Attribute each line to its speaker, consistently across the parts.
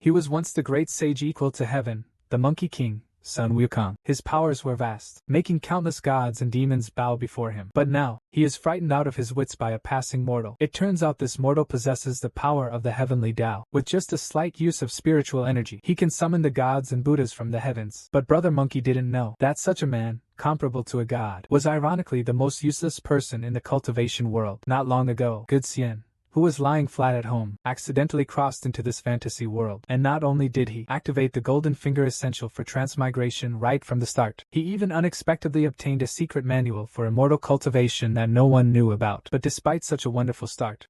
Speaker 1: He was once the great sage equal to heaven, the Monkey King, Sun Wukong. His powers were vast, making countless gods and demons bow before him. But now, he is frightened out of his wits by a passing mortal. It turns out this mortal possesses the power of the heavenly Tao. With just a slight use of spiritual energy, he can summon the gods and Buddhas from the heavens. But Brother Monkey didn't know that such a man, comparable to a god, was ironically the most useless person in the cultivation world. Not long ago, Good Xian, who was lying flat at home, accidentally crossed into this fantasy world. And not only did he activate the golden finger essential for transmigration right from the start, he even unexpectedly obtained a secret manual for immortal cultivation that no one knew about. But despite such a wonderful start,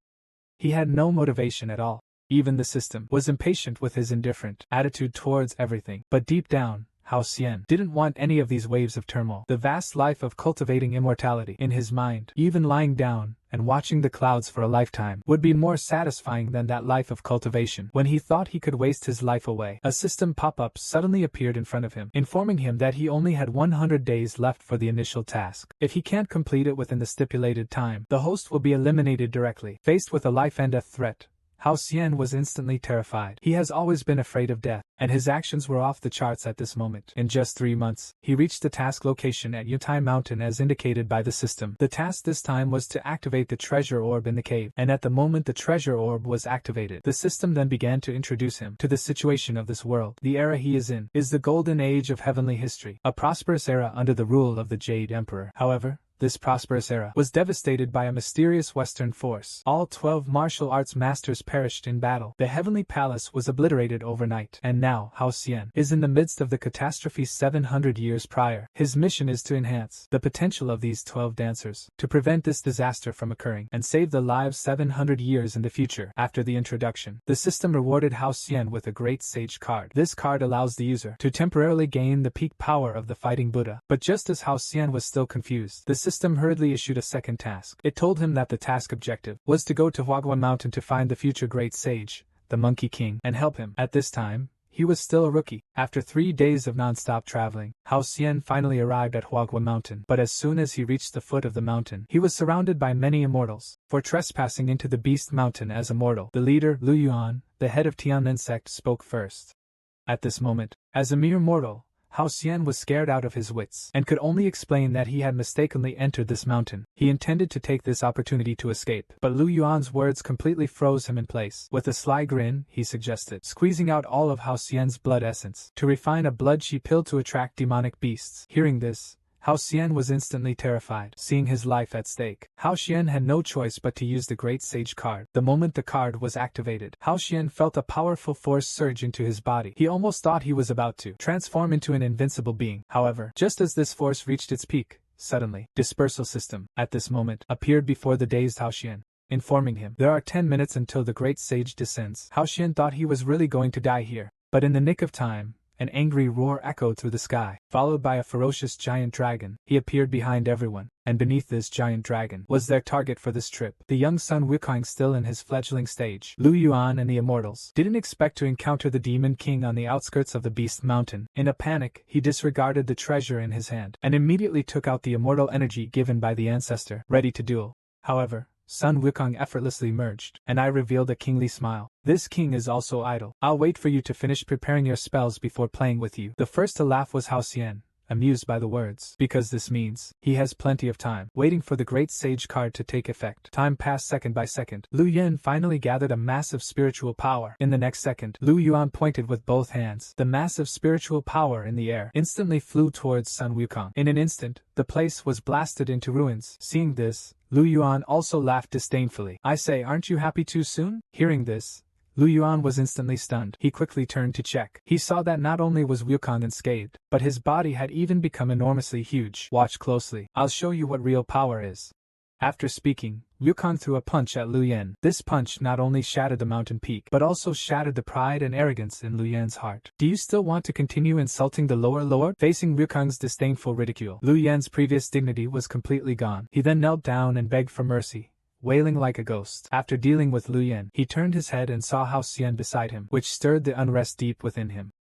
Speaker 1: he had no motivation at all. Even the system was impatient with his indifferent attitude towards everything. But deep down, Hao Xian didn't want any of these waves of turmoil. The vast life of cultivating immortality in his mind, even lying down and watching the clouds for a lifetime, would be more satisfying than that life of cultivation. When he thought he could waste his life away, a system pop-up suddenly appeared in front of him, informing him that he only had 100 days left for the initial task. If he can't complete it within the stipulated time, the host will be eliminated directly. Faced with a life-and-death threat, Hao Xian was instantly terrified. He has always been afraid of death, and his actions were off the charts at this moment. In just 3 months, he reached the task location at Yutai Mountain as indicated by the system. The task this time was to activate the treasure orb in the cave, and at the moment the treasure orb was activated, the system then began to introduce him to the situation of this world. The era he is in is the golden age of heavenly history, a prosperous era under the rule of the Jade Emperor. However, this prosperous era was devastated by a mysterious Western force. All 12 martial arts masters perished in battle. The heavenly palace was obliterated overnight. And now, Hao Xian is in the midst of the catastrophe 700 years prior. His mission is to enhance the potential of these 12 dancers, to prevent this disaster from occurring, and save the lives 700 years in the future. After the introduction, the system rewarded Hao Xian with a Great Sage card. This card allows the user to temporarily gain the peak power of the Fighting Buddha. But just as Hao Xian was still confused, the system hurriedly issued a second task. It told him that the task objective was to go to Huagua Mountain to find the future Great Sage, the Monkey King, and help him. At this time, he was still a rookie. After 3 days of non-stop traveling, Hao Xian finally arrived at Huagua Mountain. But as soon as he reached the foot of the mountain, he was surrounded by many immortals. For trespassing into the Beast Mountain as a mortal, the leader, Lu Yuan, the head of Tianmen sect, spoke first. At this moment, as a mere mortal, Hao Xian was scared out of his wits, and could only explain that he had mistakenly entered this mountain. He intended to take this opportunity to escape, but Lu Yuan's words completely froze him in place. With a sly grin, he suggested, squeezing out all of Hao Xian's blood essence, to refine a blood-chi pill to attract demonic beasts. Hearing this, Hao Xian was instantly terrified, seeing his life at stake. Hao Xian had no choice but to use the Great Sage card. The moment the card was activated, Hao Xian felt a powerful force surge into his body. He almost thought he was about to transform into an invincible being. However, just as this force reached its peak, suddenly, dispersal system, at this moment, appeared before the dazed Hao Xian, informing him there are 10 minutes until the Great Sage descends. Hao Xian thought he was really going to die here, but in the nick of time, an angry roar echoed through the sky, followed by a ferocious giant dragon. He appeared behind everyone, and beneath this giant dragon was their target for this trip. The young Sun Wukong, still in his fledgling stage, Lu Yuan and the immortals didn't expect to encounter the Demon King on the outskirts of the Beast Mountain. In a panic, he disregarded the treasure in his hand, and immediately took out the immortal energy given by the ancestor, ready to duel. However, Sun Wukong effortlessly merged, and I revealed a kingly smile. This king is also idle. I'll wait for you to finish preparing your spells before playing with you. The first to laugh was Hao Xian, amused by the words, because this means he has plenty of time, waiting for the Great Sage card to take effect. Time passed second by second. Lu Yuan finally gathered a massive spiritual power. In the next second, Lu Yuan pointed with both hands. The massive spiritual power in the air instantly flew towards Sun Wukong. In an instant, the place was blasted into ruins. Seeing this, Lu Yuan also laughed disdainfully. I say, aren't you happy too soon? Hearing this, Lu Yuan was instantly stunned. He quickly turned to check. He saw that not only was Wukong unscathed, but his body had even become enormously huge. Watch closely. I'll show you what real power is. After speaking, Wukong threw a punch at Lu Yan. This punch not only shattered the mountain peak, but also shattered the pride and arrogance in Lu Yan's heart. Do you still want to continue insulting the lower lord? Facing Wukong's disdainful ridicule, Lu Yan's previous dignity was completely gone. He then knelt down and begged for mercy, wailing like a ghost. After dealing with Lu Yan, he turned his head and saw Hao Xian beside him, which stirred the unrest deep within him.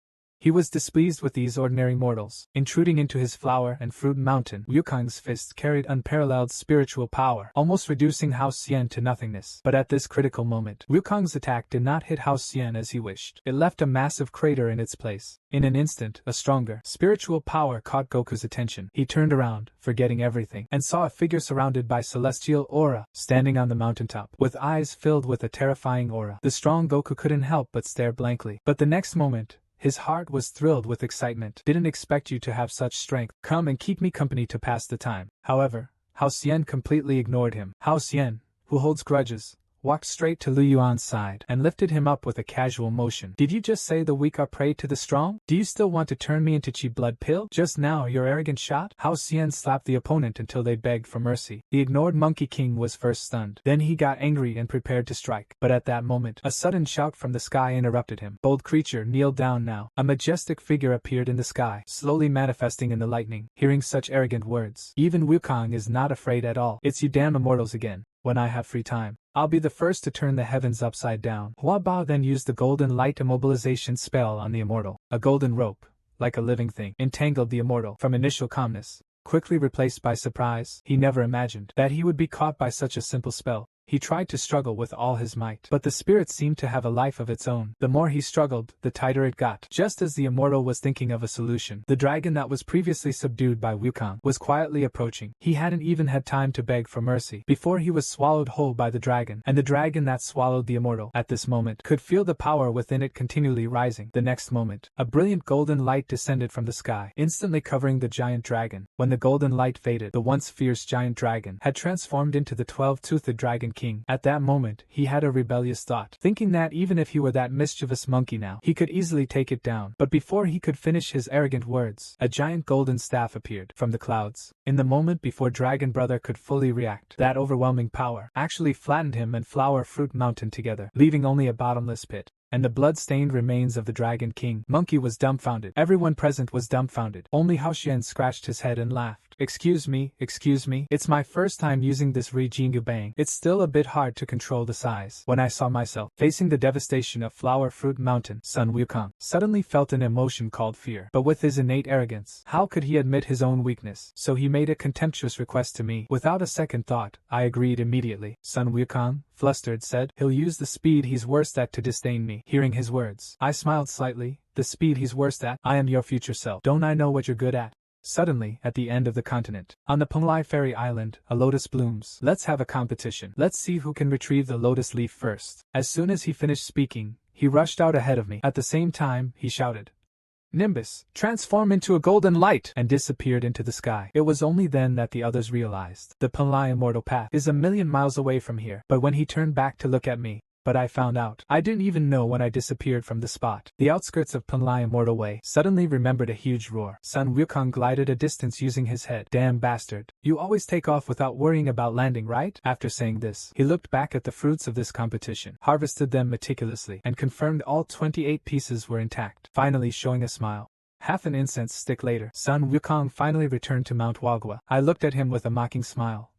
Speaker 1: He was displeased with these ordinary mortals, intruding into his flower and fruit mountain. Wukong's fists carried unparalleled spiritual power, almost reducing House Xian to nothingness. But at this critical moment, Wukong's attack did not hit House Xian as he wished. It left a massive crater in its place. In an instant, a stronger, spiritual power caught Goku's attention. He turned around, forgetting everything, and saw a figure surrounded by celestial aura, standing on the mountaintop, with eyes filled with a terrifying aura. The strong Goku couldn't help but stare blankly. But the next moment, his heart was thrilled with excitement. Didn't expect you to have such strength. Come and keep me company to pass the time. However, House Xian completely ignored him. House Xian, who holds grudges, walked straight to Lu Yuan's side and lifted him up with a casual motion. Did you just say the weak are prey to the strong? Do you still want to turn me into cheap blood pill? Just now your arrogant shot? House Xian slapped the opponent until they begged for mercy. The ignored Monkey King was first stunned. Then he got angry and prepared to strike. But at that moment, a sudden shout from the sky interrupted him. Bold creature, kneel down now. A majestic figure appeared in the sky, slowly manifesting in the lightning. Hearing such arrogant words, even Wukong is not afraid at all. It's you damn immortals again. When I have free time, I'll be the first to turn the heavens upside down. Hua Bao then used the golden light immobilization spell on the immortal. A golden rope, like a living thing, entangled the immortal. From initial calmness, quickly replaced by surprise. He never imagined that he would be caught by such a simple spell. He tried to struggle with all his might, but the spirit seemed to have a life of its own. The more he struggled, the tighter it got. Just as the immortal was thinking of a solution, the dragon that was previously subdued by Wukong was quietly approaching. He hadn't even had time to beg for mercy before he was swallowed whole by the dragon, and the dragon that swallowed the immortal at this moment could feel the power within it continually rising. The next moment, a brilliant golden light descended from the sky, instantly covering the giant dragon. When the golden light faded, the once fierce giant dragon had transformed into the 12-toothed dragon king. At that moment, he had a rebellious thought, thinking that even if he were that mischievous monkey now, he could easily take it down. But before he could finish his arrogant words, a giant golden staff appeared from the clouds. In the moment before Dragon Brother could fully react, that overwhelming power actually flattened him and Flower Fruit Mountain together, leaving only a bottomless pit and the blood-stained remains of the Dragon King. Monkey was dumbfounded. Everyone present was dumbfounded. Only Hao Xian scratched his head and laughed. Excuse me, it's my first time using this Rijingu Bang. It's still a bit hard to control the size. When I saw myself facing the devastation of Flower Fruit Mountain, Sun Wukong suddenly felt an emotion called fear. But with his innate arrogance, how could he admit his own weakness? So he made a contemptuous request to me. Without a second thought, I agreed immediately. Sun Wukong, flustered, said, he'll use the speed he's worst at to disdain me. Hearing his words, I smiled slightly. The speed he's worst at? I am your future self. Don't I know what you're good at? Suddenly, at the end of the continent, on the Penglai Fairy Island, a lotus blooms. Let's have a competition. Let's see who can retrieve the lotus leaf first. As soon as he finished speaking, he rushed out ahead of me. At the same time, he shouted, Nimbus, transform into a golden light, and disappeared into the sky. It was only then that the others realized the Penglai Immortal Path is a million miles away from here. But when he turned back to look at me, I found out. I didn't even know when I disappeared from the spot. The outskirts of Penglai Immortal Way suddenly remembered a huge roar. Sun Wukong glided a distance using his head. Damn bastard. You always take off without worrying about landing, right? After saying this, he looked back at the fruits of this competition, harvested them meticulously, and confirmed all 28 pieces were intact, finally showing a smile. Half an incense stick later, Sun Wukong finally returned to Mount Wagwa. I looked at him with a mocking smile.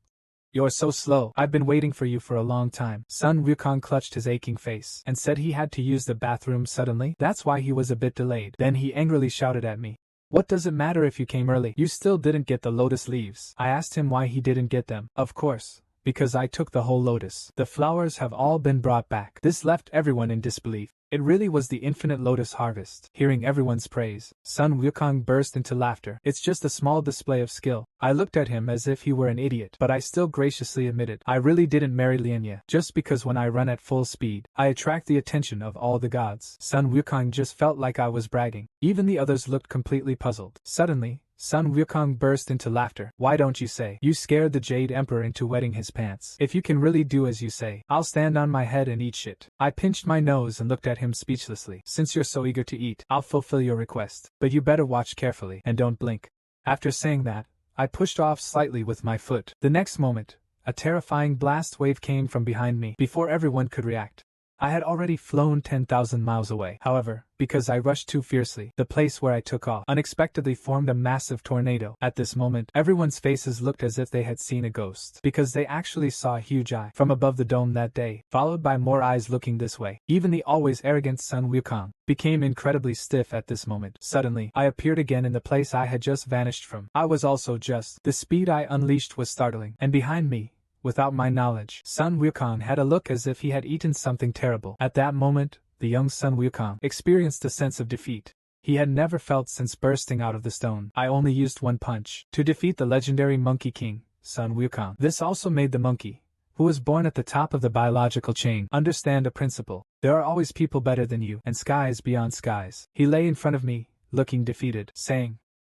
Speaker 1: You're so slow. I've been waiting for you for a long time. Sun Wukong clutched his aching face and said he had to use the bathroom suddenly. That's why he was a bit delayed. Then he angrily shouted at me. What does it matter if you came early? You still didn't get the lotus leaves. I asked him why he didn't get them. Of course, because I took the whole lotus. The flowers have all been brought back. This left everyone in disbelief. It really was the infinite lotus harvest. Hearing everyone's praise, Sun Wukong burst into laughter. It's just a small display of skill. I looked at him as if he were an idiot, but I still graciously admitted I really didn't marry Lianya, just because when I run at full speed, I attract the attention of all the gods. Sun Wukong just felt like I was bragging. Even the others looked completely puzzled. Suddenly, Sun Wukong burst into laughter. Why don't you say? You scared the Jade Emperor into wetting his pants. If you can really do as you say, I'll stand on my head and eat shit. I pinched my nose and looked at him speechlessly. Since you're so eager to eat, I'll fulfill your request. But you better watch carefully and don't blink. After saying that, I pushed off slightly with my foot. The next moment, a terrifying blast wave came from behind me before everyone could react. I had already flown 10,000 miles away. However, because I rushed too fiercely, the place where I took off unexpectedly formed a massive tornado. At this moment, everyone's faces looked as if they had seen a ghost, because they actually saw a huge eye from above the dome that day, followed by more eyes looking this way. Even the always arrogant Sun Wukong became incredibly stiff at this moment. Suddenly, I appeared again in the place I had just vanished from. I was also just. The speed I unleashed was startling, and behind me, without my knowledge, Sun Wukong had a look as if he had eaten something terrible. At that moment, the young Sun Wukong experienced a sense of defeat he had never felt since bursting out of the stone. I only used one punch to defeat the legendary Monkey King, Sun Wukong. This also made the monkey, who was born at the top of the biological chain, understand a principle. There are always people better than you, and skies beyond skies. He lay in front of me, looking defeated, saying,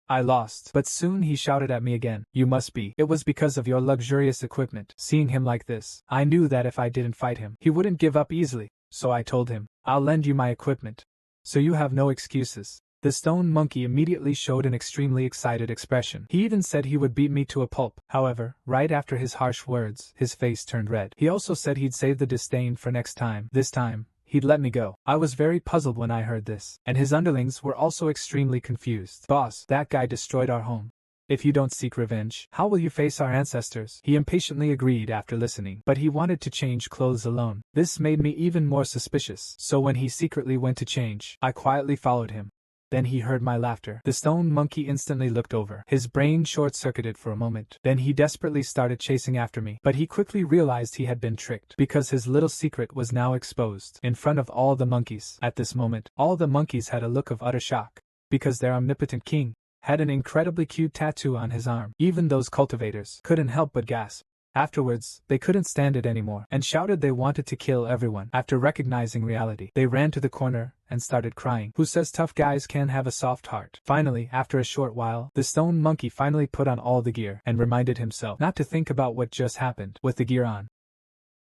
Speaker 1: "I lost." But soon he shouted at me again, "You must be. It was because of your luxurious equipment." Seeing him like this, I knew that if I didn't fight him, he wouldn't give up easily, so I told him, "I'll lend you my equipment, so you have no excuses." The stone monkey immediately showed an extremely excited expression. He even said he would beat me to a pulp. However, right after his harsh words, his face turned red. He also said he'd save the disdain for next time. This time, he'd let me go. I was very puzzled when I heard this, and his underlings were also extremely confused. "Boss, that guy destroyed our home. If you don't seek revenge, how will you face our ancestors?" He impatiently agreed after listening, but he wanted to change clothes alone. This made me even more suspicious, so when he secretly went to change, I quietly followed him. Then he heard my laughter. The stone monkey instantly looked over. His brain short-circuited for a moment. Then he desperately started chasing after me, but he quickly realized he had been tricked, because his little secret was now exposed in front of all the monkeys. At this moment, all the monkeys had a look of utter shock, because their omnipotent king had an incredibly cute tattoo on his arm. Even those cultivators couldn't help but gasp. Afterwards, they couldn't stand it anymore, and shouted they wanted to kill everyone. After recognizing reality, they ran to the corner and started crying. Who says tough guys can have a soft heart? Finally, after a short while, the stone monkey finally put on all the gear, and reminded himself not to think about what just happened. With the gear on,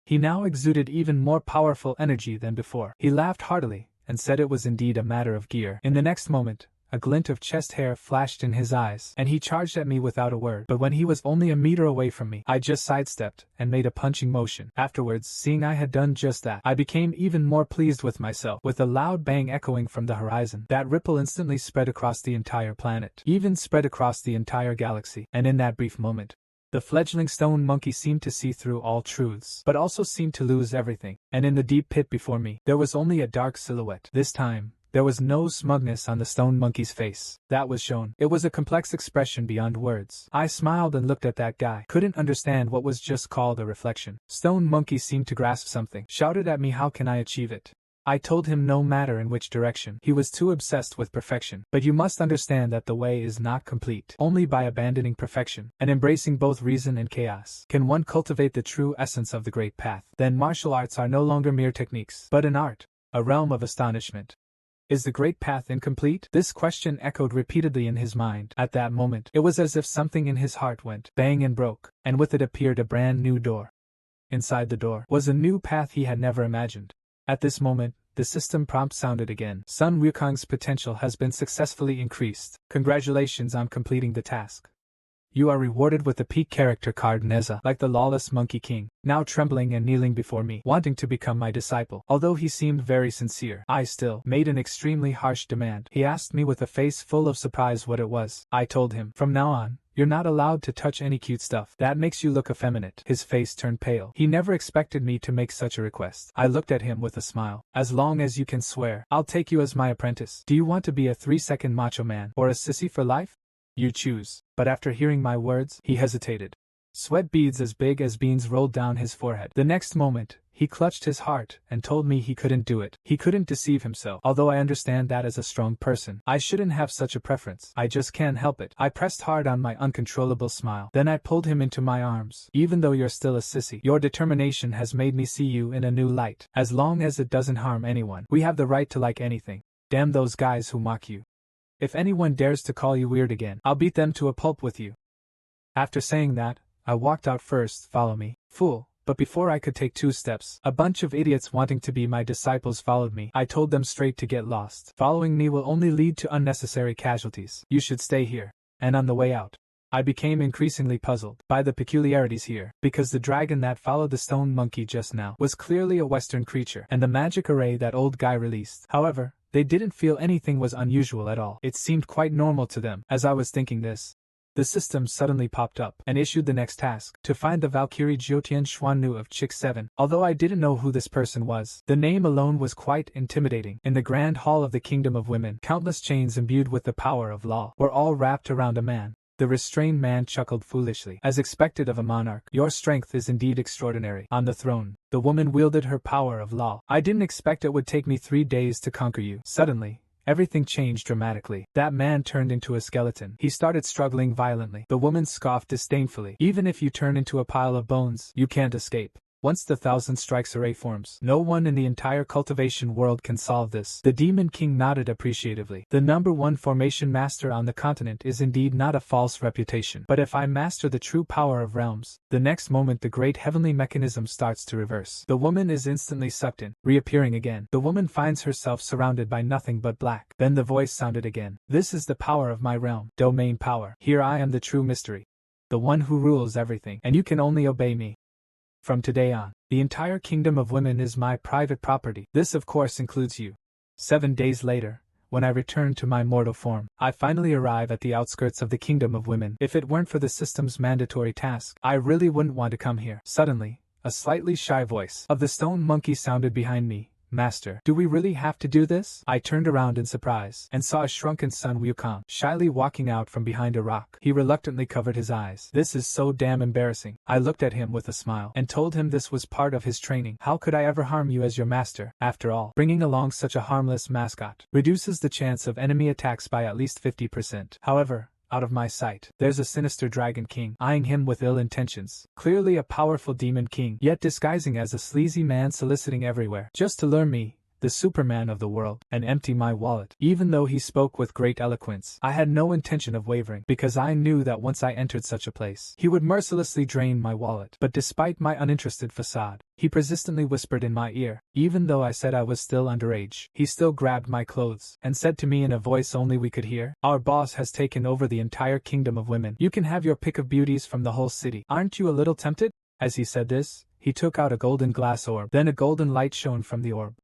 Speaker 1: he now exuded even more powerful energy than before. He laughed heartily, and said it was indeed a matter of gear. In the next moment, a glint of chest hair flashed in his eyes, and he charged at me without a word. But when he was only a meter away from me, I just sidestepped and made a punching motion. Afterwards, seeing I had done just that, I became even more pleased with myself. With a loud bang echoing from the horizon, that ripple instantly spread across the entire planet, even spread across the entire galaxy. And in that brief moment, the fledgling stone monkey seemed to see through all truths, but also seemed to lose everything. And in the deep pit before me, there was only a dark silhouette. This time, there was no smugness on the stone monkey's face that was shown. It was a complex expression beyond words. I smiled and looked at that guy. Couldn't understand what was just called a reflection. Stone monkey seemed to grasp something. Shouted at me, "How can I achieve it?" I told him no matter in which direction. He was too obsessed with perfection. But you must understand that the way is not complete. Only by abandoning perfection and embracing both reason and chaos can one cultivate the true essence of the great path. Then martial arts are no longer mere techniques, but an art, a realm of astonishment. Is the great path incomplete? This question echoed repeatedly in his mind. At that moment, it was as if something in his heart went bang and broke, and with it appeared a brand new door. Inside the door was a new path he had never imagined. At this moment, the system prompt sounded again. Sun Wukong's potential has been successfully increased. Congratulations on completing the task. You are rewarded with the peak character card Neza, like the lawless Monkey King, now trembling and kneeling before me, wanting to become my disciple. Although he seemed very sincere, I still made an extremely harsh demand. He asked me with a face full of surprise what it was. I told him, "From now on, you're not allowed to touch any cute stuff. That makes you look effeminate." His face turned pale. He never expected me to make such a request. I looked at him with a smile. "As long as you can swear, I'll take you as my apprentice. Do you want to be a 3-second macho man, or a sissy for life? You choose." But after hearing my words, he hesitated. Sweat beads as big as beans rolled down his forehead. The next moment, he clutched his heart and told me he couldn't do it. He couldn't deceive himself. Although I understand that as a strong person, I shouldn't have such a preference. I just can't help it. I pressed hard on my uncontrollable smile. Then I pulled him into my arms. "Even though you're still a sissy, your determination has made me see you in a new light. As long as it doesn't harm anyone, we have the right to like anything. Damn those guys who mock you. If anyone dares to call you weird again, I'll beat them to a pulp with you." After saying that, I walked out first. "Follow me, fool." But before I could take 2 steps, a bunch of idiots wanting to be my disciples followed me. I told them straight to get lost. Following me will only lead to unnecessary casualties. You should stay here. And on the way out, I became increasingly puzzled by the peculiarities here, because the dragon that followed the stone monkey just now was clearly a Western creature, and the magic array that old guy released. However, they didn't feel anything was unusual at all. It seemed quite normal to them. As I was thinking this, the system suddenly popped up and issued the next task, to find the Valkyrie Jyotian Xuannu of Chick 7. Although I didn't know who this person was, the name alone was quite intimidating. In the grand hall of the Kingdom of Women, countless chains imbued with the power of law were all wrapped around a man. The restrained man chuckled foolishly. As expected of a monarch, your strength is indeed extraordinary. On the throne, the woman wielded her power of law. I didn't expect it would take me 3 days to conquer you. Suddenly, everything changed dramatically. That man turned into a skeleton. He started struggling violently. The woman scoffed disdainfully. Even if you turn into a pile of bones, you can't escape. Once the thousand strikes array forms, no one in the entire cultivation world can solve this. The Demon King nodded appreciatively. The #1 formation master on the continent is indeed not a false reputation. But if I master the true power of realms, the next moment the great heavenly mechanism starts to reverse. The woman is instantly sucked in, reappearing again. The woman finds herself surrounded by nothing but black. Then the voice sounded again. This is the power of my realm. Domain power. Here I am, the true mystery. The one who rules everything, and you can only obey me. From today on, the entire Kingdom of Women is my private property. This of course includes you. 7 days later, when I return to my mortal form, I finally arrive at the outskirts of the Kingdom of Women. If it weren't for the system's mandatory task, I really wouldn't want to come here. Suddenly, a slightly shy voice of the stone monkey sounded behind me. Master, do we really have to do this? I turned around in surprise, and saw a shrunken Sun Wukong shyly walking out from behind a rock. He reluctantly covered his eyes. This is so damn embarrassing. I looked at him with a smile, and told him this was part of his training. How could I ever harm you as your master? After all, bringing along such a harmless mascot reduces the chance of enemy attacks by at least 50%. However, out of my sight, there's a sinister dragon king, eyeing him with ill intentions. Clearly a powerful demon king, yet disguising as a sleazy man soliciting everywhere, just to lure me, the Superman of the world, and empty my wallet. Even though he spoke with great eloquence, I had no intention of wavering, because I knew that once I entered such a place, he would mercilessly drain my wallet. But despite my uninterested facade, he persistently whispered in my ear. Even though I said I was still underage, he still grabbed my clothes, and said to me in a voice only we could hear, "Our boss has taken over the entire Kingdom of Women. You can have your pick of beauties from the whole city. Aren't you a little tempted?" As he said this, he took out a golden glass orb. Then a golden light shone from the orb.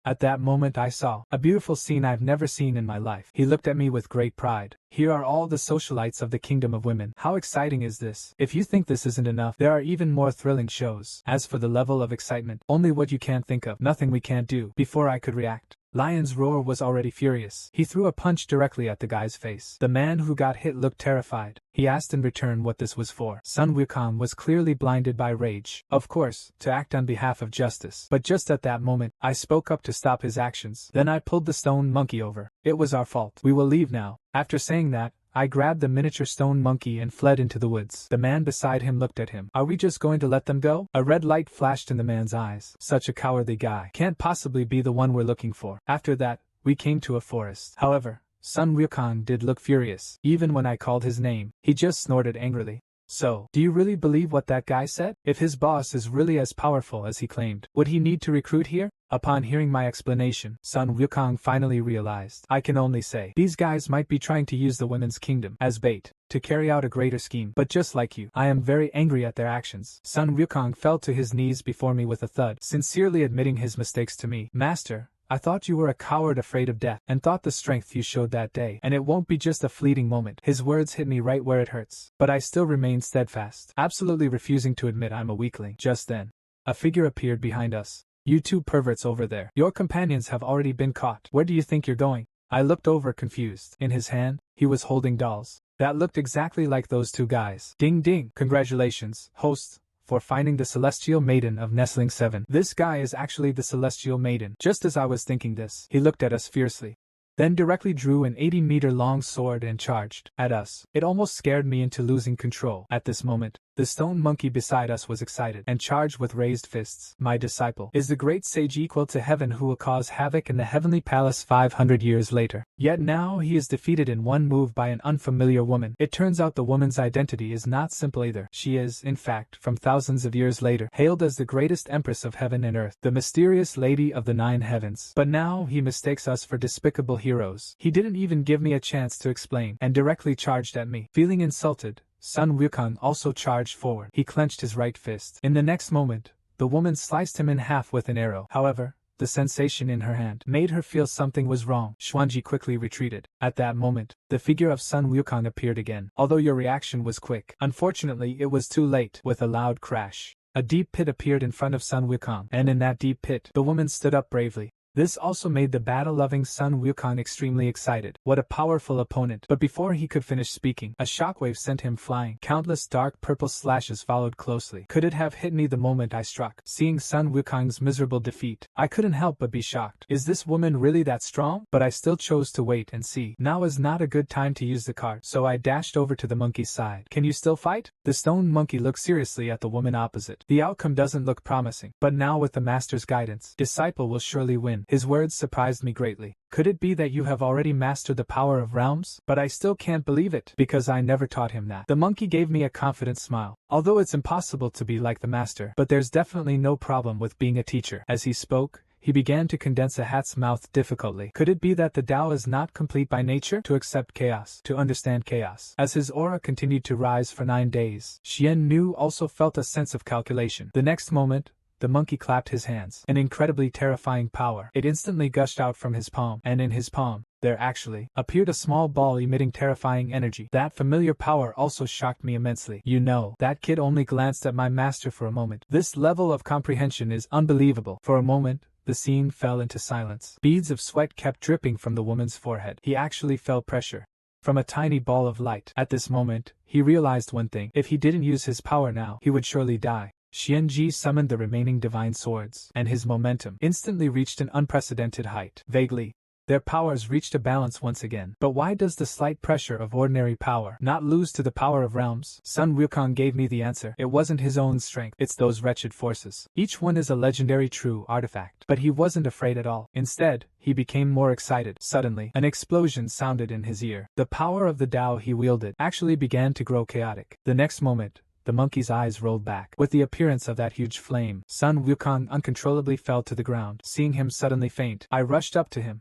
Speaker 1: At that moment I saw a beautiful scene I've never seen in my life. He looked at me with great pride. Here are all the socialites of the Kingdom of Women. How exciting is this? If you think this isn't enough, there are even more thrilling shows. As for the level of excitement, only what you can't think of, nothing we can't do. Before I could react, Lion's roar was already furious. He threw a punch directly at the guy's face. The man who got hit looked terrified. He asked in return what this was for. Sun Wukong was clearly blinded by rage. Of course, to act on behalf of justice. But just at that moment, I spoke up to stop his actions. Then I pulled the stone monkey over. It was our fault. We will leave now. After saying that, I grabbed the miniature stone monkey and fled into the woods. The man beside him looked at him. Are we just going to let them go? A red light flashed in the man's eyes. Such a cowardly guy. Can't possibly be the one we're looking for. After that, we came to a forest. However, Sun Wukong did look furious. Even when I called his name, he just snorted angrily. So, do you really believe what that guy said? If his boss is really as powerful as he claimed, would he need to recruit here? Upon hearing my explanation, Sun Wukong finally realized. I can only say, these guys might be trying to use the women's kingdom as bait to carry out a greater scheme. But just like you, I am very angry at their actions. Sun Wukong fell to his knees before me with a thud, sincerely admitting his mistakes to me. Master, I thought you were a coward afraid of death, and thought the strength you showed that day, and it won't be just a fleeting moment. His words hit me right where it hurts, but I still remained steadfast, absolutely refusing to admit I'm a weakling. Just then, a figure appeared behind us. You two perverts over there. Your companions have already been caught. Where do you think you're going? I looked over confused. In his hand, he was holding dolls that looked exactly like those two guys. Ding ding. Congratulations, host, for finding the Celestial Maiden of Nestling 7. This guy is actually the Celestial Maiden. Just as I was thinking this, he looked at us fiercely, then directly drew an 80-meter-long sword and charged at us. It almost scared me into losing control. At this moment, the stone monkey beside us was excited and charged with raised fists. My disciple is the great sage equal to heaven who will cause havoc in the heavenly palace 500 years later. Yet now he is defeated in one move by an unfamiliar woman. It turns out the woman's identity is not simple either. She is, in fact, from thousands of years later, hailed as the greatest empress of heaven and earth, the mysterious lady of the 9 heavens. But now he mistakes us for despicable heroes. He didn't even give me a chance to explain, and directly charged at me. Feeling insulted, Sun Wukong also charged forward. He clenched his right fist. In the next moment, the woman sliced him in half with an arrow. However, the sensation in her hand made her feel something was wrong. Xuanji quickly retreated. At that moment, the figure of Sun Wukong appeared again. Although your reaction was quick, unfortunately it was too late. With a loud crash, a deep pit appeared in front of Sun Wukong, and in that deep pit, the woman stood up bravely. This also made the battle-loving Sun Wukong extremely excited. What a powerful opponent. But before he could finish speaking, a shockwave sent him flying. Countless dark purple slashes followed closely. Could it have hit me the moment I struck? Seeing Sun Wukong's miserable defeat, I couldn't help but be shocked. Is this woman really that strong? But I still chose to wait and see. Now is not a good time to use the card, so I dashed over to the monkey's side. Can you still fight? The stone monkey looked seriously at the woman opposite. The outcome doesn't look promising, but now with the master's guidance, disciple will surely win. His words surprised me greatly. Could it be that you have already mastered the power of realms? But I still can't believe it, because I never taught him that. The monkey gave me a confident smile. Although it's impossible to be like the master, but there's definitely no problem with being a teacher. As he spoke, he began to condense a hat's mouth difficultly. Could it be that the Tao is not complete by nature? To accept chaos, to understand chaos. As his aura continued to rise for 9 days, Xian Nu also felt a sense of calculation. The next moment, the monkey clapped his hands. An incredibly terrifying power. It instantly gushed out from his palm, and in his palm, there actually appeared a small ball emitting terrifying energy. That familiar power also shocked me immensely. You know, that kid only glanced at my master for a moment. This level of comprehension is unbelievable. For a moment, the scene fell into silence. Beads of sweat kept dripping from the woman's forehead. He actually felt pressure from a tiny ball of light. At this moment, he realized one thing. If he didn't use his power now, he would surely die. Xianji summoned the remaining divine swords, and his momentum instantly reached an unprecedented height. Vaguely, their powers reached a balance once again. But why does the slight pressure of ordinary power not lose to the power of realms? Sun Wukong gave me the answer. It wasn't his own strength, it's those wretched forces. Each one is a legendary true artifact. But he wasn't afraid at all. Instead, he became more excited. Suddenly, an explosion sounded in his ear. The power of the Tao he wielded actually began to grow chaotic. The next moment, the monkey's eyes rolled back. With the appearance of that huge flame, Sun Wukong uncontrollably fell to the ground. Seeing him suddenly faint, I rushed up to him.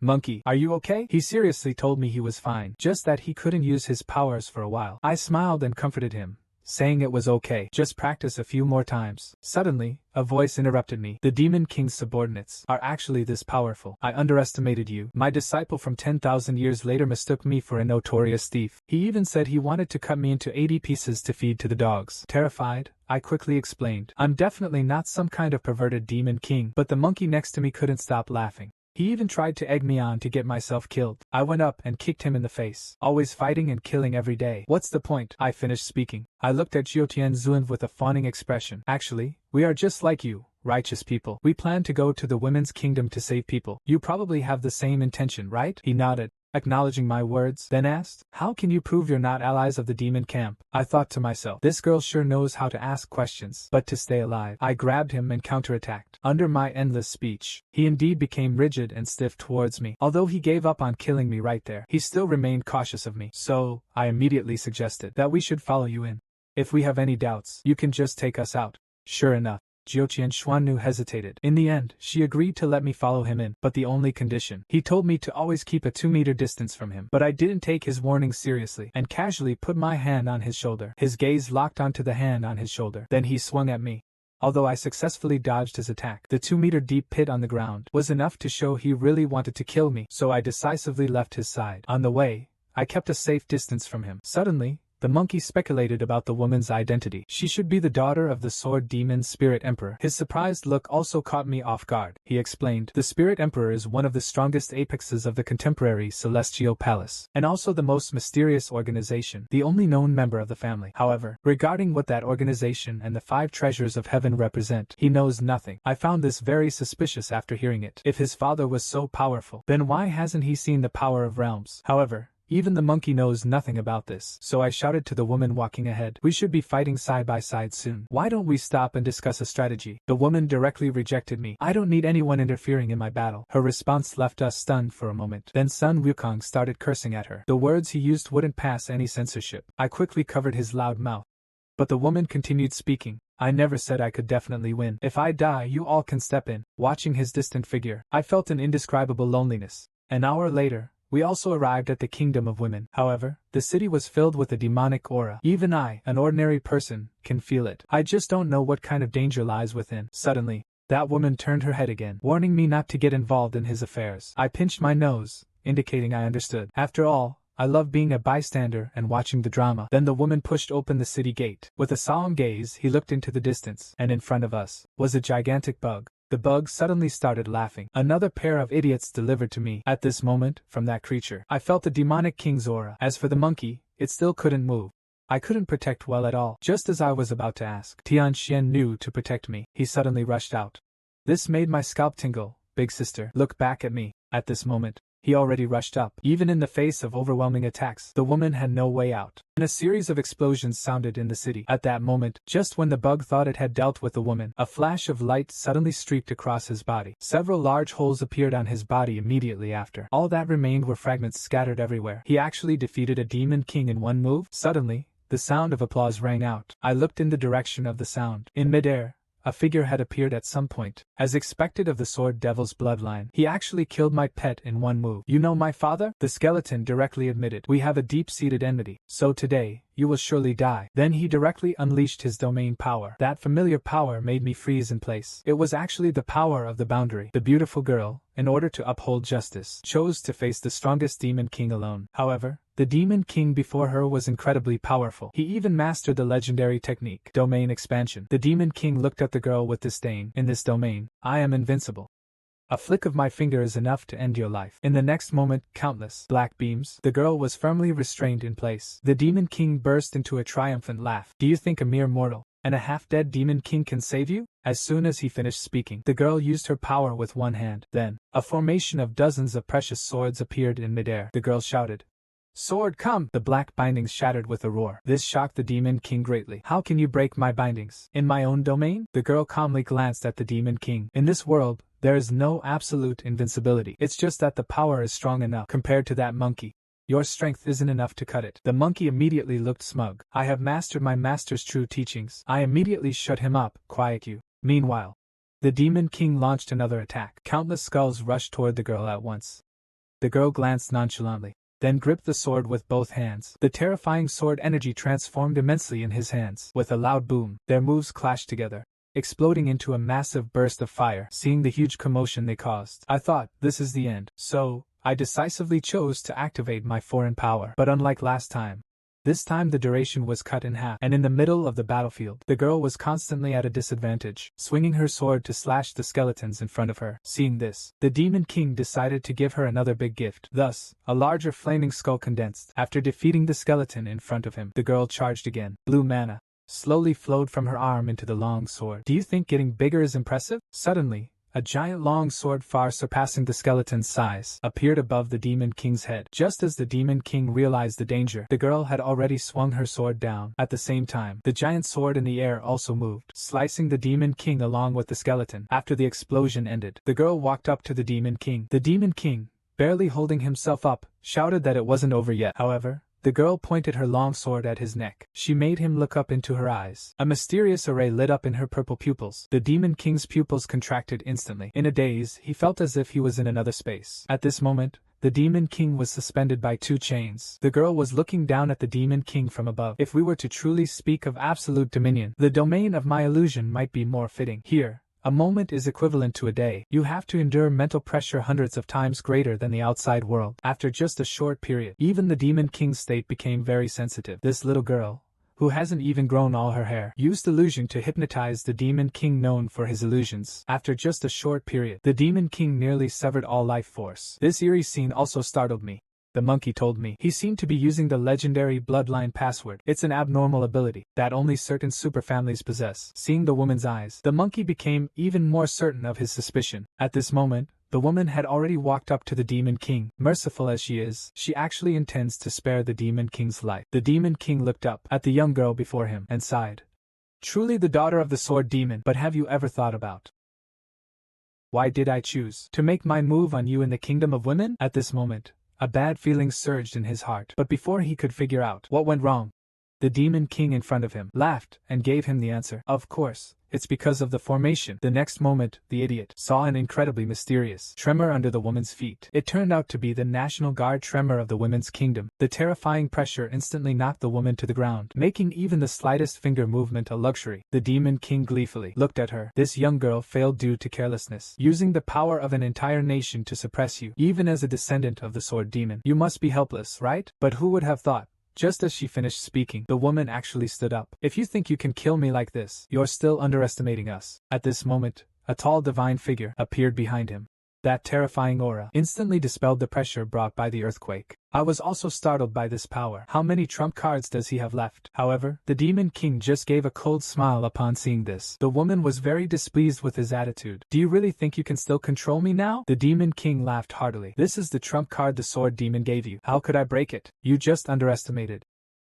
Speaker 1: Monkey, are you okay? He seriously told me he was fine, just that he couldn't use his powers for a while. I smiled and comforted him, saying it was okay, just practice a few more times. Suddenly, a voice interrupted me. The Demon King's subordinates are actually this powerful. I underestimated you. My disciple from 10,000 years later mistook me for a notorious thief. He even said he wanted to cut me into 80 pieces to feed to the dogs. Terrified, I quickly explained, I'm definitely not some kind of perverted Demon King. But the monkey next to me couldn't stop laughing. He even tried to egg me on to get myself killed. I went up and kicked him in the face. Always fighting and killing every day. What's the point? I finished speaking. I looked at Jiutian Zuan with a fawning expression. Actually, we are just like you, righteous people. We plan to go to the women's kingdom to save people. You probably have the same intention, right? He nodded, acknowledging my words, then asked, how can you prove you're not allies of the demon camp? I thought to myself, this girl sure knows how to ask questions. But to stay alive, I grabbed him and counterattacked. Under my endless speech, he indeed became rigid and stiff towards me. Although he gave up on killing me right there, he still remained cautious of me. So, I immediately suggested that we should follow you in. If we have any doubts, you can just take us out. Sure enough, Jiutian Xuannu hesitated. In the end, she agreed to let me follow him in, but the only condition. He told me to always keep a 2-meter distance from him. But I didn't take his warning seriously, and casually put my hand on his shoulder. His gaze locked onto the hand on his shoulder. Then he swung at me. Although I successfully dodged his attack, the 2-meter deep pit on the ground was enough to show he really wanted to kill me, so I decisively left his side. On the way, I kept a safe distance from him. Suddenly, the monkey speculated about the woman's identity. She should be the daughter of the Sword Demon Spirit Emperor. His surprised look also caught me off guard. He explained, the Spirit Emperor is one of the strongest apexes of the contemporary Celestial Palace, and also the most mysterious organization, the only known member of the family. However, regarding what that organization and the 5 treasures of heaven represent, he knows nothing. I found this very suspicious after hearing it. If his father was so powerful, then why hasn't he seen the power of realms? However, even the monkey knows nothing about this, so I shouted to the woman walking ahead. We should be fighting side by side soon. Why don't we stop and discuss a strategy? The woman directly rejected me. I don't need anyone interfering in my battle. Her response left us stunned for a moment. Then Sun Wukong started cursing at her. The words he used wouldn't pass any censorship. I quickly covered his loud mouth. But the woman continued speaking. I never said I could definitely win. If I die, you all can step in. Watching his distant figure, I felt an indescribable loneliness. An hour later, We also arrived at the kingdom of women. However, the city was filled with a demonic aura. Even I, an ordinary person, can feel it. I just don't know what kind of danger lies within. Suddenly, that woman turned her head again, warning me not to get involved in his affairs. I pinched my nose, indicating I understood. After all, I love being a bystander and watching the drama. Then the woman pushed open the city gate. With a solemn gaze, he looked into the distance, and in front of us was a gigantic bug. The bug suddenly started laughing. Another pair of idiots delivered to me. At this moment, from that creature, I felt the demonic king's aura. As for the monkey, it still couldn't move. I couldn't protect well at all. Just as I was about to ask Tian Xian knew to protect me, he suddenly rushed out. This made my scalp tingle. Big sister, look back at me. At this moment, he already rushed up. Even in the face of overwhelming attacks, the woman had no way out. And a series of explosions sounded in the city. At that moment, just when the bug thought it had dealt with the woman, a flash of light suddenly streaked across his body. Several large holes appeared on his body immediately after. All that remained were fragments scattered everywhere. He actually defeated a demon king in one move. Suddenly, the sound of applause rang out. I looked in the direction of the sound. In midair, a figure had appeared at some point. As expected of the Sword Devil's bloodline, he actually killed my pet in one move. You know my father? The skeleton directly admitted. We have a deep-seated enmity, so today, you will surely die. Then he directly unleashed his domain power. That familiar power made me freeze in place. It was actually the power of the boundary. The beautiful girl, in order to uphold justice, chose to face the strongest demon king alone. However, the demon king before her was incredibly powerful. He even mastered the legendary technique, domain expansion. The demon king looked at the girl with disdain. In this domain, I am invincible. A flick of my finger is enough to end your life. In the next moment, countless black beams. The girl was firmly restrained in place. The demon king burst into a triumphant laugh. Do you think a mere mortal and a half-dead demon king can save you? As soon as he finished speaking, the girl used her power with one hand. Then, a formation of dozens of precious swords appeared in midair. The girl shouted, "Sword, come!" The black bindings shattered with a roar. This shocked the demon king greatly. How can you break my bindings? In my own domain? The girl calmly glanced at the demon king. In this world, there is no absolute invincibility. It's just that the power is strong enough compared to that monkey. Your strength isn't enough to cut it. The monkey immediately looked smug. I have mastered my master's true teachings. I immediately shut him up. Quiet you. Meanwhile, the demon king launched another attack. Countless skulls rushed toward the girl at once. The girl glanced nonchalantly, then gripped the sword with both hands. The terrifying sword energy transformed immensely in his hands. With a loud boom, their moves clashed together, exploding into a massive burst of fire. Seeing the huge commotion they caused, I thought, this is the end. So, I decisively chose to activate my foreign power. But unlike last time, this time the duration was cut in half, and in the middle of the battlefield, the girl was constantly at a disadvantage, swinging her sword to slash the skeletons in front of her. Seeing this, the demon king decided to give her another big gift. Thus, a larger flaming skull condensed. After defeating the skeleton in front of him, the girl charged again. Blue mana slowly flowed from her arm into the long sword. Do you think getting bigger is impressive? Suddenly, a giant long sword far surpassing the skeleton's size appeared above the demon king's head. Just as the demon king realized the danger, the girl had already swung her sword down. At the same time, the giant sword in the air also moved, slicing the demon king along with the skeleton. After the explosion ended, the girl walked up to the demon king. The demon king, barely holding himself up, shouted that it wasn't over yet. However, the girl pointed her long sword at his neck. She made him look up into her eyes. A mysterious array lit up in her purple pupils. The demon king's pupils contracted instantly. In a daze, he felt as if he was in another space. At this moment, the demon king was suspended by two chains. The girl was looking down at the demon king from above. If we were to truly speak of absolute dominion, the domain of my illusion might be more fitting. Here, a moment is equivalent to a day. You have to endure mental pressure hundreds of times greater than the outside world. After just a short period, even the demon king's state became very sensitive. This little girl, who hasn't even grown all her hair, used illusion to hypnotize the demon king known for his illusions. After just a short period, the demon king nearly severed all life force. This eerie scene also startled me. The monkey told me he seemed to be using the legendary bloodline password. It's an abnormal ability that only certain superfamilies possess. Seeing the woman's eyes, the monkey became even more certain of his suspicion. At this moment, the woman had already walked up to the demon king. Merciful as she is, she actually intends to spare the demon king's life. The demon king looked up at the young girl before him and sighed. Truly the daughter of the sword demon. But have you ever thought about why did I choose to make my move on you in the kingdom of women? At this moment, a bad feeling surged in his heart. But before he could figure out what went wrong, The Demon King in front of him laughed and gave him the answer. Of course, it's because of the formation. The next moment, the idiot saw an incredibly mysterious tremor under the woman's feet. It turned out to be the National Guard tremor of the women's kingdom. The terrifying pressure instantly knocked the woman to the ground, making even the slightest finger movement a luxury. The Demon King gleefully looked at her. This young girl failed due to carelessness, using the power of an entire nation to suppress you. Even as a descendant of the sword demon, you must be helpless, right? But who would have thought? Just as she finished speaking, the woman actually stood up. If you think you can kill me like this, you're still underestimating us. At this moment, a tall divine figure appeared behind him. That terrifying aura instantly dispelled the pressure brought by the earthquake. I was also startled by this power. How many trump cards does he have left? However, the Demon King just gave a cold smile upon seeing this. The woman was very displeased with his attitude. Do you really think you can still control me now? The Demon King laughed heartily. This is the trump card the sword demon gave you. How could I break it? You just underestimated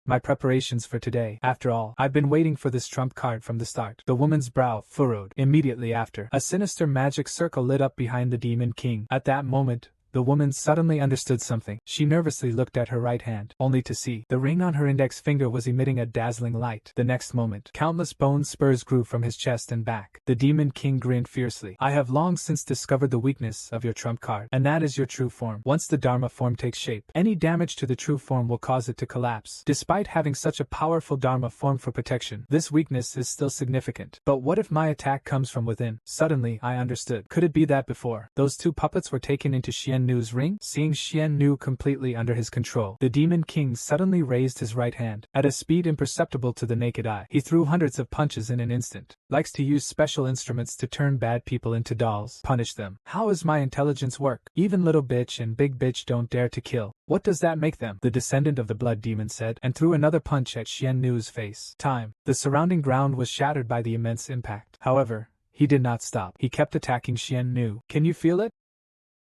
Speaker 1: my preparations for today. After all, I've been waiting for this trump card from the start. The woman's brow furrowed. Immediately after, a sinister magic circle lit up behind the Demon King. At that moment, the woman suddenly understood something. She nervously looked at her right hand, only to see the ring on her index finger was emitting a dazzling light. The next moment, countless bone spurs grew from his chest and back. The Demon King grinned fiercely. I have long since discovered the weakness of your trump card, and that is your true form. Once the Dharma form takes shape, any damage to the true form will cause it to collapse. Despite having such a powerful Dharma form for protection, this weakness is still significant. But what if my attack comes from within? Suddenly, I understood. Could it be that before those two puppets were taken into Xian Nu's ring? Seeing Xian Nu completely under his control, the Demon King suddenly raised his right hand. At a speed imperceptible to the naked eye, he threw hundreds of punches in an instant. Likes to use special instruments to turn bad people into dolls. Punish them. How does my intelligence work? Even little bitch and big bitch don't dare to kill. What does that make them? The descendant of the blood demon said, and threw another punch at Xian Nu's face. Time. The surrounding ground was shattered by the immense impact. However, he did not stop. He kept attacking Xian Nu. Can you feel it?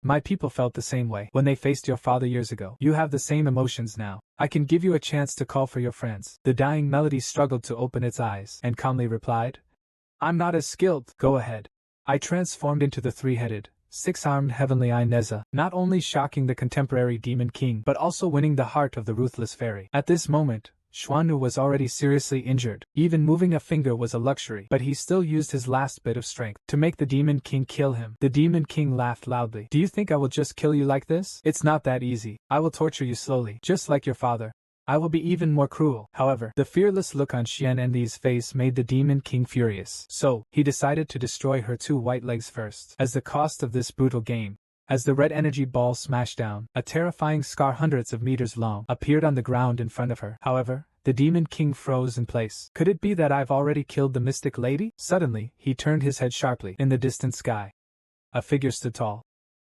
Speaker 1: My people felt the same way when they faced your father years ago. You have the same emotions now. I can give you a chance to call for your friends. The dying melody struggled to open its eyes and calmly replied, I'm not as skilled. Go ahead. I transformed into the three-headed, six-armed heavenly Eye Neza, not only shocking the contemporary Demon King but also winning the heart of the ruthless fairy. At this moment, Xuanu was already seriously injured. Even moving a finger was a luxury, but he still used his last bit of strength to make the Demon King kill him. The Demon King laughed loudly. Do you think I will just kill you like this? It's not that easy. I will torture you slowly, just like your father. I will be even more cruel. However, the fearless look on Xian Enli's face made the Demon King furious. So, he decided to destroy her two white legs first, as the cost of this brutal game. As the red energy ball smashed down, a terrifying scar hundreds of meters long appeared on the ground in front of her. However, the Demon King froze in place. Could it be that I've already killed the Mystic Lady? Suddenly, he turned his head sharply. In the distant sky, a figure stood tall,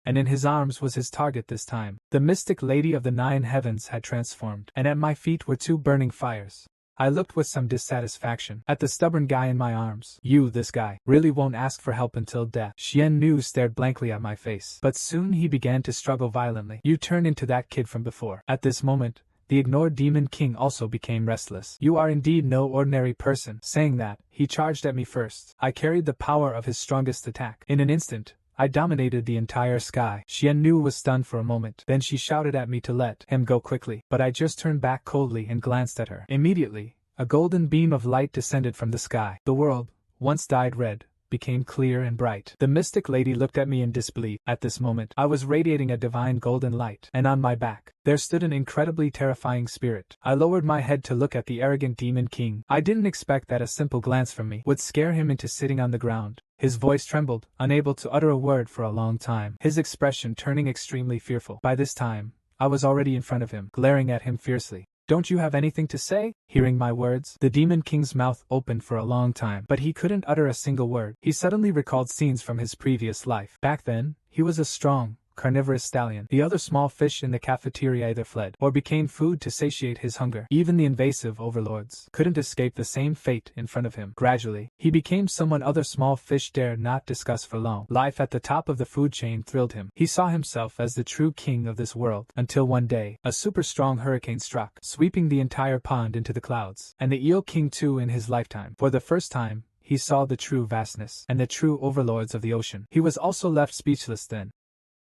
Speaker 1: and in his arms was his target this time. The Mystic Lady of the Nine Heavens had transformed, and at my feet were two burning fires. I looked with some dissatisfaction at the stubborn guy in my arms. This guy, really won't ask for help until death. Xian Nu stared blankly at my face, but soon he began to struggle violently. You turned into that kid from before. At this moment, the ignored Demon King also became restless. You are indeed no ordinary person. Saying that, he charged at me first. I carried the power of his strongest attack. In an instant, I dominated the entire sky. Xian Nu was stunned for a moment. Then she shouted at me to let him go quickly, but I just turned back coldly and glanced at her. Immediately, a golden beam of light descended from the sky. The world, once dyed red, became clear and bright. The Mystic Lady looked at me in disbelief. At this moment, I was radiating a divine golden light, and on my back, there stood an incredibly terrifying spirit. I lowered my head to look at the arrogant Demon King. I didn't expect that a simple glance from me would scare him into sitting on the ground. His voice trembled, unable to utter a word for a long time, his expression turning extremely fearful. By this time, I was already in front of him, glaring at him fiercely. Don't you have anything to say? Hearing my words, the Demon King's mouth opened for a long time, but he couldn't utter a single word. He suddenly recalled scenes from his previous life. Back then, he was a strong, carnivorous stallion. The other small fish in the cafeteria either fled or became food to satiate his hunger. Even the invasive overlords couldn't escape the same fate in front of him. Gradually, he became someone other small fish dared not discuss for long. Life at the top of the food chain thrilled him. He saw himself as the true king of this world, until one day, a super strong hurricane struck, sweeping the entire pond into the clouds. And the Eel King too in his lifetime. For the first time, he saw the true vastness and the true overlords of the ocean. He was also left speechless then.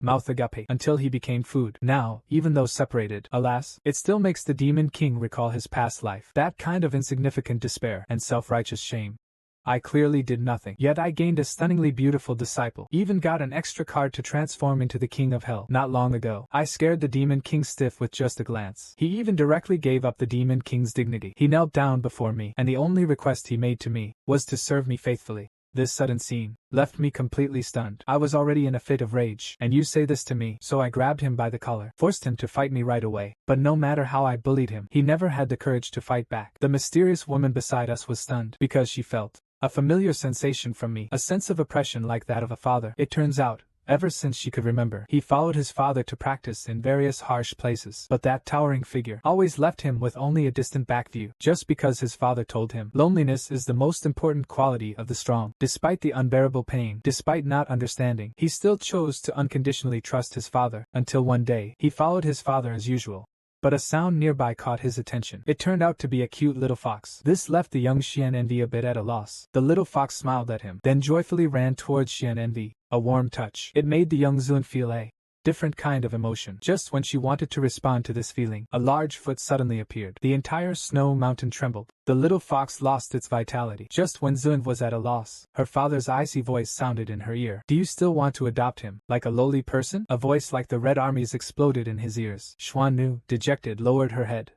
Speaker 1: mouth agape, until he became food. Now, even though separated, alas, it still makes the Demon King recall his past life. That kind of insignificant despair and self-righteous shame. I clearly did nothing, yet I gained a stunningly beautiful disciple, even got an extra card to transform into the King of Hell. Not long ago, I scared the Demon King stiff with just a glance. He even directly gave up the Demon King's dignity. He knelt down before me, and the only request he made to me was to serve me faithfully. This sudden scene left me completely stunned. I was already in a fit of rage, and you say this to me, so I grabbed him by the collar, forced him to fight me right away. But no matter how I bullied him, he never had the courage to fight back. The mysterious woman beside us was stunned, because she felt a familiar sensation from me, a sense of oppression like that of a father. It turns out, ever since she could remember, he followed his father to practice in various harsh places. But that towering figure always left him with only a distant back view, just because his father told him loneliness is the most important quality of the strong. Despite the unbearable pain, despite not understanding, he still chose to unconditionally trust his father, until one day, he followed his father as usual. But a sound nearby caught his attention. It turned out to be a cute little fox. This left the young Xian Envy a bit at a loss. The little fox smiled at him, then joyfully ran towards Xian Envy. A warm touch. It made the young Zun feel a different kind of emotion. Just when she wanted to respond to this feeling, a large foot suddenly appeared. The entire snow mountain trembled. The little fox lost its vitality. Just when Zun was at a loss, her father's icy voice sounded in her ear. Do you still want to adopt him, like a lowly person? A voice like the Red Army's exploded in his ears. Xuannu, dejected, lowered her head.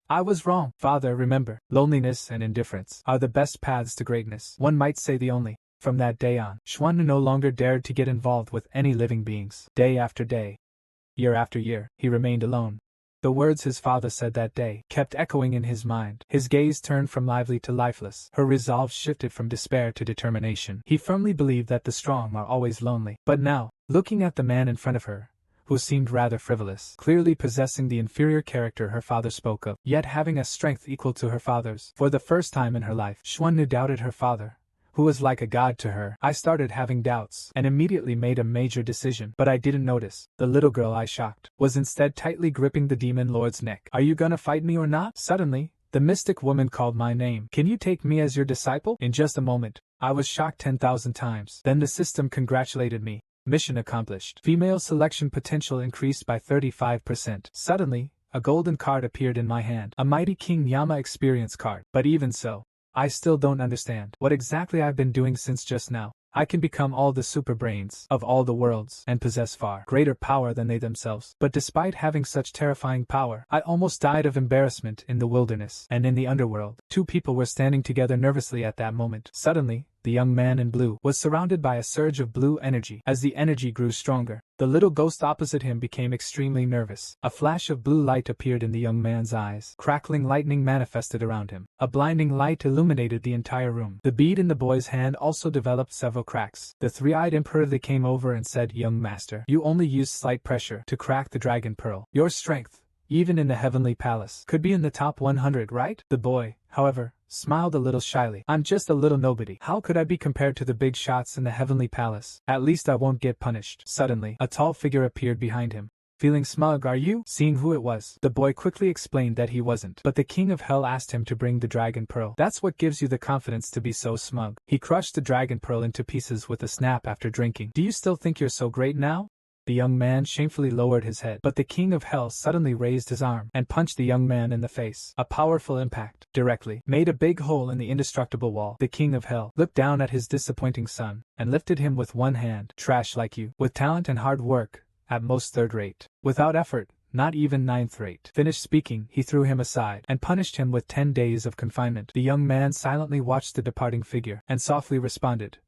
Speaker 1: I was wrong, father. Remember, loneliness and indifference are the best paths to greatness. One might say the only. From that day on, Xuannu no longer dared to get involved with any living beings. Day after day, year after year, he remained alone. The words his father said that day kept echoing in his mind. His gaze turned from lively to lifeless. Her resolve shifted from despair to determination. He firmly believed that the strong are always lonely. But now, looking at the man in front of her, who seemed rather frivolous, clearly possessing the inferior character her father spoke of, yet having a strength equal to her father's, for the first time in her life, Xuannu doubted her father, who was like a god to her. I started having doubts, and immediately made a major decision. But I didn't notice. The little girl I shocked was instead tightly gripping the demon lord's neck. Are you gonna fight me or not? Suddenly, the mystic woman called my name. Can you take me as your disciple? In just a moment, I was shocked 10,000 times. Then the system congratulated me. Mission accomplished. Female selection potential increased by 35%. Suddenly, a golden card appeared in my hand. A mighty King Yama experience card. But even so, I still don't understand what exactly I've been doing since just now. I can become all the super brains of all the worlds and possess far greater power than they themselves. But despite having such terrifying power, I almost died of embarrassment in the wilderness and in the underworld. Two people were standing together nervously at that moment. Suddenly, the young man in blue was surrounded by a surge of blue energy. As the energy grew stronger, the little ghost opposite him became extremely nervous. A flash of blue light appeared in the young man's eyes. Crackling lightning manifested around him. A blinding light illuminated the entire room. The bead in the boy's hand also developed several cracks. The three-eyed emperor then came over and said, "Young master, you only used slight pressure to crack the dragon pearl. Your strength, even in the heavenly palace, could be in the top 100, right?" The boy, however, smiled a little shyly. "I'm just a little nobody. How could I be compared to the big shots in the heavenly palace? At least I won't get punished." Suddenly, a tall figure appeared behind him. "Feeling smug, are you?" Seeing who it was, the boy quickly explained that he wasn't. But the King of Hell asked him to bring the dragon pearl. "That's what gives you the confidence to be so smug." He crushed the dragon pearl into pieces with a snap after drinking. "Do you still think you're so great now?" The young man shamefully lowered his head, but the King of Hell suddenly raised his arm and punched the young man in the face. A powerful impact directly made a big hole in the indestructible wall. The King of Hell looked down at his disappointing son and lifted him with one hand. "Trash like you, with talent and hard work, at most third rate. Without effort, not even ninth rate." Finished speaking, he threw him aside and punished him with 10 days of confinement. The young man silently watched the departing figure and softly responded,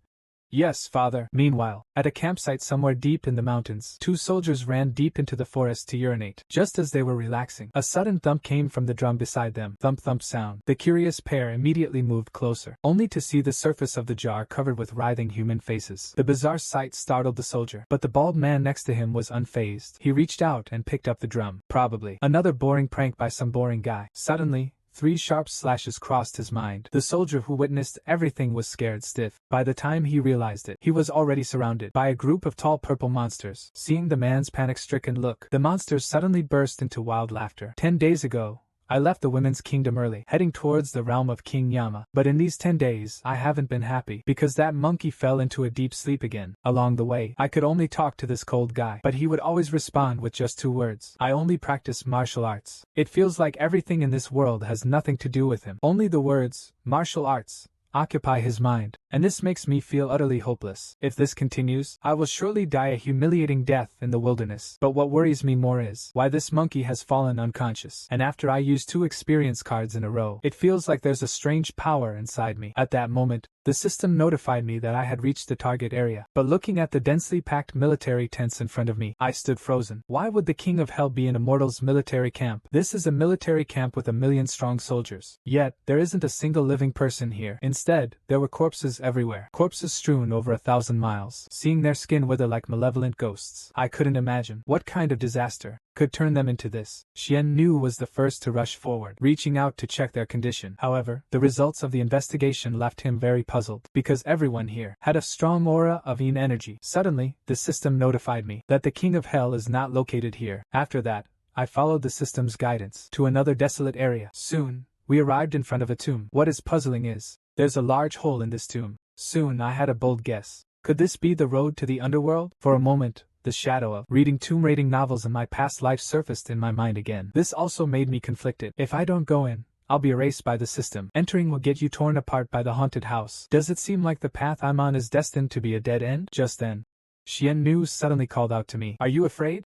Speaker 1: "Yes, father." Meanwhile, at a campsite somewhere deep in the mountains, two soldiers ran deep into the forest to urinate. Just as they were relaxing, a sudden thump came from the drum beside them. Thump thump sound. The curious pair immediately moved closer, only to see the surface of the jar covered with writhing human faces. The bizarre sight startled the soldier, but the bald man next to him was unfazed. He reached out and picked up the drum. Probably another boring prank by some boring guy. Suddenly, 3 sharp slashes crossed his mind. The soldier who witnessed everything was scared stiff. By the time he realized it, he was already surrounded by a group of tall purple monsters. Seeing the man's panic-stricken look, the monsters suddenly burst into wild laughter. 10 days ago, I left the women's kingdom early, heading towards the realm of King Yama. But in these 10 days, I haven't been happy, because that monkey fell into a deep sleep again. Along the way, I could only talk to this cold guy, but he would always respond with just 2 words. I only practice martial arts. It feels like everything in this world has nothing to do with him. Only the words, martial arts, occupy his mind, and this makes me feel utterly hopeless. If this continues, I will surely die a humiliating death in the wilderness. But what worries me more is why this monkey has fallen unconscious, and after I use 2 experience cards in a row, it feels like there's a strange power inside me. At that moment, the system notified me that I had reached the target area, but looking at the densely packed military tents in front of me, I stood frozen. Why would the King of Hell be in a mortal's military camp? This is a military camp with 1,000,000 strong soldiers. Yet, there isn't a single living person here. Instead, there were corpses everywhere. Corpses strewn over 1,000 miles. Seeing their skin wither like malevolent ghosts, I couldn't imagine what kind of disaster could turn them into this. Xian Nu was the first to rush forward, reaching out to check their condition. However, the results of the investigation left him very puzzled, because everyone here had a strong aura of Yin energy. Suddenly, the system notified me that the King of Hell is not located here. After that, I followed the system's guidance to another desolate area. Soon, we arrived in front of a tomb. What is puzzling is, there's a large hole in this tomb. Soon I had a bold guess. Could this be the road to the underworld? For a moment, the shadow of reading tomb raiding novels in my past life surfaced in my mind again. This also made me conflicted. If I don't go in, I'll be erased by the system. Entering will get you torn apart by the haunted house. Does it seem like the path I'm on is destined to be a dead end? Just then, Xian Nu suddenly called out to me. Are you afraid?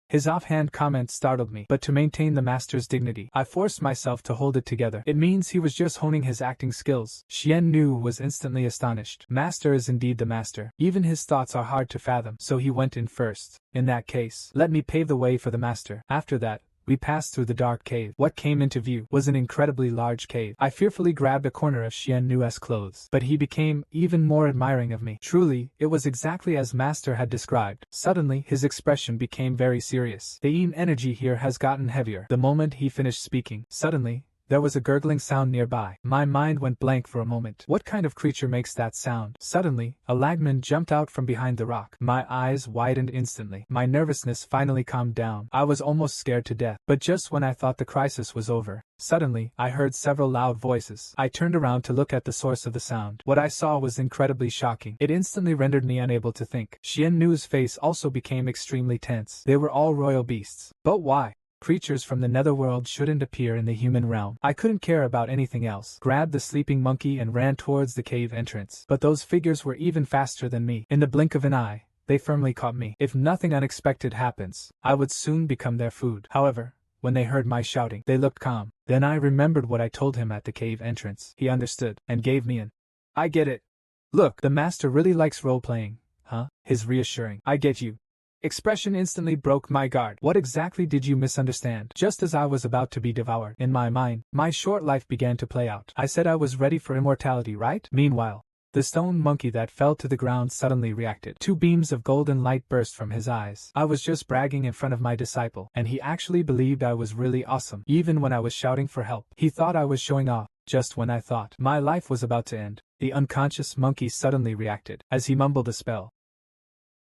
Speaker 1: His offhand comment startled me, but to maintain the master's dignity, I forced myself to hold it together. It means he was just honing his acting skills. Xian Nu was instantly astonished. Master is indeed the master. Even his thoughts are hard to fathom, so he went in first. In that case, let me pave the way for the master. After that, we passed through the dark cave. What came into view was an incredibly large cave. I fearfully grabbed a corner of Xian Nu's clothes, but he became even more admiring of me. Truly, it was exactly as Master had described. Suddenly, his expression became very serious. The Yin energy here has gotten heavier. The moment he finished speaking, suddenly, there was a gurgling sound nearby. My mind went blank for a moment. What kind of creature makes that sound? Suddenly, a lagman jumped out from behind the rock. My eyes widened instantly. My nervousness finally calmed down. I was almost scared to death. But just when I thought the crisis was over, suddenly, I heard several loud voices. I turned around to look at the source of the sound. What I saw was incredibly shocking. It instantly rendered me unable to think. Xian Nu's face also became extremely tense. They were all royal beasts. But why? Creatures from the netherworld shouldn't appear in the human realm. I couldn't care about anything else. Grabbed the sleeping monkey and ran towards the cave entrance. But those figures were even faster than me. In the blink of an eye, they firmly caught me. If nothing unexpected happens, I would soon become their food. However, when they heard my shouting, they looked calm. Then I remembered what I told him at the cave entrance. He understood, and gave me an "I get it. Look, the master really likes role-playing, huh?" His reassuring "I get you" expression instantly broke my guard. What exactly did you misunderstand? Just as I was about to be devoured, in my mind, my short life began to play out. I said I was ready for immortality, right? Meanwhile, the stone monkey that fell to the ground suddenly reacted. 2 beams of golden light burst from his eyes. I was just bragging in front of my disciple, and he actually believed I was really awesome. Even when I was shouting for help, he thought I was showing off. Just when I thought my life was about to end, the unconscious monkey suddenly reacted. As he mumbled a spell,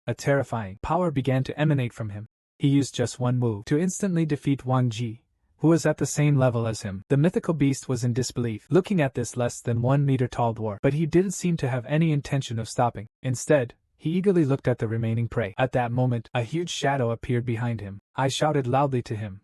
Speaker 1: a terrifying power began to emanate from him. He used just one move to instantly defeat Wang Ji, who was at the same level as him. The mythical beast was in disbelief, looking at this less than 1 meter tall dwarf, but he didn't seem to have any intention of stopping. Instead, he eagerly looked at the remaining prey. At that moment, a huge shadow appeared behind him. I shouted loudly to him,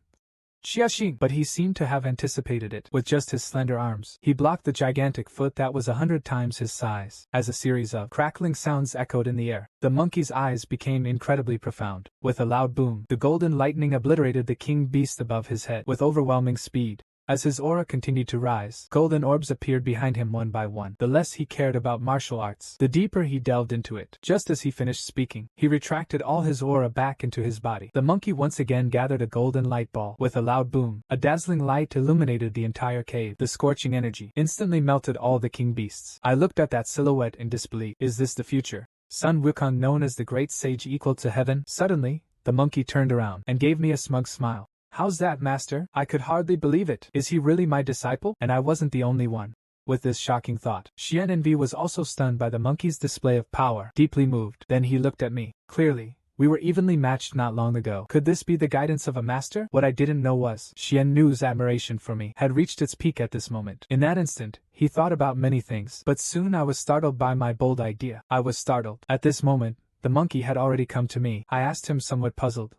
Speaker 1: "Xiaxing!" But he seemed to have anticipated it. With just his slender arms, he blocked the gigantic foot that was 100 times his size. As a series of crackling sounds echoed in the air, the monkey's eyes became incredibly profound. With a loud boom, the golden lightning obliterated the king beast above his head with overwhelming speed. As his aura continued to rise, golden orbs appeared behind him one by one. The less he cared about martial arts, the deeper he delved into it. Just as he finished speaking, he retracted all his aura back into his body. The monkey once again gathered a golden light ball. With a loud boom, a dazzling light illuminated the entire cave. The scorching energy instantly melted all the king beasts. I looked at that silhouette in disbelief. Is this the future? Sun Wukong, known as the great sage equal to heaven? Suddenly, the monkey turned around and gave me a smug smile. "How's that, master?" I could hardly believe it. Is he really my disciple? And I wasn't the only one. With this shocking thought, Xian Envy was also stunned by the monkey's display of power. Deeply moved, then he looked at me. Clearly, We were evenly matched not long ago. Could this be the guidance of a master? What I didn't know was, Xian Nu's admiration for me had reached its peak at this moment. In that instant, he thought about many things, but soon I was startled by my bold idea. I was startled. At this moment, the monkey had already come to me. I asked him somewhat puzzled,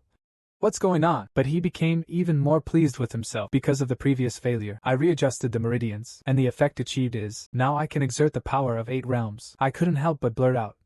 Speaker 1: "What's going on?" But he became even more pleased with himself because of the previous failure. I readjusted the meridians, and the effect achieved is, now I can exert the power of 8 realms. I couldn't help but blurt out,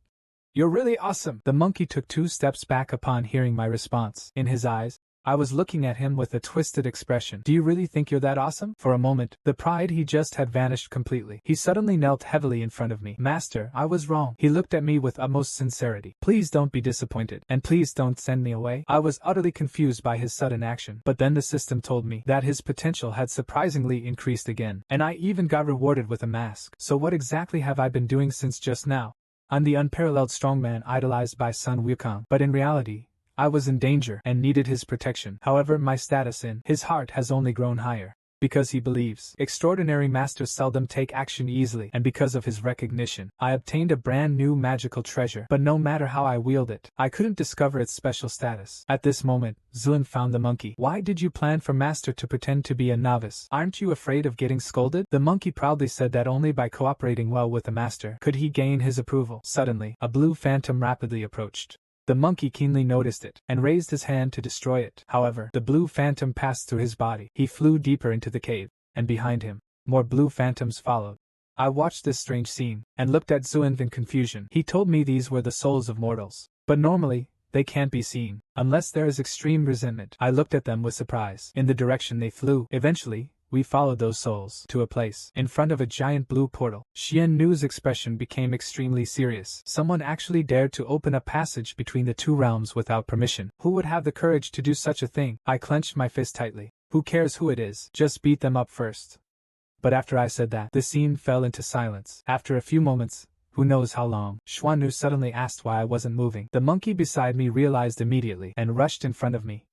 Speaker 1: "You're really awesome!" The monkey took 2 steps back upon hearing my response. In his eyes, I was looking at him with a twisted expression. "Do you really think you're that awesome?" For a moment, the pride he just had vanished completely. He suddenly knelt heavily in front of me. "Master, I was wrong." He looked at me with utmost sincerity. "Please don't be disappointed, and please don't send me away." I was utterly confused by his sudden action, but then the system told me that his potential had surprisingly increased again, and I even got rewarded with a mask. So what exactly have I been doing since just now? I'm the unparalleled strongman idolized by Sun Wukong, but in reality, I was in danger and needed his protection. However, my status in his heart has only grown higher. Because he believes extraordinary masters seldom take action easily, and because of his recognition, I obtained a brand new magical treasure. But no matter how I wield it, I couldn't discover its special status. At this moment, Zilin found the monkey. "Why did you plan for master to pretend to be a novice? Aren't you afraid of getting scolded?" The monkey proudly said that only by cooperating well with the master could he gain his approval. Suddenly, a blue phantom rapidly approached. The monkey keenly noticed it, and raised his hand to destroy it. However, the blue phantom passed through his body. He flew deeper into the cave, and behind him, more blue phantoms followed. I watched this strange scene, and looked at Zuin in confusion. He told me these were the souls of mortals, but normally, they can't be seen, unless there is extreme resentment. I looked at them with surprise. In the direction they flew, eventually, we followed those souls to a place in front of a giant blue portal. Xian Nu's expression became extremely serious. Someone actually dared to open a passage between the 2 realms without permission. Who would have the courage to do such a thing? I clenched my fist tightly. Who cares who it is? Just beat them up first. But after I said that, the scene fell into silence. After a few moments, who knows how long, Xuan Nu suddenly asked why I wasn't moving. The monkey beside me realized immediately and rushed in front of me.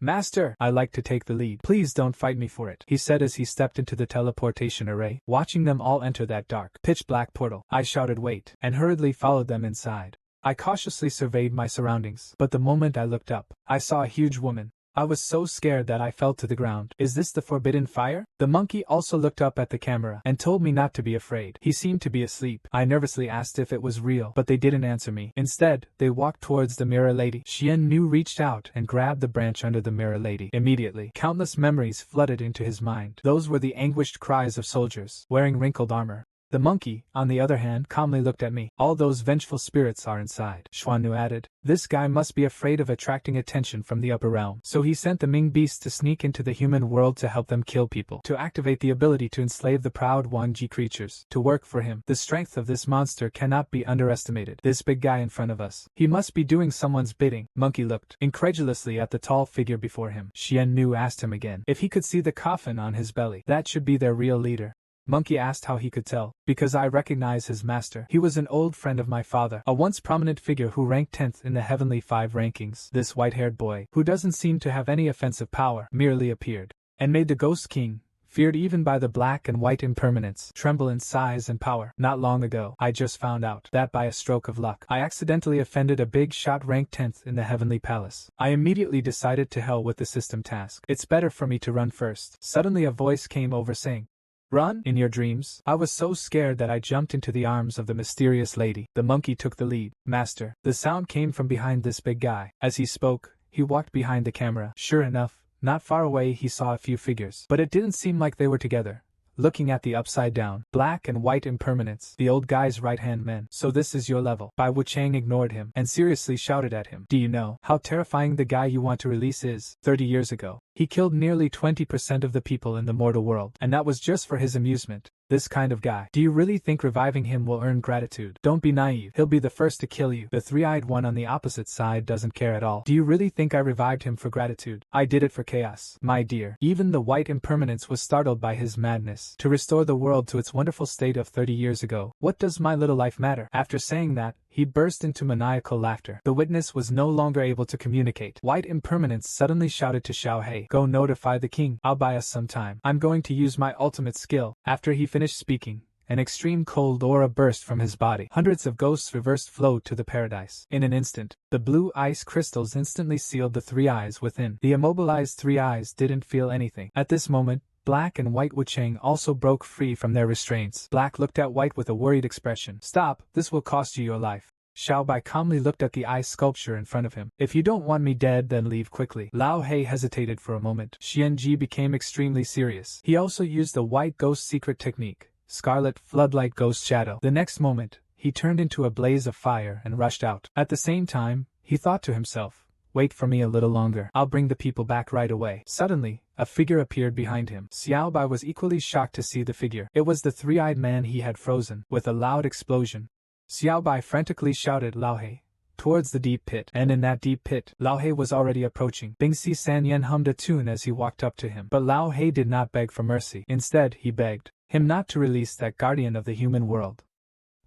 Speaker 1: "Master, I like to take the lead. Please don't fight me for it," he said as he stepped into the teleportation array. Watching them all enter that dark, pitch-black portal, I shouted "wait," and hurriedly followed them inside. I cautiously surveyed my surroundings, but the moment I looked up, I saw a huge woman. I was so scared that I fell to the ground. "Is this the forbidden fire?" The monkey also looked up at the camera and told me not to be afraid. He seemed to be asleep. I nervously asked if it was real, but they didn't answer me. Instead, they walked towards the mirror lady. Xian Nu reached out and grabbed the branch under the mirror lady. Immediately, countless memories flooded into his mind. Those were the anguished cries of soldiers wearing wrinkled armor. The monkey, on the other hand, calmly looked at me. "All those vengeful spirits are inside," Xuan Nu added. "This guy must be afraid of attracting attention from the upper realm. So he sent the Ming beasts to sneak into the human world to help them kill people, to activate the ability to enslave the proud Wanji creatures, to work for him. The strength of this monster cannot be underestimated. This big guy in front of us. He must be doing someone's bidding." Monkey looked incredulously at the tall figure before him. Xian Nu asked him again if he could see the coffin on his belly. "That should be their real leader." Monkey asked how he could tell. "Because I recognize his master. He was an old friend of my father, a once prominent figure who ranked 10th in the Heavenly 5 rankings. This white-haired boy, who doesn't seem to have any offensive power, merely appeared, and made the Ghost King, feared even by the black and white impermanents, tremble in size and power. Not long ago, I just found out that by a stroke of luck, I accidentally offended a big shot ranked 10th in the Heavenly Palace. I immediately decided to hell with the system task. It's better for me to run first." Suddenly a voice came over saying, "Run? In your dreams?" I was so scared that I jumped into the arms of the mysterious lady. The monkey took the lead. "Master." The sound came from behind this big guy. As he spoke, he walked behind the camera. Sure enough, not far away he saw a few figures, but it didn't seem like they were together. Looking at the upside-down, black and white impermanents, the old guy's right-hand men. "So this is your level." Bai Wuchang ignored him and seriously shouted at him. "Do you know how terrifying the guy you want to release is? 30 years ago, he killed nearly 20% of the people in the mortal world, and that was just for his amusement. This kind of guy. Do you really think reviving him will earn gratitude? Don't be naive. He'll be the first to kill you." The three-eyed one on the opposite side doesn't care at all. "Do you really think I revived him for gratitude? I did it for chaos." "My dear." Even the white impermanence was startled by his madness. "To restore the world to its wonderful state of 30 years ago. What does my little life matter?" After saying that, he burst into maniacal laughter. The witness was no longer able to communicate. White impermanence suddenly shouted to Xiao Hei, "Go notify the king. I'll buy us some time. I'm going to use my ultimate skill." After he finished speaking, an extreme cold aura burst from his body. Hundreds of ghosts reversed flowed to the paradise. In an instant, the blue ice crystals instantly sealed the three eyes within. The immobilized three eyes didn't feel anything. At this moment, Black and White Wuchang also broke free from their restraints. Black looked at White with a worried expression. "Stop, this will cost you your life." Xiaobai calmly looked at the ice sculpture in front of him. "If you don't want me dead, then leave quickly." Lao He hesitated for a moment. Xianji became extremely serious. He also used the white ghost secret technique, Scarlet Floodlight Ghost Shadow. The next moment, he turned into a blaze of fire and rushed out. At the same time, he thought to himself, "Wait for me a little longer. I'll bring the people back right away." Suddenly, a figure appeared behind him. Xiaobai was equally shocked to see the figure. It was the three-eyed man he had frozen. With a loud explosion, Xiaobai frantically shouted Lao He towards the deep pit, and in that deep pit, Lao He was already approaching. Bingxi Sanyan hummed a tune as he walked up to him, but Lao He did not beg for mercy. Instead, he begged him not to release that guardian of the human world.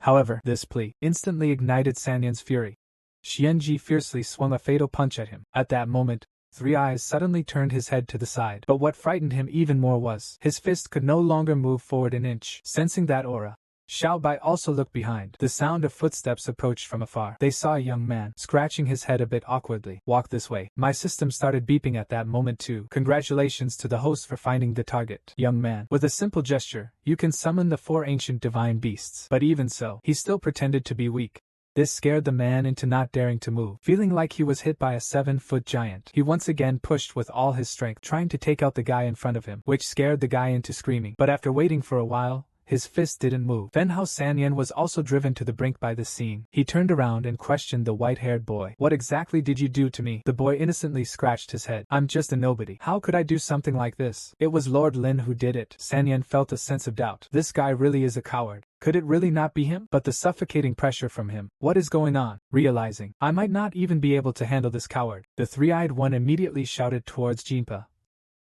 Speaker 1: However, this plea instantly ignited Sanyan's fury. Xianji fiercely swung a fatal punch at him. At that moment, Three Eyes suddenly turned his head to the side, but what frightened him even more was his fist could no longer move forward an inch. Sensing that aura, Xiaobai also looked behind. The sound of footsteps approached from afar. They saw a young man, scratching his head a bit awkwardly. "Walk this way." My system started beeping at that moment too. "Congratulations to the host for finding the target, young man." With a simple gesture, you can summon the 4 ancient divine beasts. But even so, he still pretended to be weak. This scared the man into not daring to move. Feeling like he was hit by a 7-foot giant, he once again pushed with all his strength, trying to take out the guy in front of him, which scared the guy into screaming. But after waiting for a while, his fist didn't move. Then Hao Sanyan was also driven to the brink by this scene. He turned around and questioned the white-haired boy. "What exactly did you do to me?" The boy innocently scratched his head. "I'm just a nobody. How could I do something like this? It was Lord Lin who did it." Sanyan felt a sense of doubt. This guy really is a coward. Could it really not be him? But the suffocating pressure from him. What is going on? Realizing, I might not even be able to handle this coward, the three-eyed one immediately shouted towards Jinpa.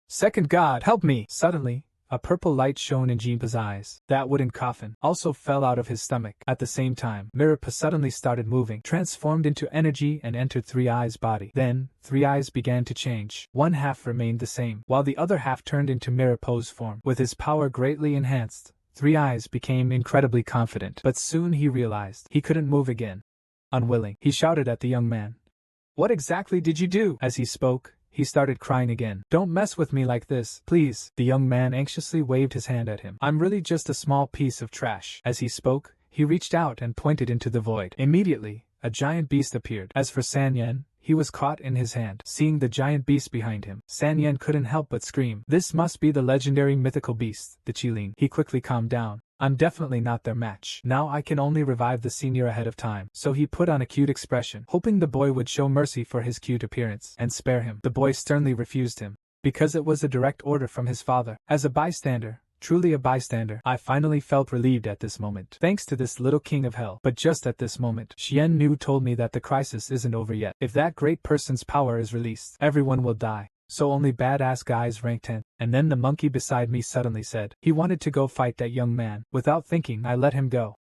Speaker 1: "Second God, help me!" Suddenly, a purple light shone in Jinpa's eyes. That wooden coffin also fell out of his stomach. At the same time, Miripa suddenly started moving, transformed into energy and entered Three Eyes' body. Then, Three Eyes began to change. One half remained the same, while the other half turned into Miripo's form. With his power greatly enhanced, Three Eyes became incredibly confident. But soon he realized he couldn't move again. Unwilling, he shouted at the young man. "What exactly did you do?" As he spoke, he started crying again. "Don't mess with me like this, please." The young man anxiously waved his hand at him. "I'm really just a small piece of trash." As he spoke, he reached out and pointed into the void. Immediately, a giant beast appeared. As for Sanyan, he was caught in his hand. Seeing the giant beast behind him, Sanyan couldn't help but scream. "This must be the legendary mythical beast, the Qilin." He quickly calmed down. "I'm definitely not their match. Now I can only revive the senior ahead of time." So he put on a cute expression, hoping the boy would show mercy for his cute appearance and spare him. The boy sternly refused him, because it was a direct order from his father. As a bystander, truly a bystander, I finally felt relieved at this moment. Thanks to this little king of hell. But just at this moment, Xian Nu told me that the crisis isn't over yet. If that great person's power is released, everyone will die. So only badass guys rank 10. And then the monkey beside me suddenly said he wanted to go fight that young man. Without thinking, I let him go.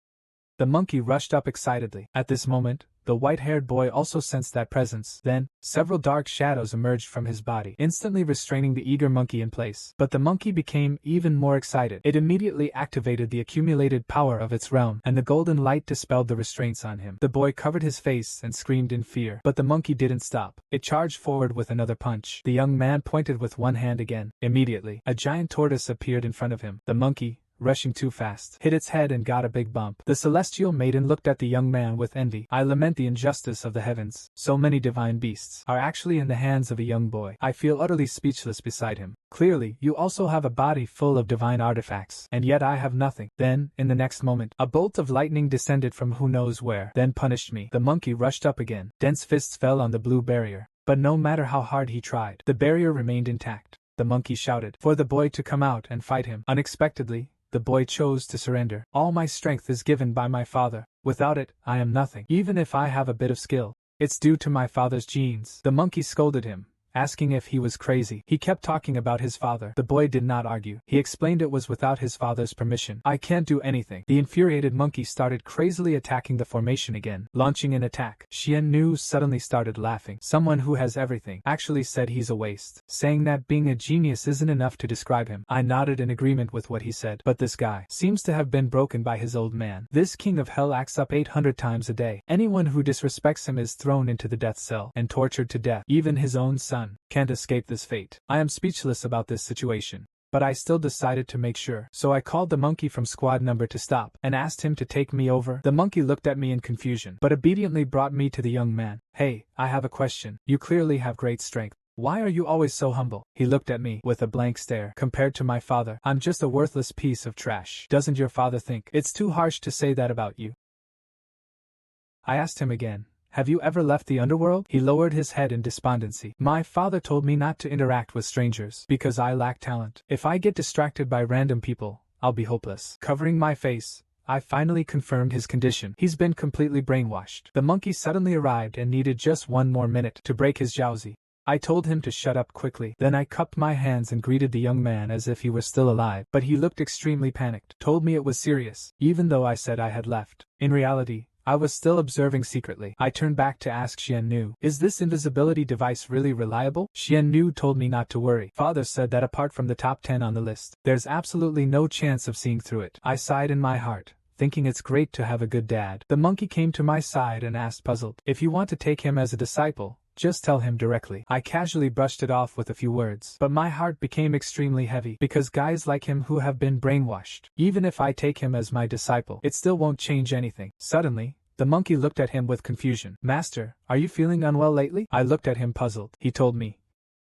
Speaker 1: The monkey rushed up excitedly. At this moment, the white-haired boy also sensed that presence. Then, several dark shadows emerged from his body, instantly restraining the eager monkey in place. But the monkey became even more excited. It immediately activated the accumulated power of its realm, and the golden light dispelled the restraints on him. The boy covered his face and screamed in fear. But the monkey didn't stop. It charged forward with another punch. The young man pointed with one hand again. Immediately, a giant tortoise appeared in front of him. The monkey, rushing too fast, hit its head and got a big bump. The celestial maiden looked at the young man with envy. "I lament the injustice of the heavens. So many divine beasts are actually in the hands of a young boy. I feel utterly speechless beside him. Clearly, you also have a body full of divine artifacts, and yet I have nothing." Then, in the next moment, a bolt of lightning descended from who knows where, then punished me. The monkey rushed up again. Dense fists fell on the blue barrier. But no matter how hard he tried, the barrier remained intact. The monkey shouted for the boy to come out and fight him. Unexpectedly, the boy chose to surrender. "All my strength is given by my father. Without it, I am nothing. Even if I have a bit of skill, it's due to my father's genes." The monkey scolded him, asking if he was crazy. He kept talking about his father. The boy did not argue. He explained it was without his father's permission. I can't do anything. The infuriated monkey started crazily attacking the formation again, launching an attack. Xian Nu suddenly started laughing. Someone who has everything actually said he's a waste, saying that being a genius isn't enough to describe him. I nodded in agreement with what he said. But this guy seems to have been broken by his old man. This king of hell acts up 800 times a day. Anyone who disrespects him is thrown into the death cell and tortured to death. Even his own son can't escape this fate. I am speechless about this situation, but I still decided to make sure. So I called the monkey from squad number to stop and asked him to take me over. The monkey looked at me in confusion, but obediently brought me to the young man. Hey, I have a question. You clearly have great strength. Why are you always so humble? He looked at me with a blank stare. Compared to my father, I'm just a worthless piece of trash. Doesn't your father think it's too harsh to say that about you? I asked him again. Have you ever left the underworld? He lowered his head in despondency. My father told me not to interact with strangers because I lack talent. If I get distracted by random people, I'll be hopeless. Covering my face, I finally confirmed his condition. He's been completely brainwashed. The monkey suddenly arrived and needed just one more minute to break his jiaozi. I told him to shut up quickly. Then I cupped my hands and greeted the young man as if he were still alive. But he looked extremely panicked. Told me it was serious, even though I said I had left. In reality, I was still observing secretly. I turned back to ask Xian Nu, is this invisibility device really reliable? Xian Nu told me not to worry. Father said that apart from the top 10 on the list, there's absolutely no chance of seeing through it. I sighed in my heart, thinking it's great to have a good dad. The monkey came to my side and asked puzzled, if you want to take him as a disciple, just tell him directly. I casually brushed it off with a few words, but my heart became extremely heavy because guys like him who have been brainwashed, even if I take him as my disciple, it still won't change anything. Suddenly, the monkey looked at him with confusion. Master, are you feeling unwell lately? I looked at him puzzled. He told me,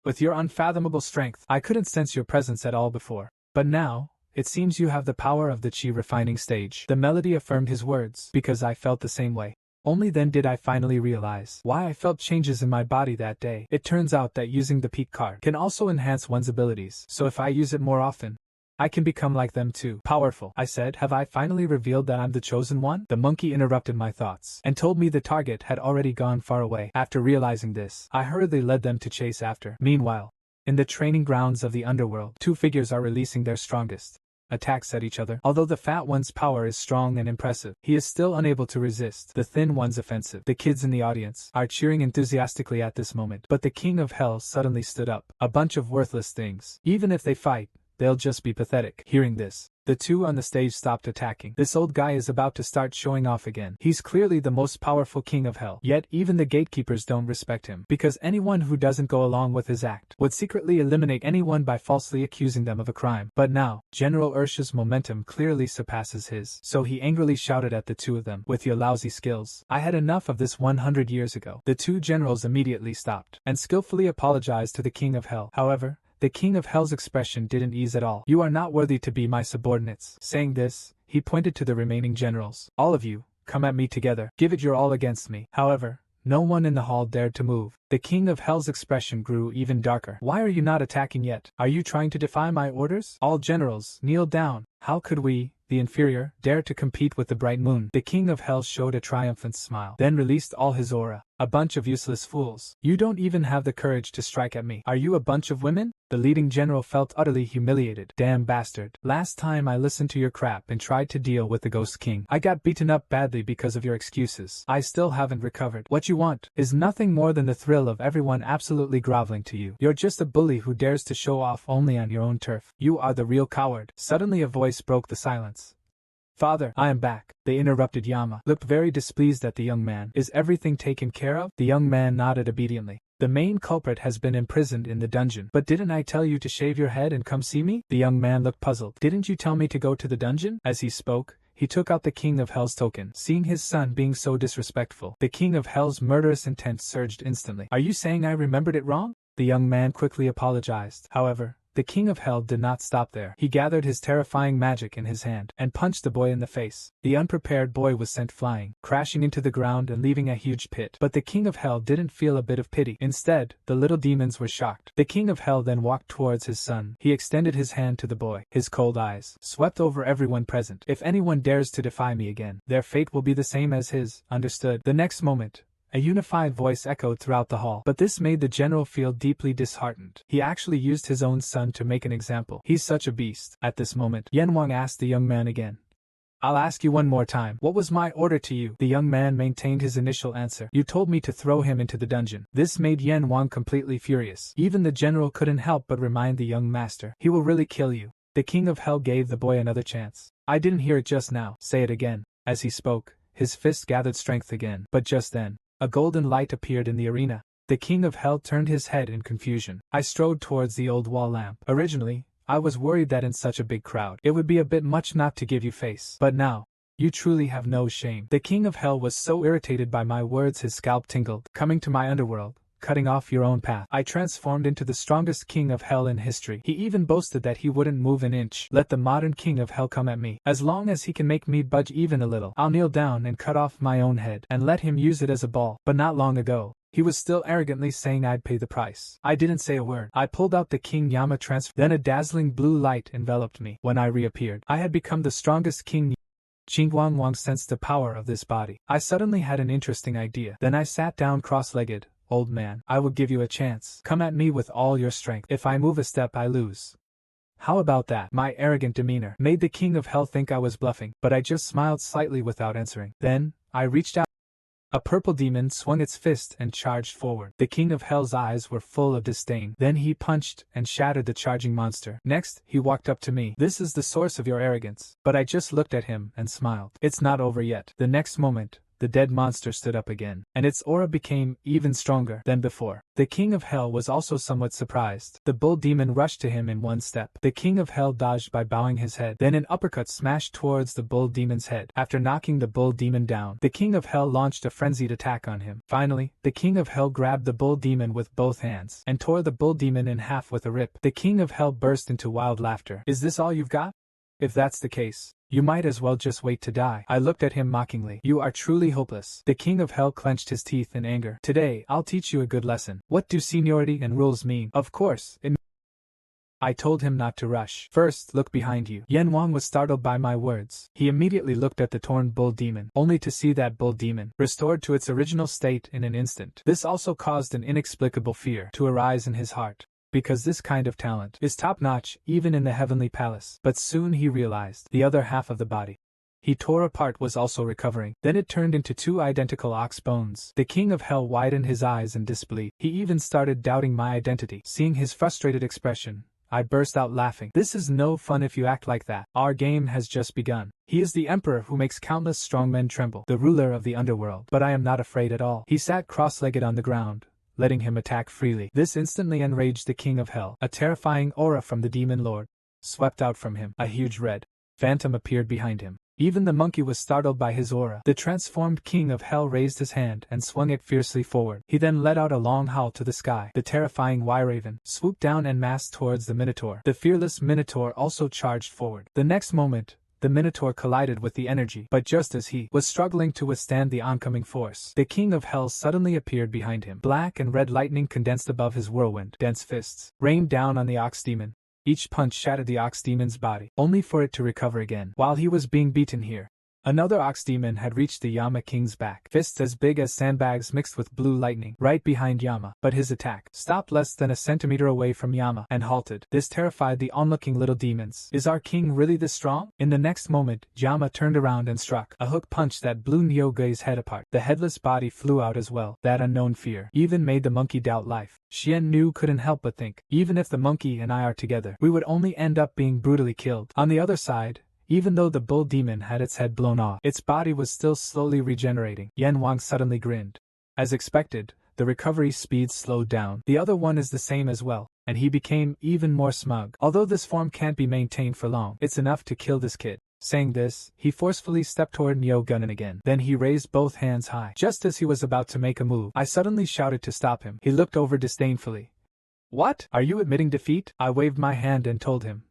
Speaker 1: with your unfathomable strength, I couldn't sense your presence at all before. But now, it seems you have the power of the chi refining stage. The melody affirmed his words because I felt the same way. Only then did I finally realize why I felt changes in my body that day. It turns out that using the peak card can also enhance one's abilities, so if I use it more often, I can become like them too. Powerful, I said. Have I finally revealed that I'm the chosen one? The monkey interrupted my thoughts and told me the target had already gone far away. After realizing this, I hurriedly led them to chase after. Meanwhile, in the training grounds of the underworld, two figures are releasing their strongest attacks at each other. Although the fat one's power is strong and impressive, he is still unable to resist the thin one's offensive. The kids in the audience are cheering enthusiastically at this moment, but the king of hell suddenly stood up. A bunch of worthless things. Even if they fight, they'll just be pathetic. Hearing this, the two on the stage stopped attacking. This old guy is about to start showing off again. He's clearly the most powerful king of hell. Yet even the gatekeepers don't respect him, because anyone who doesn't go along with his act would secretly eliminate anyone by falsely accusing them of a crime. But now, General Ursha's momentum clearly surpasses his, so he angrily shouted at the two of them, with your lousy skills. I had enough of this 100 years ago. The two generals immediately stopped, and skillfully apologized to the king of hell. However, the king of hell's expression didn't ease at all. You are not worthy to be my subordinates. Saying this, he pointed to the remaining generals. All of you, come at me together. Give it your all against me. However, no one in the hall dared to move. The king of hell's expression grew even darker. Why are you not attacking yet? Are you trying to defy my orders? All generals, kneel down. How could we, the inferior, dare to compete with the bright moon? The king of hell showed a triumphant smile, then released all his aura. A bunch of useless fools. You don't even have the courage to strike at me. Are you a bunch of women? The leading general felt utterly humiliated. Damn bastard. Last time I listened to your crap and tried to deal with the Ghost King, I got beaten up badly because of your excuses. I still haven't recovered. What you want is nothing more than the thrill of everyone absolutely groveling to you. You're just a bully who dares to show off only on your own turf. You are the real coward. Suddenly a voice broke the silence. Father, I am back. They interrupted. Yama looked very displeased at the young man. Is everything taken care of? The young man nodded obediently. The main culprit has been imprisoned in the dungeon. But didn't I tell you to shave your head and come see me? The young man looked puzzled. Didn't you tell me to go to the dungeon? As he spoke, he took out the king of hell's token. Seeing his son being so disrespectful, the king of hell's murderous intent surged instantly. Are you saying I remembered it wrong? The young man quickly apologized. However, the king of hell did not stop there. He gathered his terrifying magic in his hand and punched the boy in the face. The unprepared boy was sent flying, crashing into the ground and leaving a huge pit. But the king of hell didn't feel a bit of pity. Instead, the little demons were shocked. The king of hell then walked towards his son. He extended his hand to the boy. His cold eyes swept over everyone present. If anyone dares to defy me again, their fate will be the same as his. Understood. The next moment, A unified voice echoed throughout the hall, but this made the general feel deeply disheartened. He actually used his own son to make an example. He's such a beast. At this moment, Yan Wang asked the young man again. I'll ask you one more time. What was my order to you? The young man maintained his initial answer. You told me to throw him into the dungeon. This made Yan Wang completely furious. Even the general couldn't help but remind the young master. He will really kill you. The king of hell gave the boy another chance. I didn't hear it just now. Say it again. As he spoke, his fist gathered strength again. But just then, a golden light appeared in the arena. The king of hell turned his head in confusion. I strode towards the old wall lamp. Originally, I was worried that in such a big crowd, it would be a bit much not to give you face. But now, you truly have no shame. The king of hell was so irritated by my words his scalp tingled. Coming to my underworld, cutting off your own path. I transformed into the strongest king of hell in history. He even boasted that he wouldn't move an inch. Let the modern king of hell come at me. As long as he can make me budge even a little, I'll kneel down and cut off my own head, and let him use it as a ball. But not long ago, he was still arrogantly saying I'd pay the price. I didn't say a word. I pulled out the King Yama transfer. Then a dazzling blue light enveloped me. When I reappeared, I had become the strongest king. Qingguang Wang sensed the power of this body. I suddenly had an interesting idea. Then I sat down cross-legged. Old man, I will give you a chance. Come at me with all your strength. If I move a step, I lose. How about that? My arrogant demeanor made the king of hell think I was bluffing, but I just smiled slightly without answering. Then, I reached out. A purple demon swung its fist and charged forward. The king of hell's eyes were full of disdain. Then he punched and shattered the charging monster. Next, he walked up to me. This is the source of your arrogance. But I just looked at him and smiled. It's not over yet. The next moment, the dead monster stood up again, and its aura became even stronger than before. The king of hell was also somewhat surprised. The bull demon rushed to him in one step. The king of hell dodged by bowing his head. Then an uppercut smashed towards the bull demon's head. After knocking the bull demon down, the king of hell launched a frenzied attack on him. Finally, the king of hell grabbed the bull demon with both hands and tore the bull demon in half with a rip. The king of hell burst into wild laughter. Is this all you've got? If that's the case, you might as well just wait to die. I looked at him mockingly. You are truly hopeless. The king of hell clenched his teeth in anger. Today, I'll teach you a good lesson. What do seniority and rules mean? Of course, I told him not to rush. First, look behind you. Yan Wang was startled by my words. He immediately looked at the torn bull demon, only to see that bull demon restored to its original state in an instant. This also caused an inexplicable fear to arise in his heart, because this kind of talent is top-notch even in the heavenly palace. But soon he realized the other half of the body he tore apart was also recovering. Then it turned into two identical ox bones. The king of hell widened his eyes in disbelief. He even started doubting my identity. Seeing his frustrated expression, I burst out laughing. This is no fun if you act like that. Our game has just begun. He is the emperor who makes countless strong men tremble, the ruler of the underworld. But I am not afraid at all. He sat cross-legged on the ground, letting him attack freely. This instantly enraged the king of hell. A terrifying aura from the demon lord swept out from him. A huge red phantom appeared behind him. Even the monkey was startled by his aura. The transformed king of hell raised his hand and swung it fiercely forward. He then let out a long howl to the sky. The terrifying Y-Raven swooped down and massed towards the Minotaur. The fearless Minotaur also charged forward. The next moment, the Minotaur collided with the energy, but just as he was struggling to withstand the oncoming force, the king of hell suddenly appeared behind him. Black and red lightning condensed above his whirlwind. Dense fists rained down on the ox demon. Each punch shattered the ox demon's body, only for it to recover again. While he was being beaten here, another ox demon had reached the Yama king's back. Fists as big as sandbags mixed with blue lightning right behind Yama. But his attack stopped less than a centimeter away from Yama and halted. This terrified the onlooking little demons. Is our king really this strong? In the next moment, Yama turned around and struck a hook punch that blew Nyoge's head apart. The headless body flew out as well. That unknown fear even made the monkey doubt life. Xian Nu couldn't help but think, even if the monkey and I are together, we would only end up being brutally killed. On the other side, even though the bull demon had its head blown off, its body was still slowly regenerating. Yan Wang suddenly grinned. As expected, the recovery speed slowed down. The other one is the same as well, and he became even more smug. Although this form can't be maintained for long, it's enough to kill this kid. Saying this, he forcefully stepped toward Neo Gunnin again. Then he raised both hands high. Just as he was about to make a move, I suddenly shouted to stop him. He looked over disdainfully. What? Are you admitting defeat? I waved my hand and told him.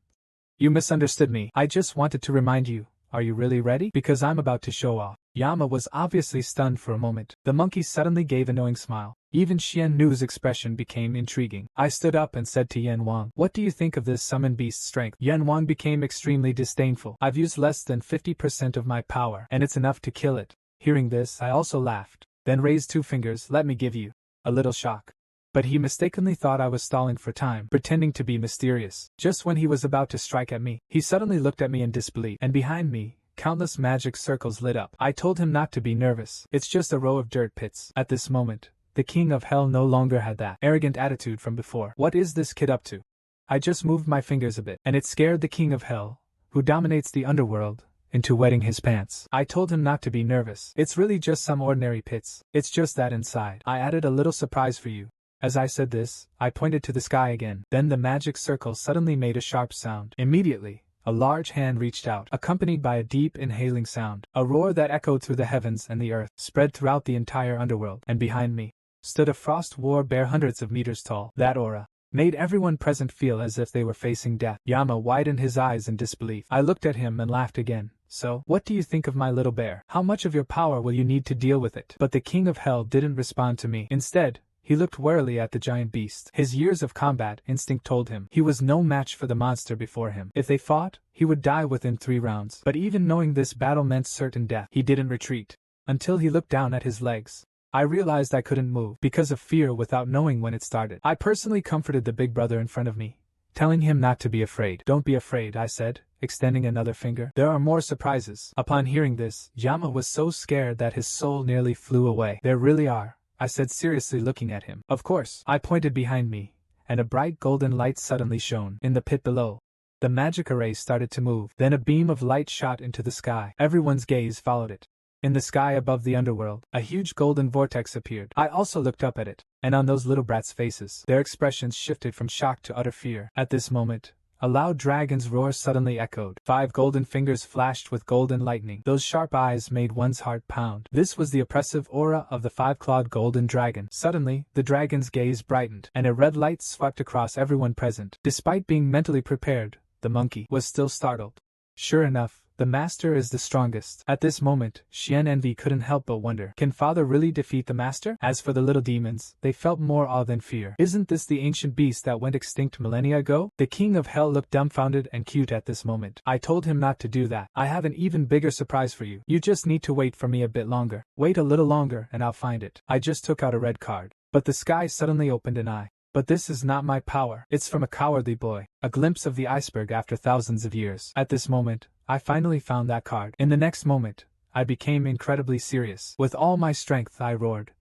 Speaker 1: You misunderstood me. I just wanted to remind you. Are you really ready? Because I'm about to show off. Yama was obviously stunned for a moment. The monkey suddenly gave a knowing smile. Even Xian Nu's expression became intriguing. I stood up and said to Yan Wang, what do you think of this summon beast strength? Yan Wang became extremely disdainful. I've used less than 50% of my power, and it's enough to kill it. Hearing this, I also laughed. Then then raised 2 fingers. Let me give you a little shock. But he mistakenly thought I was stalling for time, pretending to be mysterious. Just when he was about to strike at me, he suddenly looked at me in disbelief, and behind me, countless magic circles lit up. I told him not to be nervous. It's just a row of dirt pits. At this moment, the king of hell no longer had that arrogant attitude from before. What is this kid up to? I just moved my fingers a bit, and it scared the king of hell, who dominates the underworld, into wetting his pants. I told him not to be nervous. It's really just some ordinary pits. It's just that inside. I added a little surprise for you. As I said this, I pointed to the sky again. Then the magic circle suddenly made a sharp sound. Immediately, a large hand reached out, accompanied by a deep inhaling sound. A roar that echoed through the heavens and the earth, spread throughout the entire underworld, and behind me stood a frost war bear hundreds of meters tall. That aura made everyone present feel as if they were facing death. Yama widened his eyes in disbelief. I looked at him and laughed again. So, what do you think of my little bear? How much of your power will you need to deal with it? But the king of hell didn't respond to me. Instead, he looked warily at the giant beast. His years of combat instinct told him he was no match for the monster before him. If they fought, he would die within 3 rounds. But even knowing this battle meant certain death, he didn't retreat. Until he looked down at his legs. I realized I couldn't move, because of fear without knowing when it started. I personally comforted the big brother in front of me, telling him not to be afraid. Don't be afraid, I said, extending another finger. There are more surprises. Upon hearing this, Yama was so scared that his soul nearly flew away. There really are, I said seriously, looking at him. Of course. I pointed behind me, and a bright golden light suddenly shone. In the pit below, the magic array started to move. Then a beam of light shot into the sky. Everyone's gaze followed it. In the sky above the underworld, a huge golden vortex appeared. I also looked up at it, and on those little brats' faces, their expressions shifted from shock to utter fear. At this moment, a loud dragon's roar suddenly echoed. 5 golden fingers flashed with golden lightning. Those sharp eyes made one's heart pound. This was the oppressive aura of the 5-clawed golden dragon. Suddenly, the dragon's gaze brightened, and a red light swept across everyone present. Despite being mentally prepared, the monkey was still startled. Sure enough, the master is the strongest. At this moment, Xian Envy couldn't help but wonder, can father really defeat the master? As for the little demons, they felt more awe than fear. Isn't this the ancient beast that went extinct millennia ago? The king of hell looked dumbfounded and cute at this moment. I told him not to do that. I have an even bigger surprise for you. You just need to wait for me a bit longer. Wait a little longer and I'll find it. I just took out a red card. But the sky suddenly opened and But this is not my power. It's from a cowardly boy. A glimpse of the iceberg after thousands of years. At this moment, I finally found that card. In the next moment, I became incredibly serious. With all my strength I roared.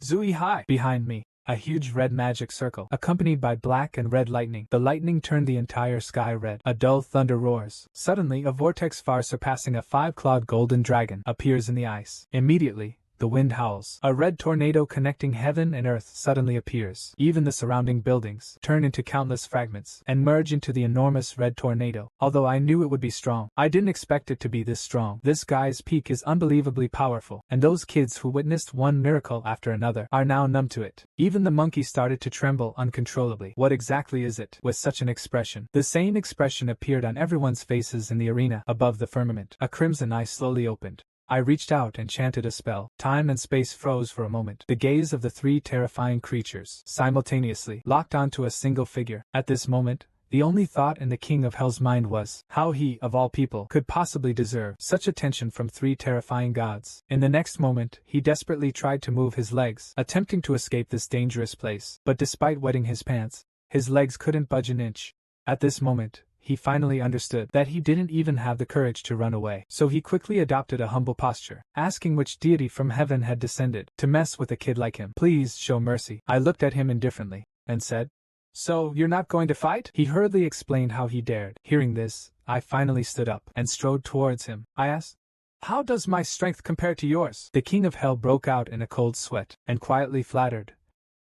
Speaker 1: Zui Hai! Behind me, a huge red magic circle, accompanied by black and red lightning. The lightning turned the entire sky red. A dull thunder roars. Suddenly a vortex far surpassing a 5-clawed golden dragon appears in the ice. Immediately, the wind howls. A red tornado connecting heaven and earth suddenly appears. Even the surrounding buildings turn into countless fragments and merge into the enormous red tornado. Although I knew it would be strong, I didn't expect it to be this strong. This guy's peak is unbelievably powerful, and those kids who witnessed one miracle after another are now numb to it. Even the monkey started to tremble uncontrollably. What exactly is it? With such an expression. The same expression appeared on everyone's faces in the arena above the firmament. A crimson eye slowly opened. I reached out and chanted a spell. Time and space froze for a moment. The gaze of the 3 terrifying creatures simultaneously locked onto a single figure. At this moment, the only thought in the king of hell's mind was how he, of all people, could possibly deserve such attention from 3 terrifying gods. In the next moment, he desperately tried to move his legs, attempting to escape this dangerous place. But despite wetting his pants, his legs couldn't budge an inch. At this moment, he finally understood that he didn't even have the courage to run away. So he quickly adopted a humble posture, asking which deity from heaven had descended to mess with a kid like him. Please show mercy. I looked at him indifferently and said, So, you're not going to fight? He hurriedly explained how he dared. Hearing this, I finally stood up and strode towards him. I asked, How does my strength compare to yours? The king of hell broke out in a cold sweat and quietly flattered.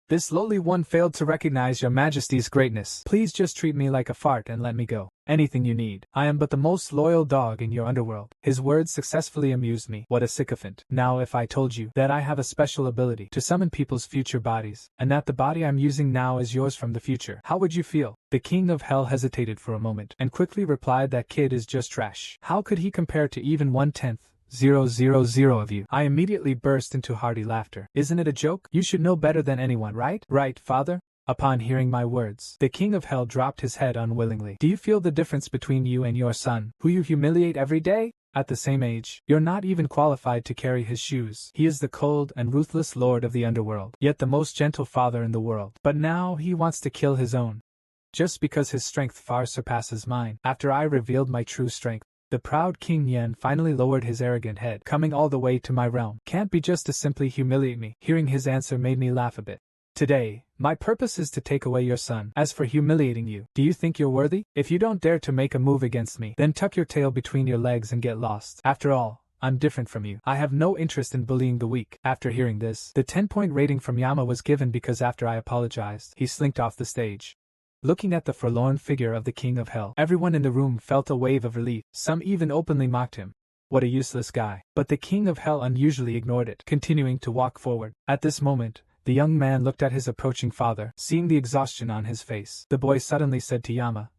Speaker 1: This lowly one failed to recognize your majesty's greatness. Please just treat me like a fart and let me go. Anything you need. I am but the most loyal dog in your underworld. His words successfully amused me. What a sycophant. Now if I told you that I have a special ability to summon people's future bodies, and that the body I'm using now is yours from the future, how would you feel? The king of hell hesitated for a moment, and quickly replied, That kid is just trash. How could he compare to even 1/10,000 of you? I immediately burst into hearty laughter. Isn't it a joke? You should know better than anyone, right? Right, father? Upon hearing my words, the king of hell dropped his head unwillingly. Do you feel the difference between you and your son, who you humiliate every day? At the same age, you're not even qualified to carry his shoes. He is the cold and ruthless lord of the underworld, yet the most gentle father in the world. But now he wants to kill his own. Just because his strength far surpasses mine. After I revealed my true strength, the proud King Yen finally lowered his arrogant head. Coming all the way to my realm can't be just to simply humiliate me. Hearing his answer made me laugh a bit. Today, my purpose is to take away your son. As for humiliating you, do you think you're worthy? If you don't dare to make a move against me, then tuck your tail between your legs and get lost. After all, I'm different from you. I have no interest in bullying the weak. After hearing this, the 10-point rating from Yama was given because after I apologized, he slinked off the stage. Looking at the forlorn figure of the King of Hell, everyone in the room felt a wave of relief. Some even openly mocked him. What a useless guy. But the King of Hell unusually ignored it, continuing to walk forward. At this moment, the young man looked at his approaching father. Seeing the exhaustion on his face, the boy suddenly said to Yama,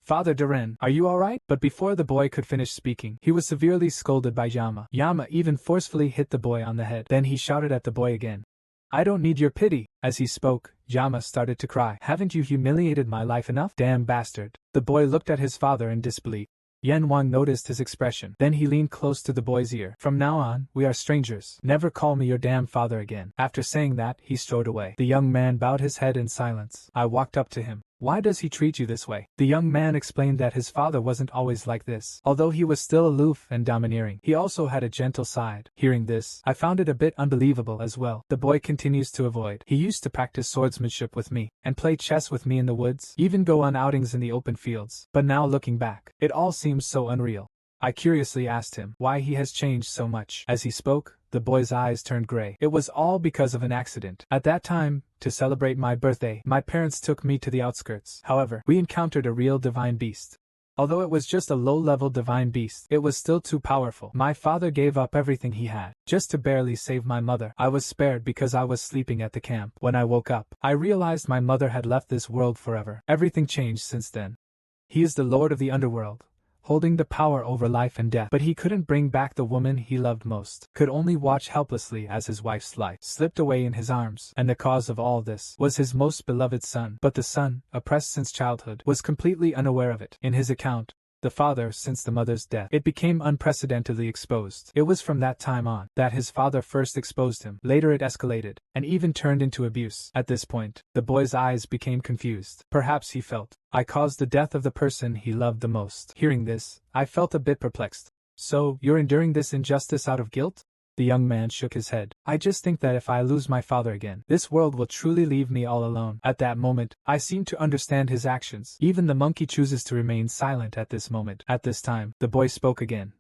Speaker 1: "Father Duren, are you alright?" But before the boy could finish speaking, he was severely scolded by Yama. Yama even forcefully hit the boy on the head. Then he shouted at the boy again, "I don't need your pity." As he spoke, Yama started to cry. "Haven't you humiliated my life enough? Damn bastard." The boy looked at his father in disbelief. Yan Wang noticed his expression. Then he leaned close to the boy's ear. "From now on, we are strangers. Never call me your damn father again." After saying that, he strode away. The young man bowed his head in silence. I walked up to him. "Why does he treat you this way?" The young man explained that his father wasn't always like this. Although he was still aloof and domineering, he also had a gentle side. Hearing this, I found it a bit unbelievable as well. The boy continues to avoid. He used to practice swordsmanship with me, and play chess with me in the woods, even go on outings in the open fields. But now looking back, it all seems so unreal. I curiously asked him why he has changed so much. As he spoke, the boy's eyes turned gray. It was all because of an accident. At that time, to celebrate my birthday, my parents took me to the outskirts. However, we encountered a real divine beast. Although it was just a low-level divine beast, it was still too powerful. My father gave up everything he had, just to barely save my mother. I was spared because I was sleeping at the camp. When I woke up, I realized my mother had left this world forever. Everything changed since then. He is the Lord of the Underworld, holding the power over life and death. But he couldn't bring back the woman he loved most, could only watch helplessly as his wife's life slipped away in his arms. And the cause of all this was his most beloved son. But the son, oppressed since childhood, was completely unaware of it. In his account, the father, since the mother's death, it became unprecedentedly exposed. It was from that time on that his father first exposed him. Later it escalated, and even turned into abuse. At this point, the boy's eyes became confused. Perhaps he felt, I caused the death of the person he loved the most. Hearing this, I felt a bit perplexed. So, you're enduring this injustice out of guilt? The young man shook his head. I just think that if I lose my father again, this world will truly leave me all alone. At that moment, I seemed to understand his actions. Even the monkey chooses to remain silent at this moment. At this time, the boy spoke again.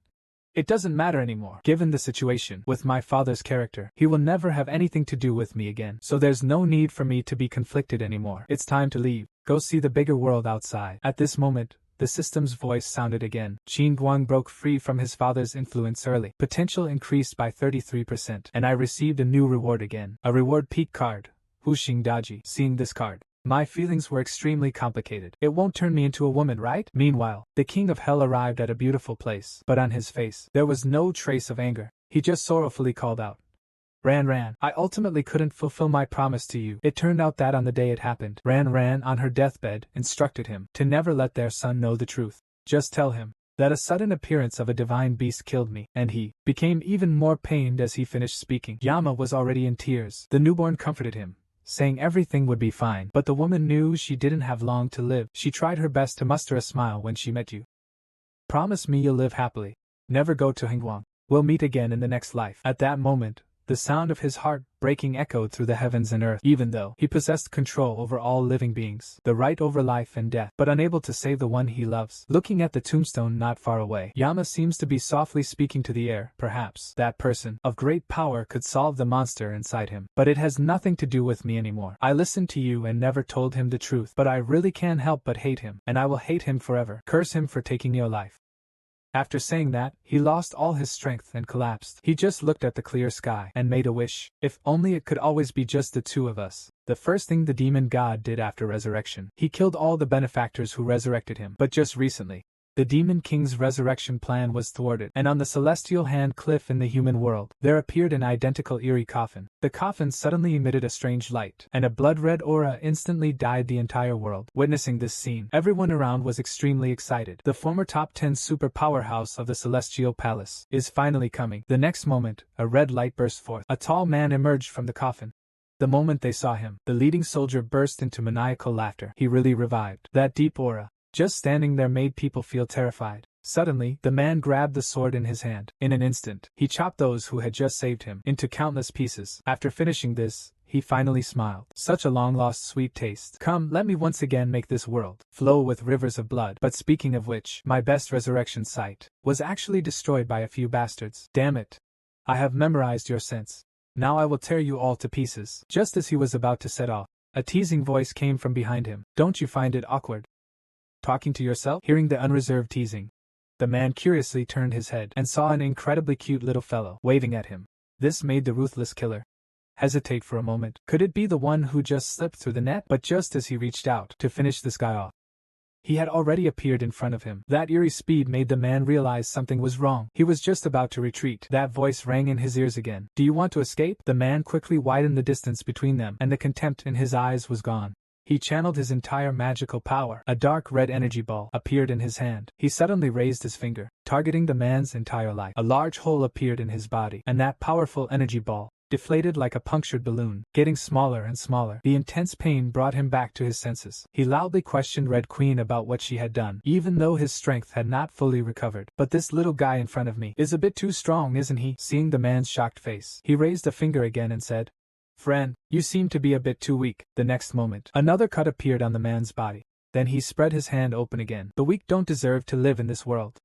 Speaker 1: It doesn't matter anymore. Given the situation with my father's character, he will never have anything to do with me again. So there's no need for me to be conflicted anymore. It's time to leave. Go see the bigger world outside. At this moment, the system's voice sounded again. Qin Guang broke free from his father's influence early. Potential increased by 33%. And I received a new reward again. A reward peak card. Wuxing Daji. Seeing this card, my feelings were extremely complicated. It won't turn me into a woman, right? Meanwhile, the King of Hell arrived at a beautiful place. But on his face, there was no trace of anger. He just sorrowfully called out, Ran, I ultimately couldn't fulfill my promise to you. It turned out that on the day it happened, Ran on her deathbed instructed him to never let their son know the truth. Just tell him that a sudden appearance of a divine beast killed me, and he became even more pained as he finished speaking. Yama was already in tears. The newborn comforted him, saying everything would be fine. But the woman knew she didn't have long to live. She tried her best to muster a smile when she met you. Promise me you'll live happily. Never go to Hengguang. We'll meet again in the next life. At that moment, the sound of his heart breaking echoed through the heavens and earth. Even though he possessed control over all living beings, the right over life and death, but unable to save the one he loves. Looking at the tombstone not far away, Yama seems to be softly speaking to the air. Perhaps that person of great power could solve the monster inside him. But it has nothing to do with me anymore. I listened to you and never told him the truth, but I really can't help but hate him, and I will hate him forever. Curse him for taking your life. After saying that, he lost all his strength and collapsed. He just looked at the clear sky and made a wish. If only it could always be just the two of us. The first thing the demon god did after resurrection, he killed all the benefactors who resurrected him. But just recently, The Demon King's resurrection plan was thwarted, and on the celestial hand cliff in the human world, there appeared an identical eerie coffin. The coffin suddenly emitted a strange light, and a blood-red aura instantly dyed the entire world. Witnessing this scene, everyone around was extremely excited. The former top 10 super powerhouse of the Celestial Palace is finally coming. The next moment, a red light burst forth. A tall man emerged from the coffin. The moment they saw him, the leading soldier burst into maniacal laughter. He really revived. That deep aura, just standing there, made people feel terrified. Suddenly, the man grabbed the sword in his hand. In an instant, he chopped those who had just saved him into countless pieces. After finishing this, he finally smiled. Such a long-lost sweet taste. Come, let me once again make this world flow with rivers of blood. But speaking of which, my best resurrection site was actually destroyed by a few bastards. Damn it. I have memorized your sense. Now I will tear you all to pieces. Just as he was about to set off, a teasing voice came from behind him. Don't you find it awkward talking to yourself? Hearing the unreserved teasing, the man curiously turned his head and saw an incredibly cute little fellow waving at him. This made the ruthless killer hesitate for a moment. Could it be the one who just slipped through the net? But just as he reached out to finish this guy off, he had already appeared in front of him. That eerie speed made the man realize something was wrong. He was just about to retreat. That voice rang in his ears again. Do you want to escape? The man quickly widened the distance between them, and the contempt in his eyes was gone. He channeled his entire magical power. A dark red energy ball appeared in his hand. He suddenly raised his finger, targeting the man's entire life. A large hole appeared in his body, and that powerful energy ball deflated like a punctured balloon, getting smaller and smaller. The intense pain brought him back to his senses. He loudly questioned Red Queen about what she had done, even though his strength had not fully recovered. But this little guy in front of me is a bit too strong, isn't he? Seeing the man's shocked face, he raised a finger again and said, Friend, you seem to be a bit too weak. The next moment, another cut appeared on the man's body. Then he spread his hand open again. The weak don't deserve to live in this world.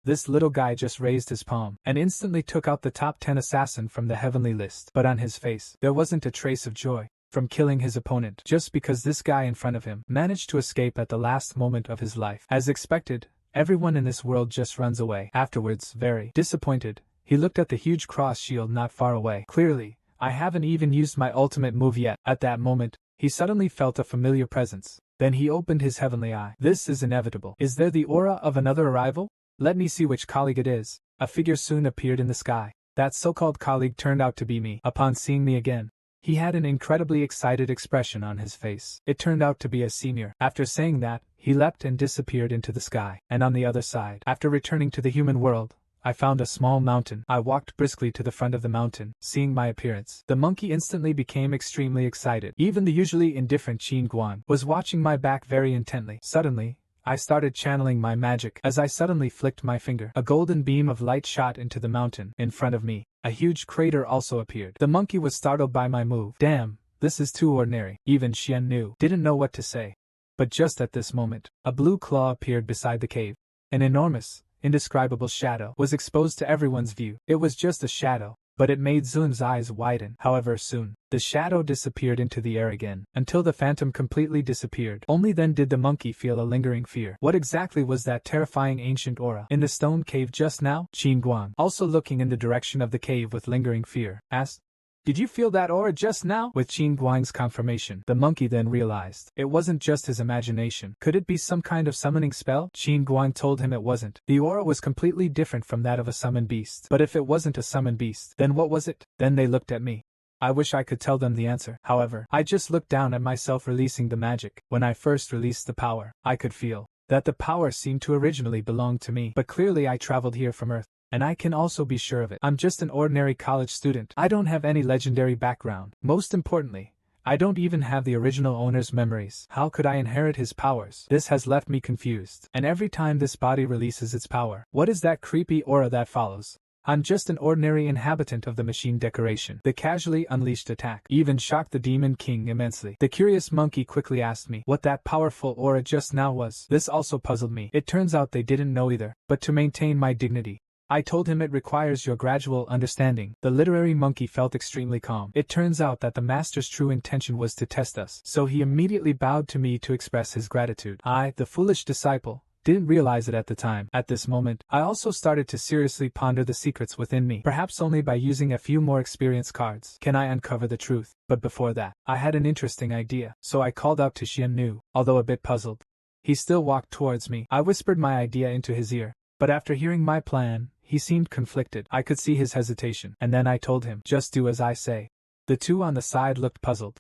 Speaker 1: This little guy just raised his palm and instantly took out the top 10 assassin from the heavenly list. But on his face, there wasn't a trace of joy from killing his opponent just because this guy in front of him managed to escape at the last moment of his life. As expected, everyone in this world just runs away. Afterwards, very disappointed, he looked at the huge cross shield not far away. Clearly, I haven't even used my ultimate move yet. At that moment, he suddenly felt a familiar presence. Then he opened his heavenly eye. This is inevitable. Is there the aura of another arrival? Let me see which colleague it is. A figure soon appeared in the sky. That so-called colleague turned out to be me. Upon seeing me again, he had an incredibly excited expression on his face. It turned out to be a senior. After saying that, he leapt and disappeared into the sky. And on the other side, after returning to the human world, I found a small mountain. I walked briskly to the front of the mountain. Seeing my appearance, the monkey instantly became extremely excited. Even the usually indifferent Qin Guan was watching my back very intently. Suddenly, I started channeling my magic. As I suddenly flicked my finger, a golden beam of light shot into the mountain. In front of me, a huge crater also appeared. The monkey was startled by my move. Damn, this is too ordinary. Even Xian Nu didn't know what to say. But just at this moment, a blue claw appeared beside the cave. An enormous, indescribable shadow was exposed to everyone's view. It was just a shadow, but it made Zun's eyes widen. However, soon, the shadow disappeared into the air again, until the phantom completely disappeared. Only then did the monkey feel a lingering fear. What exactly was that terrifying ancient aura in the stone cave just now? Qin Guang, also looking in the direction of the cave with lingering fear, asked, Did you feel that aura just now? With Qin Guang's confirmation, the monkey then realized it wasn't just his imagination. Could it be some kind of summoning spell? Qin Guang told him it wasn't. The aura was completely different from that of a summoned beast. But if it wasn't a summoned beast, then what was it? Then they looked at me. I wish I could tell them the answer. However, I just looked down at myself releasing the magic. When I first released the power, I could feel that the power seemed to originally belong to me. But clearly I traveled here from Earth. And I can also be sure of it. I'm just an ordinary college student. I don't have any legendary background. Most importantly, I don't even have the original owner's memories. How could I inherit his powers? This has left me confused. And every time this body releases its power, what is that creepy aura that follows? I'm just an ordinary inhabitant of the machine decoration. The casually unleashed attack even shocked the Demon King immensely. The curious monkey quickly asked me what that powerful aura just now was. This also puzzled me. It turns out they didn't know either. But to maintain my dignity, I told him it requires your gradual understanding. The literary monkey felt extremely calm. It turns out that the master's true intention was to test us. So he immediately bowed to me to express his gratitude. I, the foolish disciple, didn't realize it at the time. At this moment, I also started to seriously ponder the secrets within me. Perhaps only by using a few more experience cards can I uncover the truth. But before that, I had an interesting idea. So I called out to Xian Nu. Although a bit puzzled, He still walked towards me. I whispered my idea into his ear, but after hearing my plan, he seemed conflicted. I could see his hesitation, and then I told him, "Just do as I say." The two on the side looked puzzled,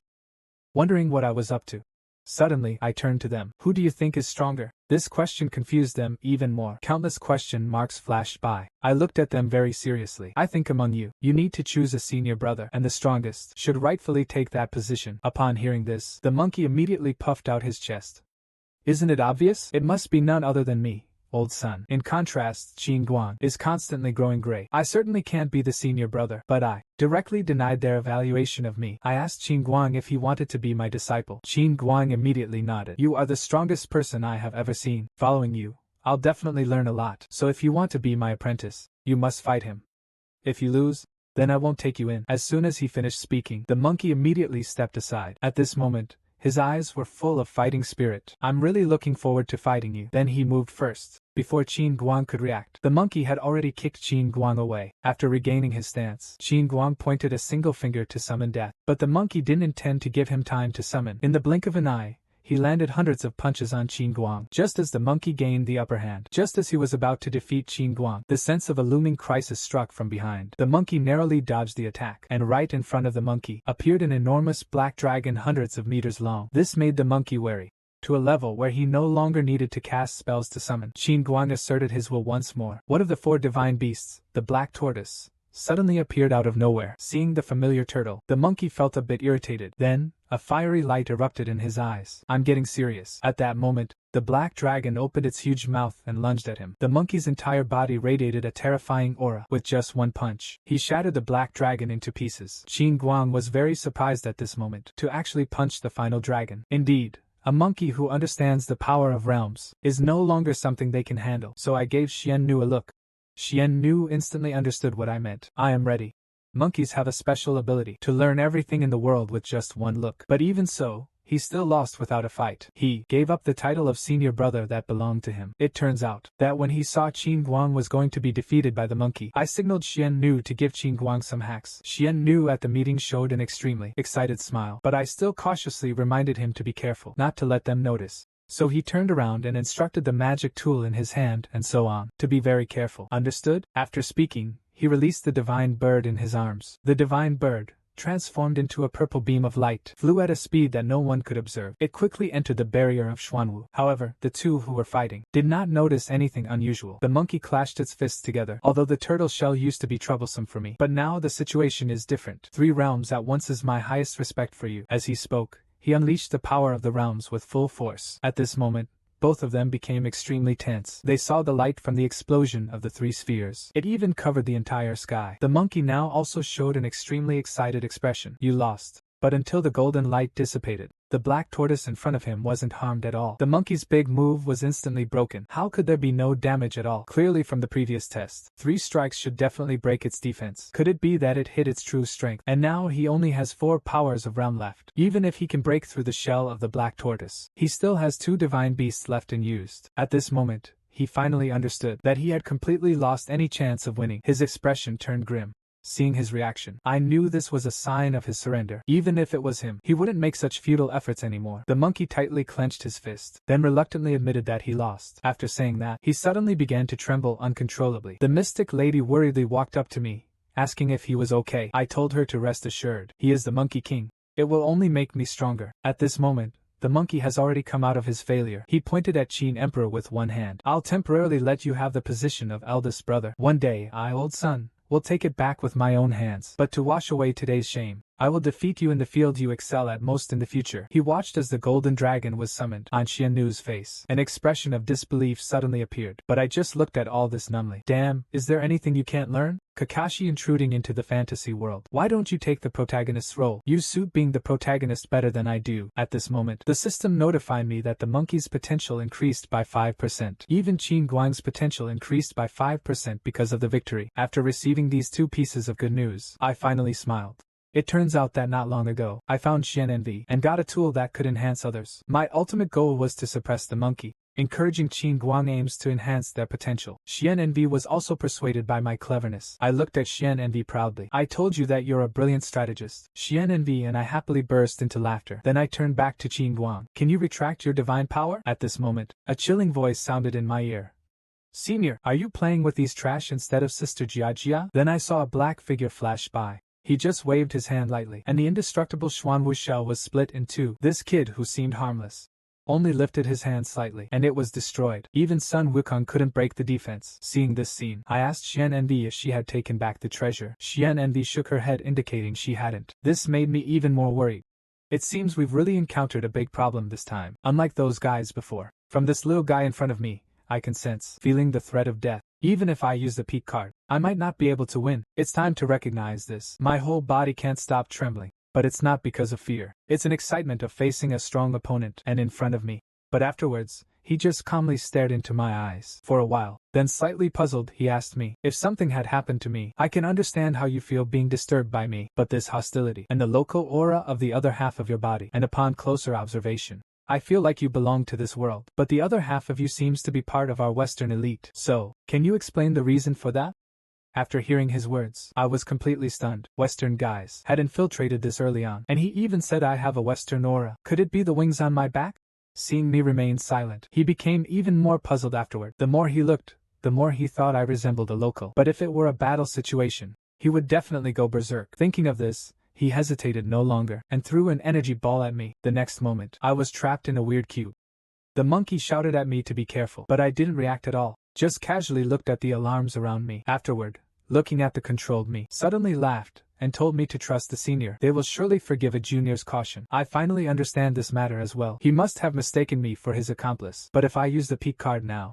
Speaker 1: wondering what I was up to. Suddenly, I turned to them. "Who do you think is stronger?" This question confused them even more. Countless question marks flashed by. I looked at them very seriously. "I think among you, you need to choose a senior brother, and the strongest should rightfully take that position." Upon hearing this, the monkey immediately puffed out his chest. "Isn't it obvious? It must be none other than me, old son." In contrast, Qin Guang is constantly growing gray. "I certainly can't be the senior brother." But I directly denied their evaluation of me. I asked Qin Guang if he wanted to be my disciple. Qin Guang immediately nodded. "You are the strongest person I have ever seen. Following you, I'll definitely learn a lot. So if you want to be my apprentice, you must fight him. If you lose, then I won't take you in." As soon as he finished speaking, the monkey immediately stepped aside. At this moment, his eyes were full of fighting spirit. "I'm really looking forward to fighting you." Then he moved first. Before Qin Guang could react, the monkey had already kicked Qin Guang away. After regaining his stance, Qin Guang pointed a single finger to summon death. But the monkey didn't intend to give him time to summon. In the blink of an eye, he landed hundreds of punches on Qin Guang. Just as the monkey gained the upper hand, just as he was about to defeat Qin Guang, the sense of a looming crisis struck from behind. The monkey narrowly dodged the attack, and right in front of the monkey appeared an enormous black dragon hundreds of meters long. This made the monkey wary, to a level where he no longer needed to cast spells to summon. Qin Guang asserted his will once more. One of the four divine beasts, the black tortoise, suddenly appeared out of nowhere. Seeing the familiar turtle, the monkey felt a bit irritated. Then, a fiery light erupted in his eyes. "I'm getting serious." At that moment, the black dragon opened its huge mouth and lunged at him. The monkey's entire body radiated a terrifying aura. With just one punch, he shattered the black dragon into pieces. Qin Guang was very surprised at this moment to actually punch the final dragon. Indeed, a monkey who understands the power of realms is no longer something they can handle. So I gave Xian Nu a look. Xian Nu instantly understood what I meant. "I am ready." Monkeys have a special ability to learn everything in the world with just one look. But even so, he still lost without a fight. He gave up the title of senior brother that belonged to him. It turns out that when he saw Qin Guang was going to be defeated by the monkey, I signaled Xian Nu to give Qin Guang some hacks. Xian Nu at the meeting showed an extremely excited smile, but I still cautiously reminded him to be careful, not to let them notice. So he turned around and instructed the magic tool in his hand and so on, to be very careful. Understood? After speaking, he released the divine bird in his arms. The divine bird, transformed into a purple beam of light, flew at a speed that no one could observe. It quickly entered the barrier of Xuanwu. However, the two who were fighting did not notice anything unusual. The monkey clashed its fists together. Although the turtle shell used to be troublesome for me, but now the situation is different. 3 realms at once is my highest respect for you. As he spoke, he unleashed the power of the realms with full force. At this moment, both of them became extremely tense. They saw the light from the explosion of the 3 spheres. It even covered the entire sky. The monkey now also showed an extremely excited expression. "You lost." But until the golden light dissipated, the black tortoise in front of him wasn't harmed at all. The monkey's big move was instantly broken. How could there be no damage at all? Clearly from the previous test, 3 strikes should definitely break its defense. Could it be that it hit its true strength? And now he only has 4 powers of realm left. Even if he can break through the shell of the black tortoise, he still has 2 divine beasts left unused. At this moment, he finally understood that he had completely lost any chance of winning. His expression turned grim. Seeing his reaction, I knew this was a sign of his surrender. Even if it was him, he wouldn't make such futile efforts anymore. The monkey tightly clenched his fist, then reluctantly admitted that he lost. After saying that, he suddenly began to tremble uncontrollably. The mystic lady worriedly walked up to me, asking if he was okay. I told her to rest assured. He is the Monkey King. It will only make me stronger. At this moment, the monkey has already come out of his failure. He pointed at Qin Emperor with one hand. I'll temporarily let you have the position of eldest brother. One day, I, old son, will take it back with my own hands. But to wash away today's shame, I will defeat you in the field you excel at most in the future. He watched as the golden dragon was summoned. On Xian Nu's face, an expression of disbelief suddenly appeared. But I just looked at all this numbly. Damn, is there anything you can't learn? Kakashi intruding into the fantasy world. Why don't you take the protagonist's role? You suit being the protagonist better than I do. At this moment, the system notified me that the monkey's potential increased by 5%. Even Qin Guang's potential increased by 5% because of the victory. After receiving these 2 pieces of good news, I finally smiled. It turns out that not long ago, I found Xian Envy and got a tool that could enhance others. My ultimate goal was to suppress the monkey, encouraging Qin Guang aims to enhance their potential. Xian Envy was also persuaded by my cleverness. I looked at Xian Envy proudly. I told you that you're a brilliant strategist. Xian Envy and I happily burst into laughter. Then I turned back to Qin Guang. Can you retract your divine power? At this moment, a chilling voice sounded in my ear. Senior, are you playing with these trash instead of Sister Jiajia? Then I saw a black figure flash by. He just waved his hand lightly, and the indestructible Xuanwu shell was split in two. This kid, who seemed harmless, only lifted his hand slightly, and it was destroyed. Even Sun Wukong couldn't break the defense. Seeing this scene, I asked Xian Envy if she had taken back the treasure. Xian Envy shook her head, indicating she hadn't. This made me even more worried. It seems we've really encountered a big problem this time, unlike those guys before. From this little guy in front of me, I can sense, feeling the threat of death. Even if I use the peak card, I might not be able to win. It's time to recognize this. My whole body can't stop trembling. But it's not because of fear. It's an excitement of facing a strong opponent and in front of me. But afterwards, he just calmly stared into my eyes for a while. Then, slightly puzzled, he asked me, if something had happened to me, I can understand how you feel being disturbed by me. But this hostility and the local aura of the other half of your body, and upon closer observation, I feel like you belong to this world, but the other half of you seems to be part of our Western elite. So, can you explain the reason for that? After hearing his words, I was completely stunned. Western guys had infiltrated this early on, and he even said I have a Western aura. Could it be the wings on my back? Seeing me remain silent, he became even more puzzled afterward. The more he looked, the more he thought I resembled a local. But if it were a battle situation, he would definitely go berserk. Thinking of this, he hesitated no longer, and threw an energy ball at me. The next moment, I was trapped in a weird cube. The monkey shouted at me to be careful, but I didn't react at all, just casually looked at the alarms around me. Afterward, looking at the controlled me, suddenly laughed, and told me to trust the senior. They will surely forgive a junior's caution. I finally understand this matter as well. He must have mistaken me for his accomplice. But if I use the peak card now,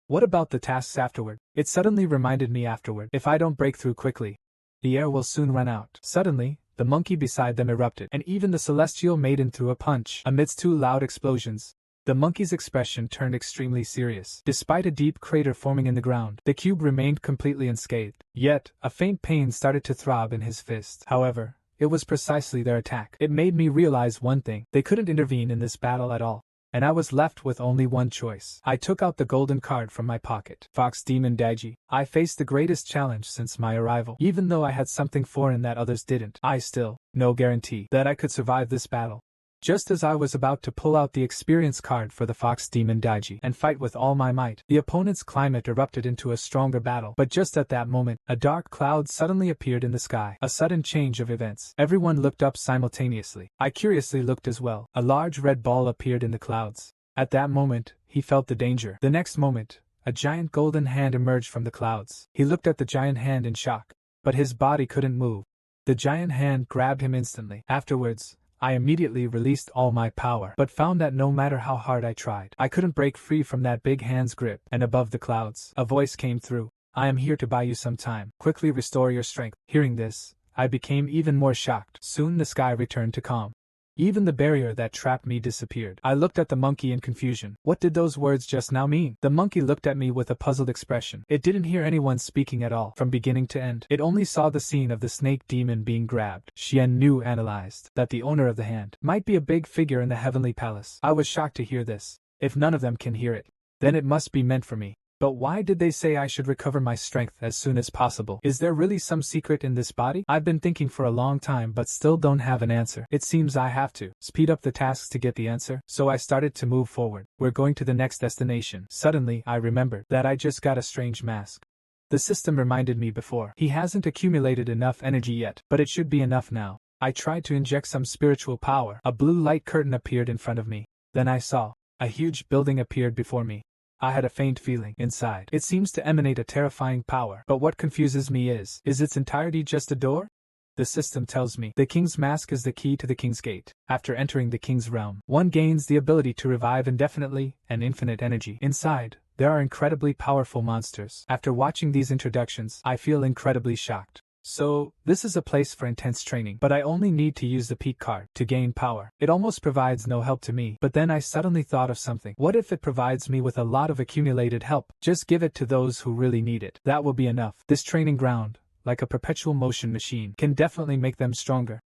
Speaker 1: what about the tasks afterward? It suddenly reminded me afterward. If I don't break through quickly, the air will soon run out. Suddenly, the monkey beside them erupted, and even the celestial maiden threw a punch. Amidst two loud explosions, the monkey's expression turned extremely serious. Despite a deep crater forming in the ground, the cube remained completely unscathed. Yet, a faint pain started to throb in his fist. However, it was precisely their attack. It made me realize one thing: they couldn't intervene in this battle at all. And I was left with only one choice. I took out the golden card from my pocket. Fox Demon Daiji. I faced the greatest challenge since my arrival. Even though I had something foreign that others didn't, I still, no guarantee that I could survive this battle. Just as I was about to pull out the experience card for the Fox Demon Daiji and fight with all my might, the opponent's climate erupted into a stronger battle. But just at that moment, a dark cloud suddenly appeared in the sky. A sudden change of events. Everyone looked up simultaneously. I curiously looked as well. A large red ball appeared in the clouds. At that moment, he felt the danger. The next moment, a giant golden hand emerged from the clouds. He looked at the giant hand in shock, but his body couldn't move. The giant hand grabbed him instantly. Afterwards, I immediately released all my power, but found that no matter how hard I tried, I couldn't break free from that big hand's grip. And above the clouds, a voice came through. I am here to buy you some time. Quickly restore your strength. Hearing this, I became even more shocked. Soon the sky returned to calm. Even the barrier that trapped me disappeared. I looked at the monkey in confusion. What did those words just now mean? The monkey looked at me with a puzzled expression. It didn't hear anyone speaking at all, from beginning to end. It only saw the scene of the snake demon being grabbed. Xian Nu analyzed that the owner of the hand might be a big figure in the heavenly palace. I was shocked to hear this. If none of them can hear it, then it must be meant for me. But why did they say I should recover my strength as soon as possible? Is there really some secret in this body? I've been thinking for a long time but still don't have an answer. It seems I have to speed up the tasks to get the answer, so I started to move forward. We're going to the next destination. Suddenly, I remembered that I just got a strange mask. The system reminded me before. He hasn't accumulated enough energy yet, but it should be enough now. I tried to inject some spiritual power. A blue light curtain appeared in front of me. Then I saw a huge building appeared before me. I had a faint feeling inside. It seems to emanate a terrifying power. But what confuses me is its entirety just a door? The system tells me the king's mask is the key to the king's gate. After entering the king's realm, one gains the ability to revive indefinitely and infinite energy. Inside, there are incredibly powerful monsters. After watching these introductions, I feel incredibly shocked. So, this is a place for intense training, but I only need to use the peak card to gain power. It almost provides no help to me, but then I suddenly thought of something. What if it provides me with a lot of accumulated help? Just give it to those who really need it. That will be enough. This training ground, like a perpetual motion machine, can definitely make them stronger.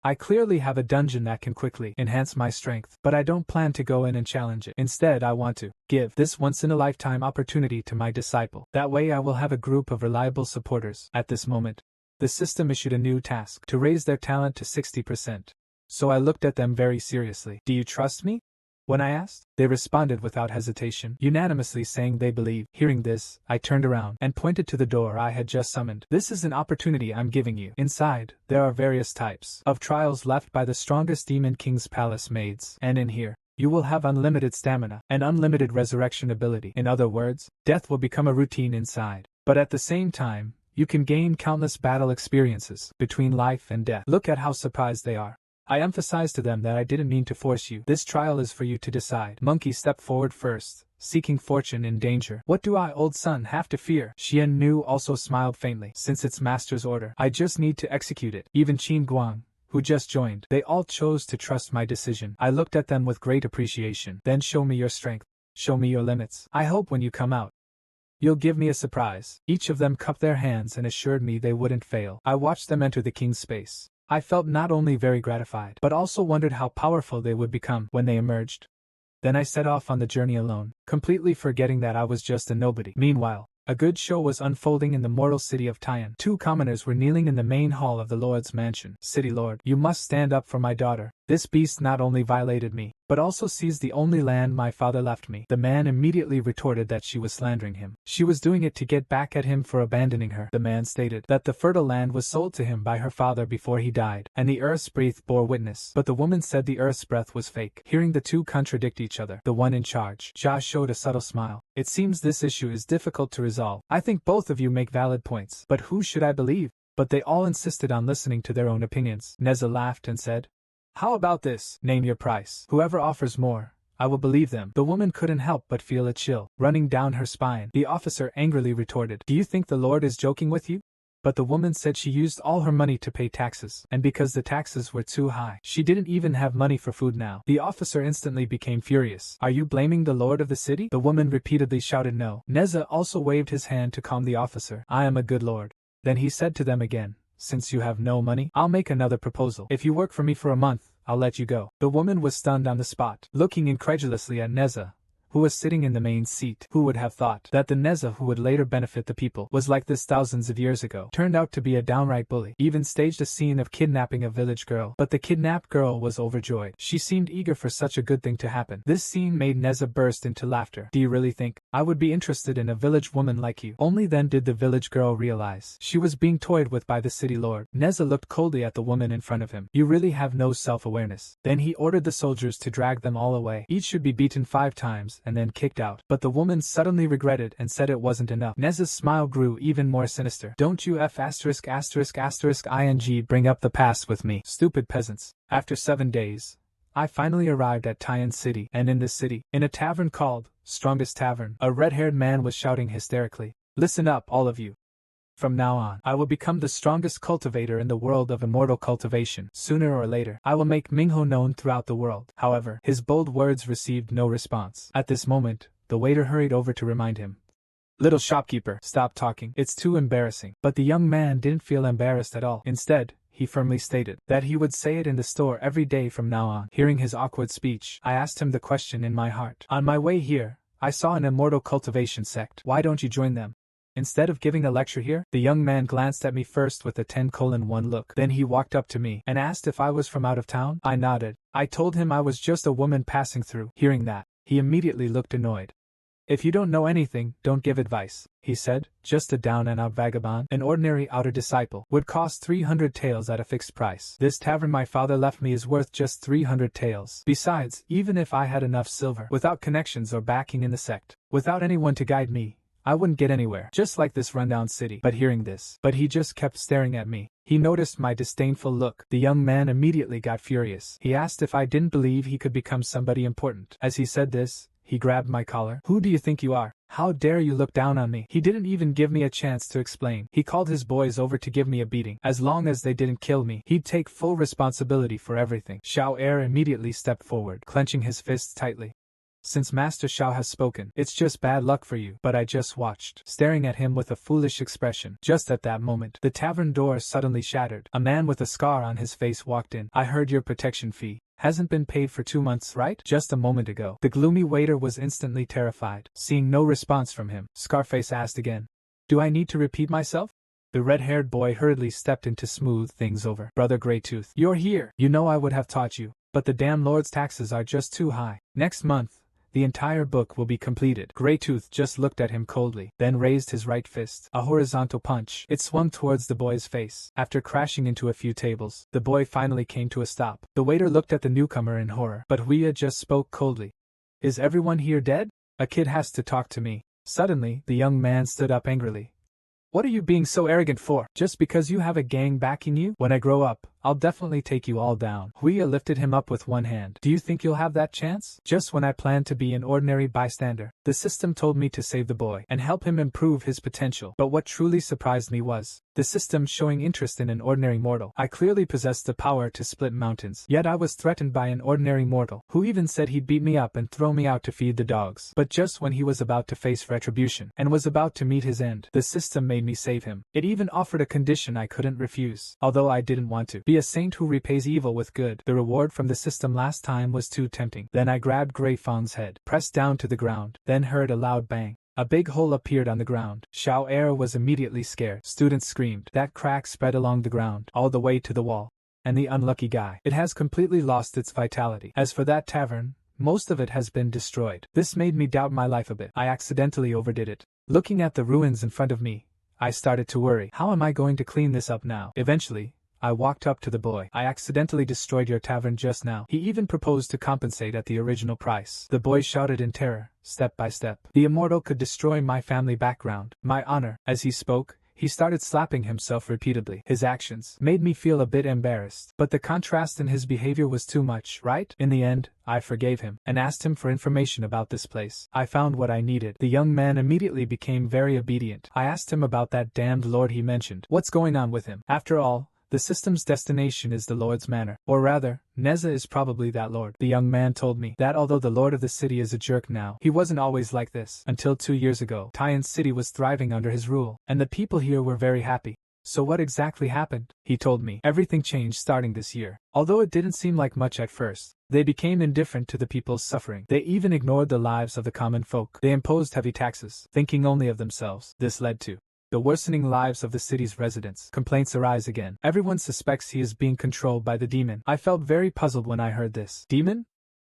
Speaker 1: I clearly have a dungeon that can quickly enhance my strength, but I don't plan to go in and challenge it. Instead, I want to give this once-in-a-lifetime opportunity to my disciple. That way I will have a group of reliable supporters. At this moment, the system issued a new task to raise their talent to 60%. So I looked at them very seriously. Do you trust me? When I asked, they responded without hesitation, unanimously saying they believe. Hearing this, I turned around and pointed to the door I had just summoned. This is an opportunity I'm giving you. Inside, there are various types of trials left by the strongest Demon King's palace maids, and in here, you will have unlimited stamina and unlimited resurrection ability. In other words, death will become a routine inside. But at the same time, you can gain countless battle experiences between life and death. Look at how surprised they are. I emphasized to them that I didn't mean to force you. This trial is for you to decide. Monkey stepped forward first, seeking fortune in danger. What do I, old son, have to fear? Xian Nu also smiled faintly. Since it's master's order, I just need to execute it. Even Qin Guang, who just joined, they all chose to trust my decision. I looked at them with great appreciation. Then show me your strength. Show me your limits. I hope when you come out, you'll give me a surprise. Each of them cupped their hands and assured me they wouldn't fail. I watched them enter the king's space. I felt not only very gratified, but also wondered how powerful they would become when they emerged. Then I set off on the journey alone, completely forgetting that I was just a nobody. Meanwhile, a good show was unfolding in the mortal city of Tian. Two commoners were kneeling in the main hall of the Lord's mansion. City Lord, you must stand up for my daughter. This beast not only violated me, but also seized the only land my father left me. The man immediately retorted that she was slandering him. She was doing it to get back at him for abandoning her. The man stated that the fertile land was sold to him by her father before he died, and the earth's breath bore witness. But the woman said the earth's breath was fake. Hearing the two contradict each other, the one in charge, Jia, showed a subtle smile. It seems this issue is difficult to resolve. I think both of you make valid points, but who should I believe? But they all insisted on listening to their own opinions. Neza laughed and said, how about this? Name your price. Whoever offers more, I will believe them. The woman couldn't help but feel a chill running down her spine. The officer angrily retorted, do you think the Lord is joking with you? But the woman said she used all her money to pay taxes, and because the taxes were too high, she didn't even have money for food now. The officer instantly became furious. Are you blaming the lord of the city? The woman repeatedly shouted no. Neza also waved his hand to calm the officer. I am a good lord. Then he said to them again, since you have no money, I'll make another proposal. If you work for me for a month, I'll let you go. The woman was stunned on the spot, looking incredulously at Neza, who was sitting in the main seat. Who would have thought that the Neza who would later benefit the people was like this thousands of years ago? Turned out to be a downright bully. Even staged a scene of kidnapping a village girl. But the kidnapped girl was overjoyed. She seemed eager for such a good thing to happen. This scene made Neza burst into laughter. Do you really think I would be interested in a village woman like you? Only then did the village girl realize she was being toyed with by the city lord. Neza looked coldly at the woman in front of him. You really have no self-awareness. Then he ordered the soldiers to drag them all away. Each should be beaten 5 times and then kicked out. But the woman suddenly regretted and said it wasn't enough. Neza's smile grew even more sinister. Don't you *****ing bring up the past with me, stupid peasants. After 7 days, I finally arrived at Tian City, and in this city, in a tavern called Strongest Tavern, a red-haired man was shouting hysterically, listen up, all of you. From now on, I will become the strongest cultivator in the world of immortal cultivation. Sooner or later, I will make Mingho known throughout the world. However, his bold words received no response. At this moment, the waiter hurried over to remind him. Little shopkeeper, stop talking. It's too embarrassing. But the young man didn't feel embarrassed at all. Instead, he firmly stated that he would say it in the store every day from now on. Hearing his awkward speech, I asked him the question in my heart. On my way here, I saw an immortal cultivation sect. Why don't you join them? Instead of giving a lecture here, the young man glanced at me first with a 10:1 look. Then he walked up to me and asked if I was from out of town. I nodded. I told him I was just a woman passing through. Hearing that, he immediately looked annoyed. If you don't know anything, don't give advice, he said. Just a down-and-out vagabond, an ordinary outer disciple, would cost 300 taels at a fixed price. This tavern my father left me is worth just 300 taels. Besides, even if I had enough silver, without connections or backing in the sect, without anyone to guide me, I wouldn't get anywhere. Just like this rundown city. But hearing this, he just kept staring at me. He noticed my disdainful look. The young man immediately got furious. He asked if I didn't believe he could become somebody important. As he said this, he grabbed my collar. Who do you think you are? How dare you look down on me? He didn't even give me a chance to explain. He called his boys over to give me a beating. As long as they didn't kill me, he'd take full responsibility for everything. Xiao Er immediately stepped forward, clenching his fists tightly. since Master Shao has spoken, it's just bad luck for you. But I just watched, staring at him with a foolish expression. Just at that moment, the tavern door suddenly shattered. A man with a scar on his face walked in. I heard your protection fee hasn't been paid for 2 months, right? Just a moment ago. The gloomy waiter was instantly terrified. Seeing no response from him, Scarface asked again, do I need to repeat myself? The red-haired boy hurriedly stepped in to smooth things over. Brother Greytooth, you're here. You know I would have taught you, but the damn lord's taxes are just too high. Next month, the entire book will be completed. Greytooth just looked at him coldly, then raised his right fist. A horizontal punch. It swung towards the boy's face. After crashing into a few tables, the boy finally came to a stop. The waiter looked at the newcomer in horror, but Huya just spoke coldly. Is everyone here dead? A kid has to talk to me. Suddenly, the young man stood up angrily. What are you being so arrogant for? Just because you have a gang backing you? When I grow up, I'll definitely take you all down. Huya lifted him up with one hand. Do you think you'll have that chance? Just when I planned to be an ordinary bystander, the system told me to save the boy and help him improve his potential. But what truly surprised me was the system showing interest in an ordinary mortal. I clearly possessed the power to split mountains, yet I was threatened by an ordinary mortal, who even said he'd beat me up and throw me out to feed the dogs. But just when he was about to face retribution, and was about to meet his end, the system made me save him. It even offered a condition I couldn't refuse, although I didn't want to. Be a saint who repays evil with good. The reward from the system last time was too tempting. Then I grabbed Grey Fang's head, pressed down to the ground, then heard a loud bang. A big hole appeared on the ground. Xiao Er was immediately scared. Students screamed. That crack spread along the ground, all the way to the wall. And the unlucky guy. It has completely lost its vitality. As for that tavern, most of it has been destroyed. This made me doubt my life a bit. I accidentally overdid it. Looking at the ruins in front of me, I started to worry. How am I going to clean this up now? Eventually, I walked up to the boy. I accidentally destroyed your tavern just now. He even proposed to compensate at the original price. The boy shouted in terror, step by step. The immortal could destroy my family background, my honor. As he spoke, he started slapping himself repeatedly. His actions made me feel a bit embarrassed, but the contrast in his behavior was too much, right? In the end, I forgave him, and asked him for information about this place. I found what I needed. The young man immediately became very obedient. I asked him about that damned lord he mentioned. What's going on with him? After all, the system's destination is the Lord's manor. Or rather, Neza is probably that lord. The young man told me that although the lord of the city is a jerk now, he wasn't always like this. Until 2 years ago, Taiyan's city was thriving under his rule, and the people here were very happy. So what exactly happened? He told me. Everything changed starting this year. Although it didn't seem like much at first, they became indifferent to the people's suffering. They even ignored the lives of the common folk. They imposed heavy taxes, thinking only of themselves. This led to the worsening lives of the city's residents. Complaints arise again. Everyone suspects he is being controlled by the demon. I felt very puzzled when I heard this. Demon?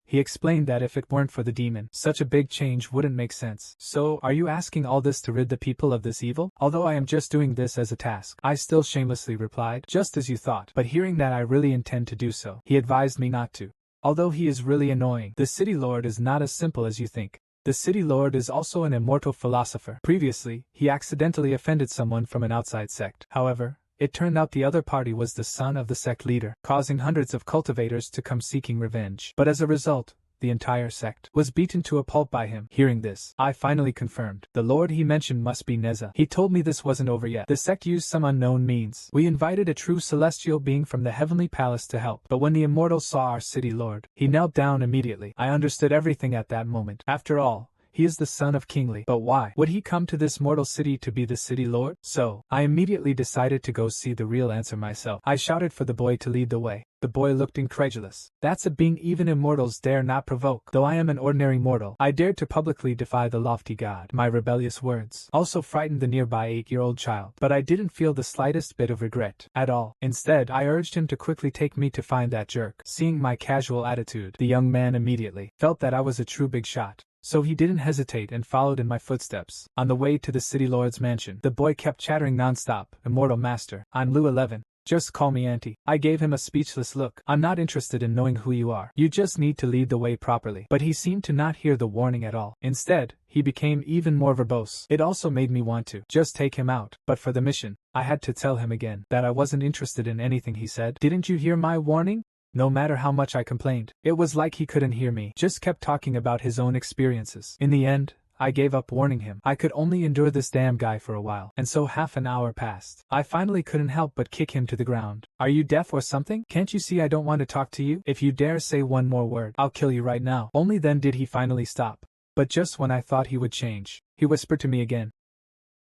Speaker 1: He explained that if it weren't for the demon, such a big change wouldn't make sense. So, are you asking all this to rid the people of this evil? Although I am just doing this as a task, I still shamelessly replied, just as you thought. But hearing that I really intend to do so, he advised me not to. Although he is really annoying, the city lord is not as simple as you think. The city lord is also an immortal philosopher. Previously, he accidentally offended someone from an outside sect. However, it turned out the other party was the son of the sect leader, causing hundreds of cultivators to come seeking revenge. But as a result, the entire sect was beaten to a pulp by him. Hearing this, I finally confirmed. The lord he mentioned must be Neza. He told me this wasn't over yet. The sect used some unknown means. We invited a true celestial being from the heavenly palace to help. But when the immortal saw our city lord, he knelt down immediately. I understood everything at that moment. After all, he is the son of King Li. But why would he come to this mortal city to be the city lord? So, I immediately decided to go see the real answer myself. I shouted for the boy to lead the way. The boy looked incredulous. That's a being even immortals dare not provoke. Though I am an ordinary mortal, I dared to publicly defy the lofty god. My rebellious words also frightened the nearby 8-year-old child. But I didn't feel the slightest bit of regret at all. Instead, I urged him to quickly take me to find that jerk. Seeing my casual attitude, the young man immediately felt that I was a true big shot. So he didn't hesitate and followed in my footsteps. On the way to the city lord's mansion, the boy kept chattering nonstop. Immortal master, I'm Lu 11. Just call me auntie. I gave him a speechless look. I'm not interested in knowing who you are. You just need to lead the way properly. But he seemed to not hear the warning at all. Instead, he became even more verbose. It also made me want to just take him out. But for the mission, I had to tell him again that I wasn't interested in anything he said. Didn't you hear my warning? No matter how much I complained, it was like he couldn't hear me. Just kept talking about his own experiences. In the end, I gave up warning him. I could only endure this damn guy for a while, and so half an hour passed. I finally couldn't help but kick him to the ground. Are you deaf or something? Can't you see I don't want to talk to you? If you dare say one more word, I'll kill you right now. Only then did he finally stop. But just when I thought he would change, he whispered to me again.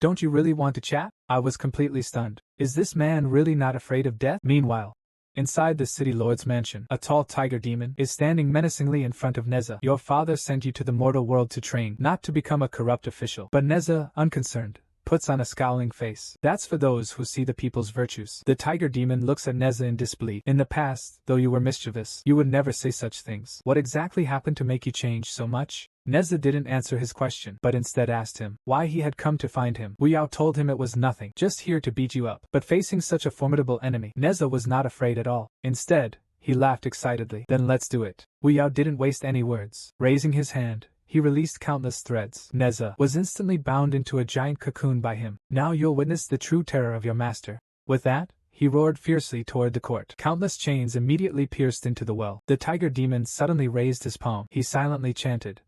Speaker 1: Don't you really want to chat? I was completely stunned. Is this man really not afraid of death? Meanwhile, inside the city lord's mansion, a tall tiger demon is standing menacingly in front of Neza. Your father sent you to the mortal world to train, not to become a corrupt official. But Neza, unconcerned, puts on a scowling face. That's for those who see the people's virtues. The tiger demon looks at Neza in disbelief. In the past, though you were mischievous, you would never say such things. What exactly happened to make you change so much? Neza didn't answer his question, but instead asked him why he had come to find him. Wu Yao told him it was nothing, just here to beat you up. But facing such a formidable enemy, Neza was not afraid at all. Instead, he laughed excitedly. Then let's do it. Wu Yao didn't waste any words. Raising his hand, he released countless threads. Neza was instantly bound into a giant cocoon by him. Now you'll witness the true terror of your master. With that, he roared fiercely toward the court. Countless chains immediately pierced into the well. The tiger demon suddenly raised his palm. He silently chanted,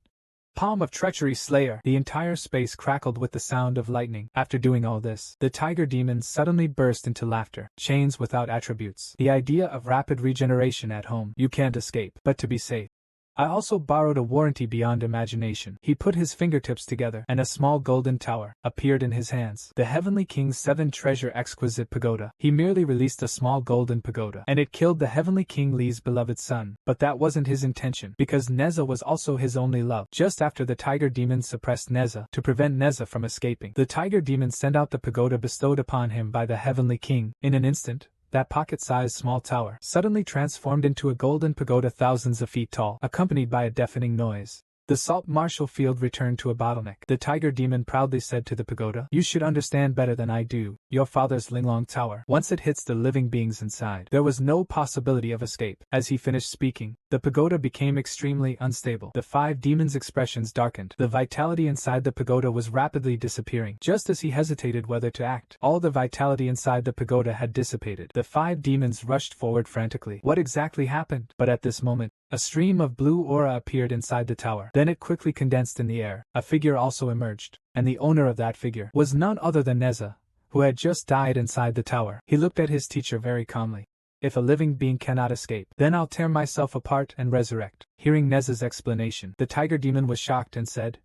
Speaker 1: "Palm of Treachery Slayer." The entire space crackled with the sound of lightning. After doing all this, the tiger demon suddenly burst into laughter. Chains without attributes. The idea of rapid regeneration at home. You can't escape. But to be safe, I also borrowed a warranty beyond imagination. He put his fingertips together, and a small golden tower appeared in his hands. The Heavenly King's 7-treasure exquisite pagoda. He merely released a small golden pagoda, and it killed the Heavenly King Li's beloved son. But that wasn't his intention, because Neza was also his only love. Just after the tiger demon suppressed Neza, to prevent Neza from escaping, the tiger demon sent out the pagoda bestowed upon him by the Heavenly King. In an instant, that pocket-sized small tower suddenly transformed into a golden pagoda thousands of feet tall, accompanied by a deafening noise. The salt marshal field returned to a bottleneck. The tiger demon proudly said to the pagoda, "You should understand better than I do. Your father's Linglong Tower. Once it hits the living beings inside, there was no possibility of escape." As he finished speaking, the pagoda became extremely unstable. The 5 demons' expressions darkened. The vitality inside the pagoda was rapidly disappearing. Just as he hesitated whether to act, all the vitality inside the pagoda had dissipated. The 5 demons rushed forward frantically. What exactly happened? But at this moment, a stream of blue aura appeared inside the tower. Then it quickly condensed in the air. A figure also emerged, and the owner of that figure was none other than Neza, who had just died inside the tower. He looked at his teacher very calmly. "If a living being cannot escape, then I'll tear myself apart and resurrect." Hearing Neza's explanation, the tiger demon was shocked and said,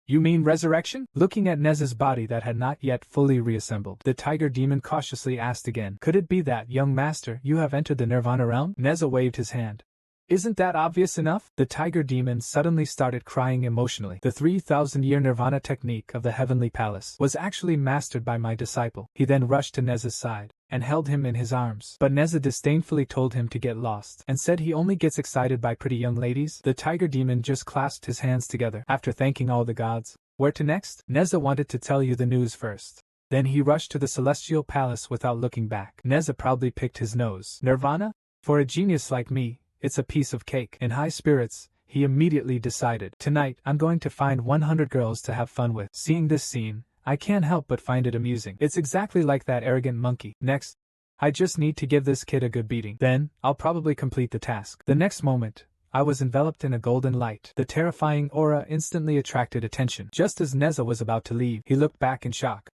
Speaker 1: "You mean resurrection?" Looking at Neza's body that had not yet fully reassembled, the tiger demon cautiously asked again, "Could it be that, young master, you have entered the Nirvana realm?" Neza waved his hand. "Isn't that obvious enough?" The tiger demon suddenly started crying emotionally. "The 3,000-year Nirvana technique of the Heavenly Palace was actually mastered by my disciple." He then rushed to Neza's side and held him in his arms. But Neza disdainfully told him to get lost, and said he only gets excited by pretty young ladies. The tiger demon just clasped his hands together. After thanking all the gods, where to next? Neza wanted to tell you the news first. Then he rushed to the Celestial Palace without looking back. Neza proudly picked his nose. Nirvana? For a genius like me, it's a piece of cake. In high spirits, he immediately decided, "Tonight, I'm going to find 100 girls to have fun with." Seeing this scene, I can't help but find it amusing. It's exactly like that arrogant monkey. Next, I just need to give this kid a good beating. Then, I'll probably complete the task. The next moment, I was enveloped in a golden light. The terrifying aura instantly attracted attention. Just as Neza was about to leave, he looked back in shock,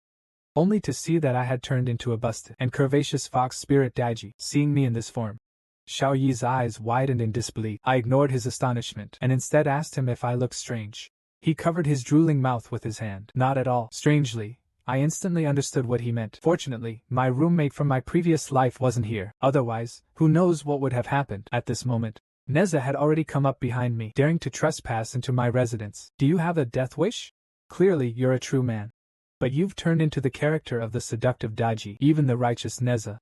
Speaker 1: only to see that I had turned into a busted and curvaceous fox spirit Daiji. Seeing me in this form, Xiao Yi's eyes widened in disbelief. I ignored his astonishment and instead asked him if I looked strange. He covered his drooling mouth with his hand. Not at all. Strangely, I instantly understood what he meant. Fortunately, my roommate from my previous life wasn't here. Otherwise, who knows what would have happened. At this moment, Neza had already come up behind me, daring to trespass into my residence. "Do you have a death wish? Clearly, you're a true man. But you've turned into the character of the seductive Daiji." Even the righteous Neza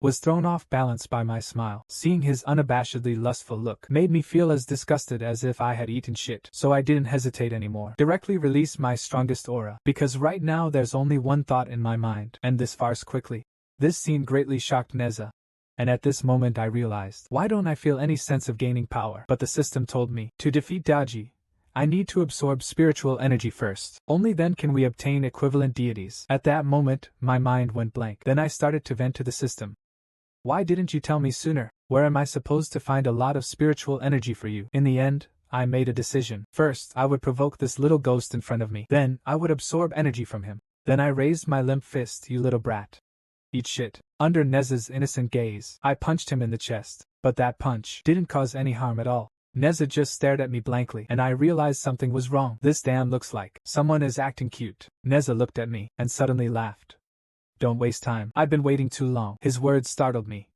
Speaker 1: was thrown off balance by my smile. Seeing his unabashedly lustful look made me feel as disgusted as if I had eaten shit. So I didn't hesitate anymore. Directly released my strongest aura, because right now there's only one thought in my mind: end this farce quickly. This scene greatly shocked Neza, and at this moment I realized, why don't I feel any sense of gaining power? But the system told me, to defeat Daiji, I need to absorb spiritual energy first. Only then can we obtain equivalent deities. At that moment, my mind went blank. Then I started to vent to the system. "Why didn't you tell me sooner? Where am I supposed to find a lot of spiritual energy for you?" In the end, I made a decision. First, I would provoke this little ghost in front of me. Then, I would absorb energy from him. Then I raised my limp fist. You little brat. Eat shit. Under Neza's innocent gaze, I punched him in the chest. But that punch didn't cause any harm at all. Neza just stared at me blankly, and I realized something was wrong. This damn looks like someone is acting cute. Neza looked at me, and suddenly laughed. Don't waste time. I've been waiting too long. His words startled me.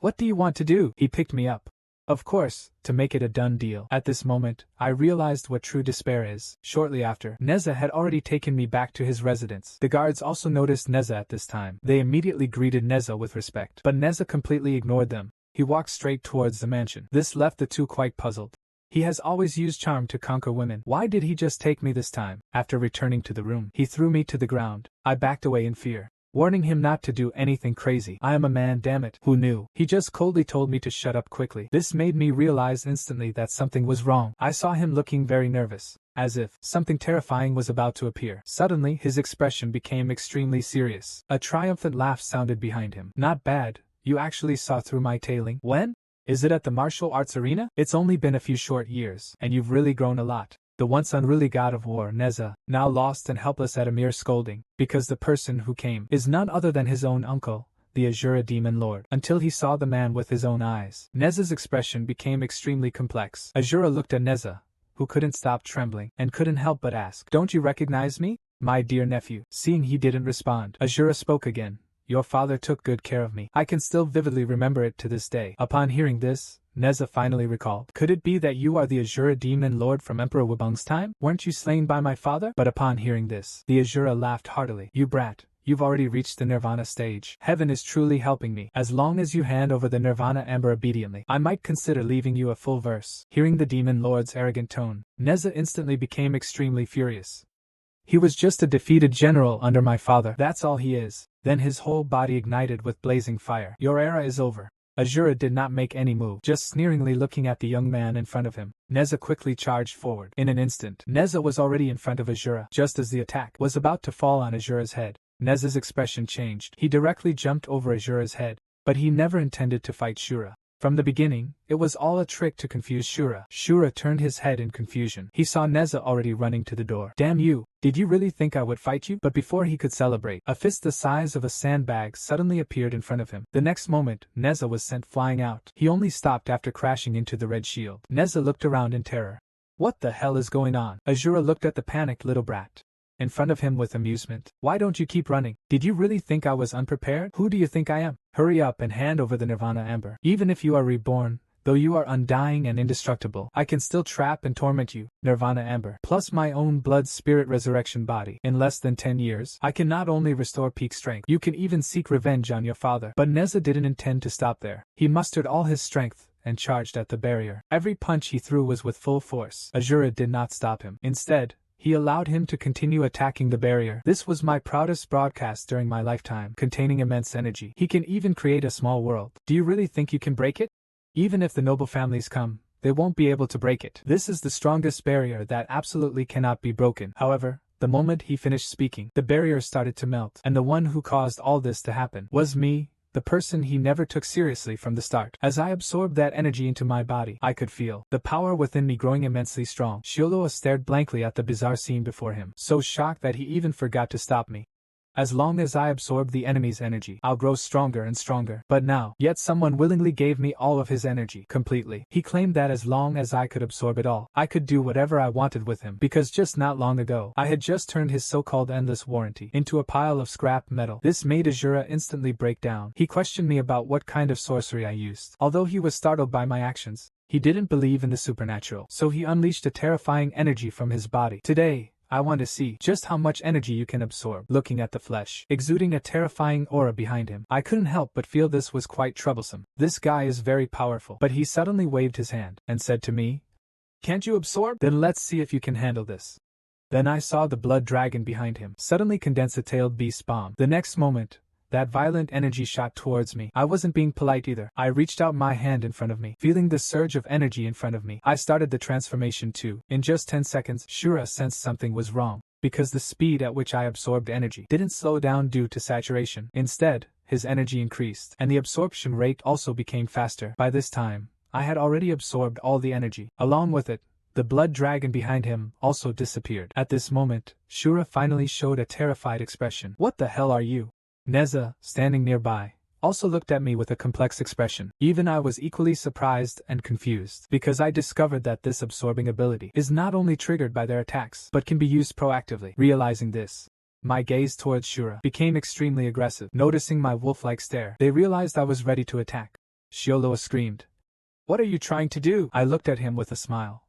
Speaker 1: What do you want to do? He picked me up. Of course, to make it a done deal. At this moment, I realized what true despair is. Shortly after, Neza had already taken me back to his residence. The guards also noticed Neza at this time. They immediately greeted Neza with respect, but Neza completely ignored them. He walked straight towards the mansion. This left the two quite puzzled. He has always used charm to conquer women. Why did he just take me this time? After returning to the room, he threw me to the ground. I backed away in fear, warning him not to do anything crazy. I am a man, damn it. Who knew? He just coldly told me to shut up quickly. This made me realize instantly that something was wrong. I saw him looking very nervous, as if something terrifying was about to appear. Suddenly, his expression became extremely serious. A triumphant laugh sounded behind him. Not bad. You actually saw through my tailing? When? Is it at the martial arts arena? It's only been a few short years, and you've really grown a lot. The once unruly god of war, Neza, now lost and helpless at a mere scolding, because the person who came is none other than his own uncle, the Azura demon lord. Until he saw the man with his own eyes, Neza's expression became extremely complex. Azura looked at Neza, who couldn't stop trembling, and couldn't help but ask, "Don't you recognize me, my dear nephew?" Seeing he didn't respond, Azura spoke again. "Your father took good care of me. I can still vividly remember it to this day." Upon hearing this, Neza finally recalled. "Could it be that you are the Azura demon lord from Emperor Wubong's time? Weren't you slain by my father?" But upon hearing this, the Azura laughed heartily. "You brat, you've already reached the Nirvana stage. Heaven is truly helping me. As long as you hand over the Nirvana Amber obediently, I might consider leaving you a full verse." Hearing the demon lord's arrogant tone, Neza instantly became extremely furious. He was just a defeated general under my father. That's all he is. Then his whole body ignited with blazing fire. "Your era is over." Azura did not make any move, just sneeringly looking at the young man in front of him. Neza quickly charged forward. In an instant, Neza was already in front of Azura. Just as the attack was about to fall on Azura's head, Neza's expression changed. He directly jumped over Azura's head, but he never intended to fight Shura. From the beginning, it was all a trick to confuse Shura. Shura turned his head in confusion. He saw Neza already running to the door. "Damn you, did you really think I would fight you?" But before he could celebrate, a fist the size of a sandbag suddenly appeared in front of him. The next moment, Neza was sent flying out. He only stopped after crashing into the red shield. Neza looked around in terror. What the hell is going on? Azura looked at the panicked little brat in front of him with amusement. "Why don't you keep running? Did you really think I was unprepared? Who do you think I am? Hurry up and hand over the Nirvana Amber. Even if you are reborn, though you are undying and indestructible, I can still trap and torment you. Nirvana Amber, plus my own blood spirit resurrection body. In less than 10 years, I can not only restore peak strength, you can even seek revenge on your father." But Neza didn't intend to stop there. He mustered all his strength and charged at the barrier. Every punch he threw was with full force. Azura did not stop him. Instead, he allowed him to continue attacking the barrier. "This was my proudest broadcast during my lifetime, containing immense energy. He can even create a small world. Do you really think you can break it? Even if the noble families come, they won't be able to break it. This is the strongest barrier that absolutely cannot be broken." However, the moment he finished speaking, the barrier started to melt, and the one who caused all this to happen was me, the person he never took seriously from the start. As I absorbed that energy into my body, I could feel the power within me growing immensely strong. Shioloa stared blankly at the bizarre scene before him, so shocked that he even forgot to stop me. As long as I absorb the enemy's energy, I'll grow stronger and stronger. But now, yet someone willingly gave me all of his energy, completely. He claimed that as long as I could absorb it all, I could do whatever I wanted with him, because just not long ago, I had just turned his so-called endless warranty into a pile of scrap metal. This made Azura instantly break down. He questioned me about what kind of sorcery I used. Although he was startled by my actions, he didn't believe in the supernatural, so he unleashed a terrifying energy from his body. "Today, I want to see just how much energy you can absorb." Looking at the flesh, exuding a terrifying aura behind him, I couldn't help but feel this was quite troublesome. This guy is very powerful. But he suddenly waved his hand and said to me, "Can't you absorb? Then let's see if you can handle this." Then I saw the blood dragon behind him suddenly condense a tailed beast bomb. The next moment, that violent energy shot towards me. I wasn't being polite either. I reached out my hand in front of me. Feeling the surge of energy in front of me, I started the transformation too. In just 10 seconds, Shura sensed something was wrong, because the speed at which I absorbed energy didn't slow down due to saturation. Instead, his energy increased, and the absorption rate also became faster. By this time, I had already absorbed all the energy. Along with it, The blood dragon behind him also disappeared. At this moment, Shura finally showed a terrified expression. "What the hell are you?" Neza, standing nearby, also looked at me with a complex expression. Even I was equally surprised and confused, because I discovered that this absorbing ability is not only triggered by their attacks, but can be used proactively. Realizing this, my gaze towards Shura became extremely aggressive. Noticing my wolf-like stare, they realized I was ready to attack. Shioloa screamed, "What are you trying to do?" I looked at him with a smile.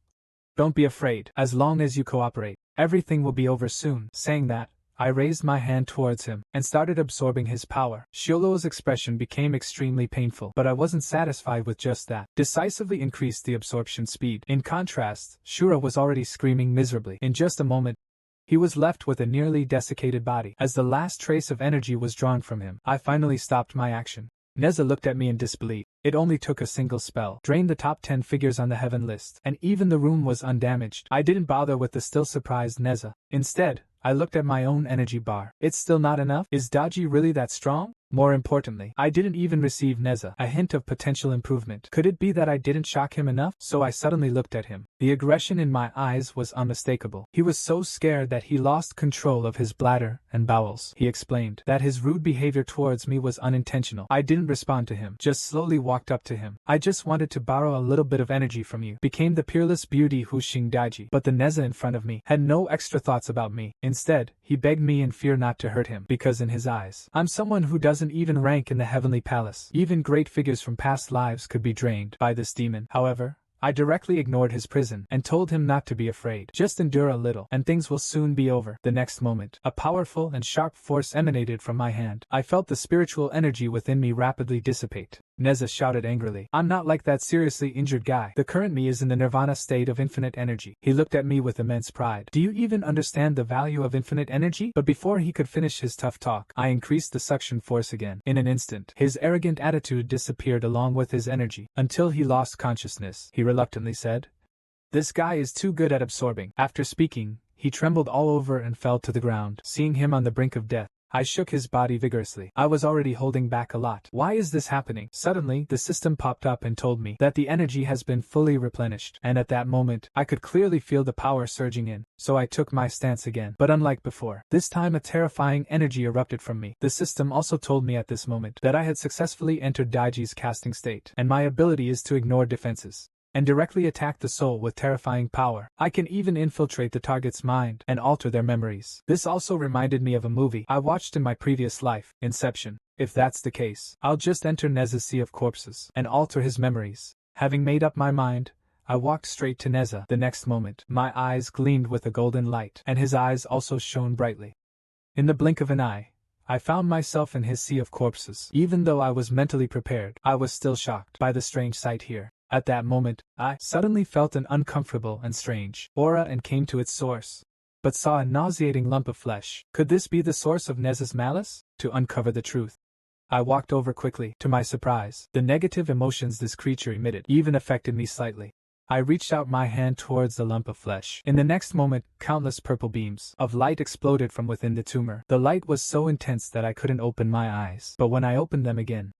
Speaker 1: "Don't be afraid. As long as you cooperate, everything will be over soon." Saying that, I raised my hand towards him and started absorbing his power. Shioloa's expression became extremely painful, but I wasn't satisfied with just that. Decisively increased the absorption speed. In contrast, Shura was already screaming miserably. In just a moment, he was left with a nearly desiccated body. As the last trace of energy was drawn from him, I finally stopped my action. Neza looked at me in disbelief. It only took a single spell, drained the top 10 figures on the heaven list, and even the room was undamaged. I didn't bother with the still surprised Neza. Instead, I looked at my own energy bar. It's still not enough? Is Daji really that strong? More importantly, I didn't even receive Neza a hint of potential improvement. Could it be that I didn't shock him enough? So I suddenly looked at him. The aggression in my eyes was unmistakable. He was so scared that he lost control of his bladder and bowels. He explained that his rude behavior towards me was unintentional. I didn't respond to him, just slowly walked up to him. "I just wanted to borrow a little bit of energy from you," became the peerless beauty Hu Daiji. But the Neza in front of me had no extra thoughts about me. Instead, he begged me in fear not to hurt him, because in his eyes, I'm someone who doesn't even rank in the heavenly palace. Even great figures from past lives could be drained by this demon. However, I directly ignored his prison and told him not to be afraid. Just endure a little, and things will soon be over. The next moment, a powerful and sharp force emanated from my hand. I felt the spiritual energy within me rapidly dissipate. Neza shouted angrily, "I'm not like that seriously injured guy. The current me is in the nirvana state of infinite energy." He looked at me with immense pride. "Do you even understand the value of infinite energy?" But before he could finish his tough talk, I increased the suction force again. In an instant, his arrogant attitude disappeared along with his energy, until he lost consciousness. He reluctantly said, "This guy is too good at absorbing." After speaking, he trembled all over and fell to the ground. Seeing him on the brink of death, I shook his body vigorously. I was already holding back a lot. Why is this happening? Suddenly, the system popped up and told me that the energy has been fully replenished, and at that moment, I could clearly feel the power surging in. So I took my stance again. But unlike before, this time a terrifying energy erupted from me. The system also told me at this moment that I had successfully entered Daiji's casting state, and my ability is to ignore defenses and directly attack the soul with terrifying power. I can even infiltrate the target's mind and alter their memories. This also reminded me of a movie I watched in my previous life, Inception. If that's the case, I'll just enter Neza's sea of corpses and alter his memories. Having made up my mind, I walked straight to Neza. The next moment, my eyes gleamed with a golden light, and his eyes also shone brightly. In the blink of an eye, I found myself in his sea of corpses. Even though I was mentally prepared, I was still shocked by the strange sight here. At that moment, I suddenly felt an uncomfortable and strange aura and came to its source, but saw a nauseating lump of flesh. Could this be the source of Neza's malice? To uncover the truth, I walked over quickly. To my surprise, the negative emotions this creature emitted even affected me slightly. I reached out my hand towards the lump of flesh. In the next moment, countless purple beams of light exploded from within the tumor. The light was so intense that I couldn't open my eyes, but when I opened them again,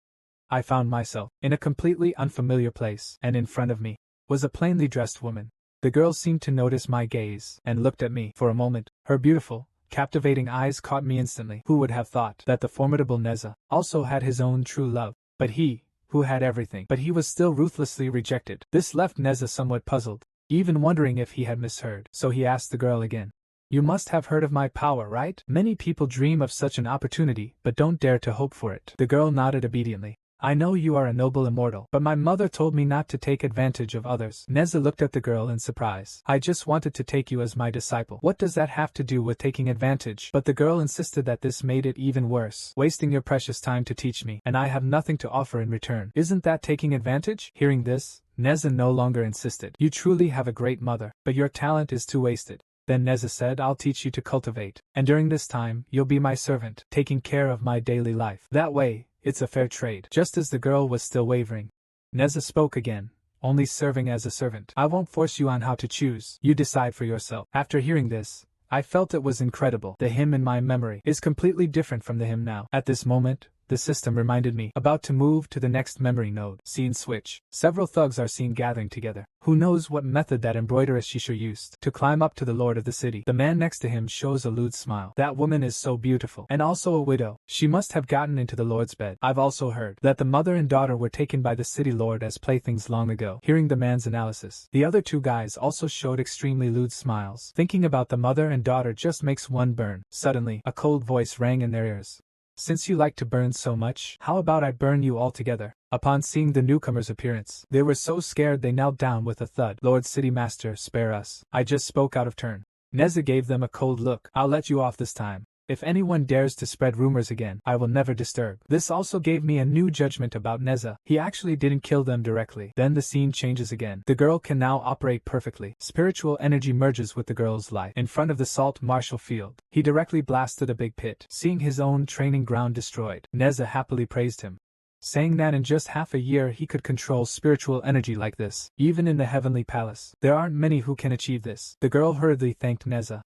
Speaker 1: I found myself in a completely unfamiliar place, and in front of me was a plainly dressed woman. The girl seemed to notice my gaze and looked at me for a moment. Her beautiful, captivating eyes caught me instantly. Who would have thought that the formidable Neza also had his own true love? But he, who had everything, but he was still ruthlessly rejected. This left Neza somewhat puzzled, even wondering if he had misheard. So he asked the girl again, "You must have heard of my power, right? Many people dream of such an opportunity, but don't dare to hope for it." The girl nodded obediently. "I know you are a noble immortal, but my mother told me not to take advantage of others." Neza looked at the girl in surprise. "I just wanted to take you as my disciple. What does that have to do with taking advantage?" But the girl insisted that this made it even worse. "Wasting your precious time to teach me, and I have nothing to offer in return. Isn't that taking advantage?" Hearing this, Neza no longer insisted. "You truly have a great mother, but your talent is too wasted." Then Neza said, "I'll teach you to cultivate, and during this time, you'll be my servant, taking care of my daily life. That way, it's a fair trade." Just as the girl was still wavering, Neza spoke again, "Only serving as a servant. I won't force you on how to choose. You decide for yourself." After hearing this, I felt it was incredible. The him in my memory is completely different from the him now. At this moment, the system reminded me. About to move to the next memory node. Scene switch. Several thugs are seen gathering together. Who knows what method that embroideress Shisha used to climb up to the lord of the city. The man next to him shows a lewd smile. That woman is so beautiful. And also a widow. She must have gotten into the lord's bed. I've also heard that the mother and daughter were taken by the city lord as playthings long ago. Hearing the man's analysis, the other two guys also showed extremely lewd smiles. Thinking about the mother and daughter just makes one burn. Suddenly, a cold voice rang in their ears. Since you like to burn so much, how about I burn you all together? Upon seeing the newcomer's appearance, they were so scared they knelt down with a thud. Lord City Master, spare us. I just spoke out of turn. Neza gave them a cold look. I'll let you off this time. If anyone dares to spread rumors again, I will never disturb. This also gave me a new judgment about Neza. He actually didn't kill them directly. Then the scene changes again. The girl can now operate perfectly. Spiritual energy merges with the girl's life. In front of the Salt Marshall Field, he directly blasted a big pit. Seeing his own training ground destroyed, Neza happily praised him, saying that in just half a year he could control spiritual energy like this. Even in the Heavenly Palace, there aren't many who can achieve this. The girl hurriedly thanked Neza.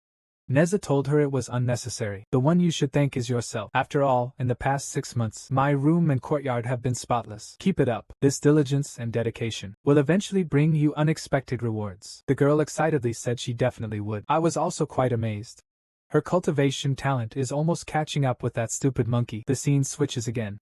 Speaker 1: Neza told her it was unnecessary. The one you should thank is yourself. After all, in the past 6 months, my room and courtyard have been spotless. Keep it up. This diligence and dedication will eventually bring you unexpected rewards. The girl excitedly said she definitely would. I was also quite amazed. Her cultivation talent is almost catching up with that stupid monkey. The scene switches again.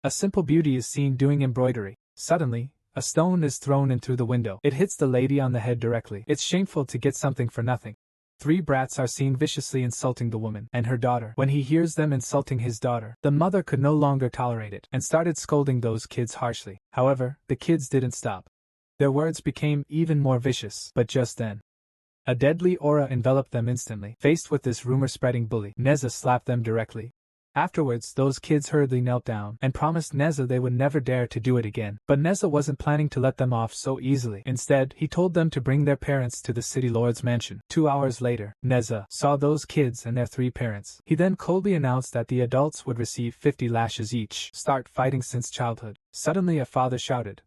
Speaker 1: A simple beauty is seen doing embroidery. Suddenly, a stone is thrown in through the window. It hits the lady on the head directly. It's shameful to get something for nothing. 3 brats are seen viciously insulting the woman and her daughter. When he hears them insulting his daughter, the mother could no longer tolerate it and started scolding those kids harshly. However, the kids didn't stop. Their words became even more vicious. But just then, a deadly aura enveloped them instantly. Faced with this rumor-spreading bully, Neza slapped them directly. Afterwards, those kids hurriedly knelt down and promised Neza they would never dare to do it again. But Neza wasn't planning to let them off so easily. Instead, he told them to bring their parents to the city lord's mansion. 2 hours later, Neza saw those kids and their 3 parents. He then coldly announced that the adults would receive 50 lashes each. Start fighting since childhood. Suddenly a father shouted,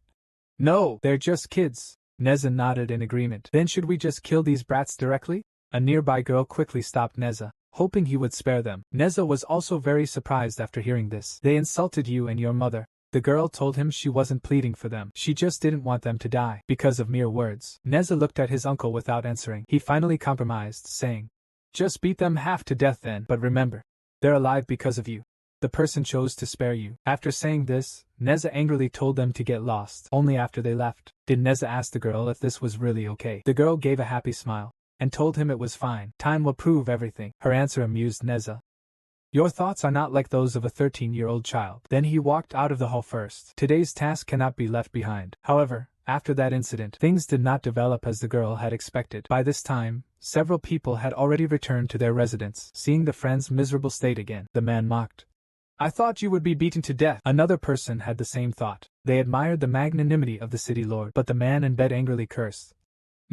Speaker 1: "No, they're just kids." Neza nodded in agreement. Then should we just kill these brats directly? A nearby girl quickly stopped Neza, hoping he would spare them. Neza was also very surprised after hearing this. They insulted you and your mother. The girl told him she wasn't pleading for them. She just didn't want them to die because of mere words. Neza looked at his uncle without answering. He finally compromised, saying, "Just beat them half to death then, but remember, they're alive because of you. The person chose to spare you." After saying this, Neza angrily told them to get lost. Only after they left did Neza ask the girl if this was really okay. The girl gave a happy smile and told him it was fine. Time will prove everything. Her answer amused Neza. Your thoughts are not like those of a 13-year-old child. Then he walked out of the hall first. Today's task cannot be left behind. However, after that incident, things did not develop as the girl had expected. By this time, several people had already returned to their residence. Seeing the friend's miserable state again, the man mocked, "I thought you would be beaten to death." Another person had the same thought. They admired the magnanimity of the city lord, but the man in bed angrily cursed.